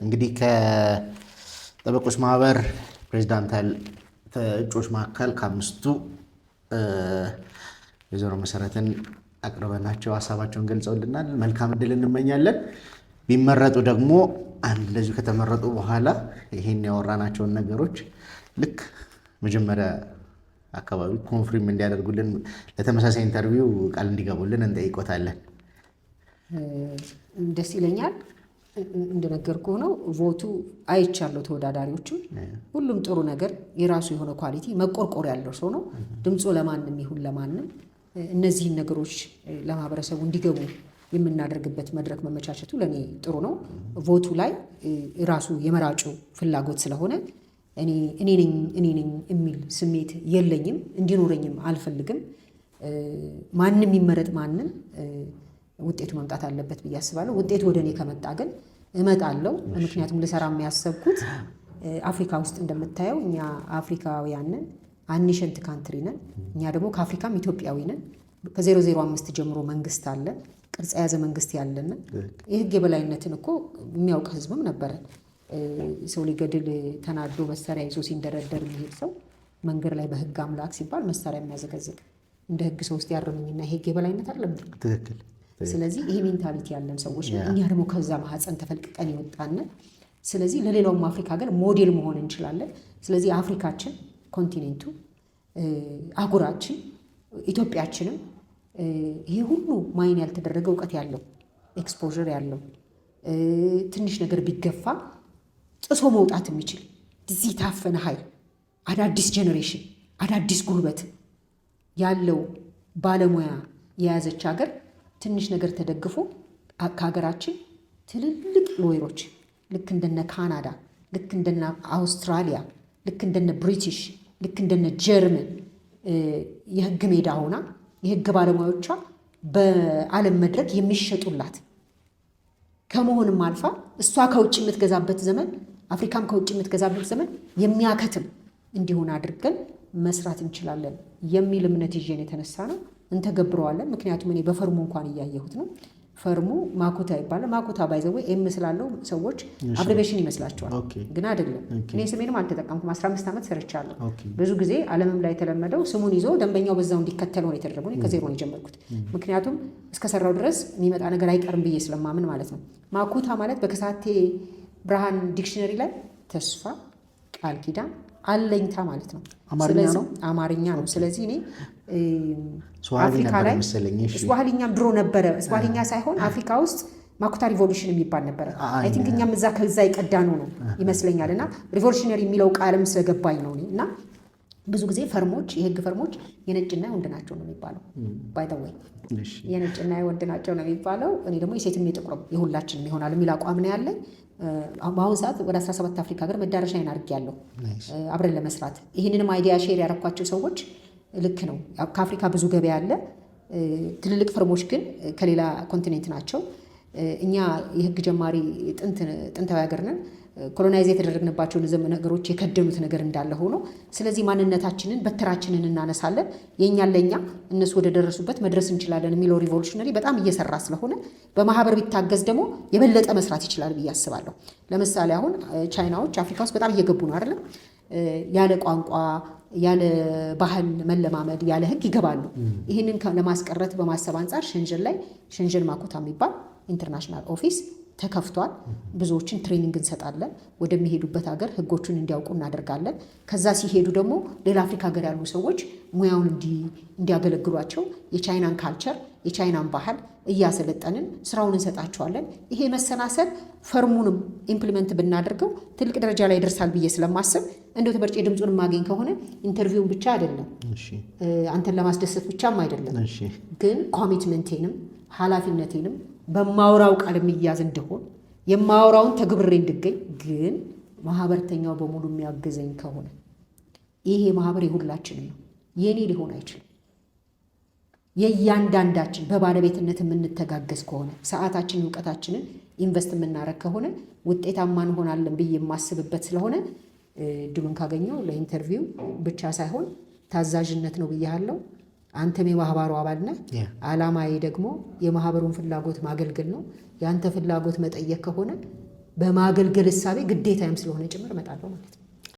A: እንግዲህ ከጠበቆች ማህበር ፕሬዚዳንታል እጩዎች መካከል ከ5ቱ ወይዘሮ መሰረትን አቅርበናቸው ሀሳባቸውን ገልጸውልናል። መልካም እድል እንመኛለን። ቢመረጡ ደግሞ እንደዚሁ ከተመረጡ በኋላ ይሄን ያወራናቸውን ነገሮች ልክ መጀመሪያ አካባቢ ኮንፍሪም እንዲያደርጉልን ለተመሳሳይ ኢንተርቪው ቃል እንዲገቡልን እንጠይቆታለን።
B: ደስ ይለኛል። እንደነገርኩህ ነው። ቮቱ አይቻለሁ። ተወዳዳሪዎችም ሁሉም ጥሩ ነገር የራሱ የሆነ ኳሊቲ መቆርቆር ያለው ሰው ነው። ድምፁ ለማንም ይሁን ለማንም እነዚህን ነገሮች ለማህበረሰቡ እንዲገቡ የምናደርግበት መድረክ መመቻቸቱ ለእኔ ጥሩ ነው። ቮቱ ላይ ራሱ የመራጩ ፍላጎት ስለሆነ እኔ ነኝ የሚል ስሜት የለኝም፣ እንዲኖረኝም አልፈልግም። ማንም ይመረጥ ማንም ውጤቱ መምጣት አለበት ብዬ አስባለሁ። ውጤቱ ወደ እኔ ከመጣ ግን እመጣለሁ። ምክንያቱም ልሰራ የሚያሰብኩት አፍሪካ ውስጥ እንደምታየው እኛ አፍሪካውያን ነን፣ አኒሸንት ካንትሪ ነን። እኛ ደግሞ ከአፍሪካም ኢትዮጵያዊ ነን። ከ005 ጀምሮ መንግስት አለ፣ ቅርጽ የያዘ መንግስት ያለን። የህግ የበላይነትን እኮ የሚያውቅ ህዝብም ነበረን። ሰው ሊገድል ተናዶ መሳሪያ ይዞ ሲንደረደር የሚሄድ ሰው መንገድ ላይ በህግ አምላክ ሲባል መሳሪያ የሚያዘገዝግ እንደ ህግ ሰው ውስጥ ያርመኝና የህግ የበላይነት አይደለም።
A: ትክክል።
B: ስለዚህ ይሄ ሜንታሊቲ ያለን ሰዎች ነው። እኛ ደግሞ ከዛ ማህፀን ተፈልቅቀን ይወጣን። ስለዚህ ለሌላውም አፍሪካ ሀገር ሞዴል መሆን እንችላለን። ስለዚህ አፍሪካችን፣ ኮንቲኔንቱ፣ አህጉራችን፣ ኢትዮጵያችንም ይሄ ሁሉ ማይን ያልተደረገ እውቀት ያለው ኤክስፖዠር ያለው ትንሽ ነገር ቢገፋ ጥሶ መውጣት የሚችል እዚህ ታፈነ ኃይል አዳዲስ ጄኔሬሽን አዳዲስ ጉልበት ያለው ባለሙያ የያዘች ሀገር ትንሽ ነገር ተደግፎ ከሀገራችን ትልልቅ ሎየሮች ልክ እንደነ ካናዳ፣ ልክ እንደነ አውስትራሊያ፣ ልክ እንደነ ብሪቲሽ፣ ልክ እንደነ ጀርመን የህግ ሜዳ ሆና የህግ ባለሙያዎቿ በዓለም መድረክ የሚሸጡላት ከመሆንም አልፋ እሷ ከውጭ የምትገዛበት ዘመን አፍሪካም ከውጭ የምትገዛበት ዘመን የሚያከትም እንዲሆን አድርገን መስራት እንችላለን የሚል እምነት ይዤን የተነሳ ነው። እንተገብረዋለን። ምክንያቱም እኔ በፈርሙ እንኳን እያየሁት ነው። ፈርሙ ማኩታ ይባላል። ማኩታ ባይዘው ኤም ስላለው ሰዎች አብሬቬሽን ይመስላቸዋል፣ ግን አይደለም። እኔ ስሜንም አልተጠቀምኩም። 15 ዓመት ሰርቻለሁ። ብዙ ጊዜ ዓለምም ላይ የተለመደው ስሙን ይዞ ደንበኛው በዛው እንዲከተለው ነው የተደረገው። ከዜሮ ነው የጀመርኩት፣ ምክንያቱም እስከሰራው ድረስ የሚመጣ ነገር አይቀርም ብዬ ስለማምን ማለት ነው። ማኩታ ማለት በከሳቴ ብርሃን ዲክሽነሪ ላይ ተስፋ፣ ቃል ኪዳን፣ አለኝታ ማለት ነው። አማርኛ ነው። ስለዚህ እኔ አፍሪካ ላይ ስዋሂልኛም ድሮ ነበረ። ስዋሂልኛ ሳይሆን አፍሪካ ውስጥ ማኩታ ሪቮሉሽን የሚባል ነበረ። አይ ቲንክ እኛም ከዛ የቀዳነው ነው ይመስለኛል። እና ሪቮሉሽነሪ የሚለው ቃልም ስለገባኝ ነው። እና ብዙ ጊዜ ፈርሞች፣ የህግ ፈርሞች የነጭና የወንድ ናቸው ነው የሚባለው። ባይ ዘ ወይ የነጭና የወንድ ናቸው ነው የሚባለው። እኔ ደግሞ የሴትም የጥቁርም የሁላችንም ይሆናል የሚል አቋም ነው ያለኝ። በአሁኑ ሰዓት ወደ 17 አፍሪካ ሀገር መዳረሻዬን አድርጌያለሁ አብረን ለመስራት። ይህንንም አይዲያ ሼር ያረኳቸው ሰዎች ልክ ነው። ከአፍሪካ ብዙ ገበያ አለ። ትልልቅ ፈርሞች ግን ከሌላ ኮንቲኔንት ናቸው። እኛ የህግ ጀማሪ ጥንታዊ ሀገር ነን። ኮሎናይዝ የተደረግንባቸውን ነገሮች የከደኑት ነገር እንዳለ ሆኖ፣ ስለዚህ ማንነታችንን በትራችንን እናነሳለን። የእኛን ለእኛ እነሱ ወደ ደረሱበት መድረስ እንችላለን የሚለው ሪቮሉሽነሪ በጣም እየሰራ ስለሆነ በማህበር ቢታገዝ ደግሞ የበለጠ መስራት ይችላል ብዬ አስባለሁ። ለምሳሌ አሁን ቻይናዎች አፍሪካ ውስጥ በጣም እየገቡ ነው አይደለም? ያለ ቋንቋ ያለ ባህል መለማመድ ያለ ህግ ይገባሉ። ይህንን ለማስቀረት በማሰብ አንጻር ሸንጀን ላይ ሸንጀን ማኩታ የሚባል ኢንተርናሽናል ኦፊስ ተከፍቷል። ብዙዎችን ትሬኒንግ እንሰጣለን። ወደሚሄዱበት ሀገር ህጎቹን እንዲያውቁ እናደርጋለን። ከዛ ሲሄዱ ደግሞ ሌላ አፍሪካ ሀገር ያሉ ሰዎች ሙያውን እንዲያገለግሏቸው የቻይናን ካልቸር የቻይናን ባህል እያሰለጠንን ስራውን እንሰጣቸዋለን። ይሄ መሰናሰል ፈርሙንም ኢምፕሊመንት ብናደርገው ትልቅ ደረጃ ላይ ይደርሳል ብዬ ስለማስብ እንደው ተበርጬ ድምፁን ማገኝ ከሆነ ኢንተርቪውን ብቻ አይደለም፣ አንተን ለማስደሰት ብቻም አይደለም፣ ግን ኮሚትመንቴንም ኃላፊነቴንም በማውራው ቃል የሚያዝ እንደሆን የማውራውን ተግብሬ እንድገኝ፣ ግን ማህበርተኛው በሙሉ የሚያግዘኝ ከሆነ ይሄ ማህበር የሁላችንም ነው፣ የኔ ሊሆን አይችልም። የእያንዳንዳችን በባለቤትነት የምንተጋገዝ ከሆነ ሰዓታችንን እውቀታችንን ኢንቨስት የምናደርግ ከሆነ ውጤታማ እንሆናለን ብዬ የማስብበት ስለሆነ ድሉን ካገኘው ለኢንተርቪው ብቻ ሳይሆን ታዛዥነት ነው ብያለሁ። አንተም የማህበሩ አባል ነህ። አላማዬ ደግሞ የማህበሩን ፍላጎት ማገልገል ነው። የአንተ ፍላጎት መጠየቅ ከሆነ በማገልገል እሳቤ ግዴታዬም ስለሆነ ጭምር እመጣለሁ ማለት ነው።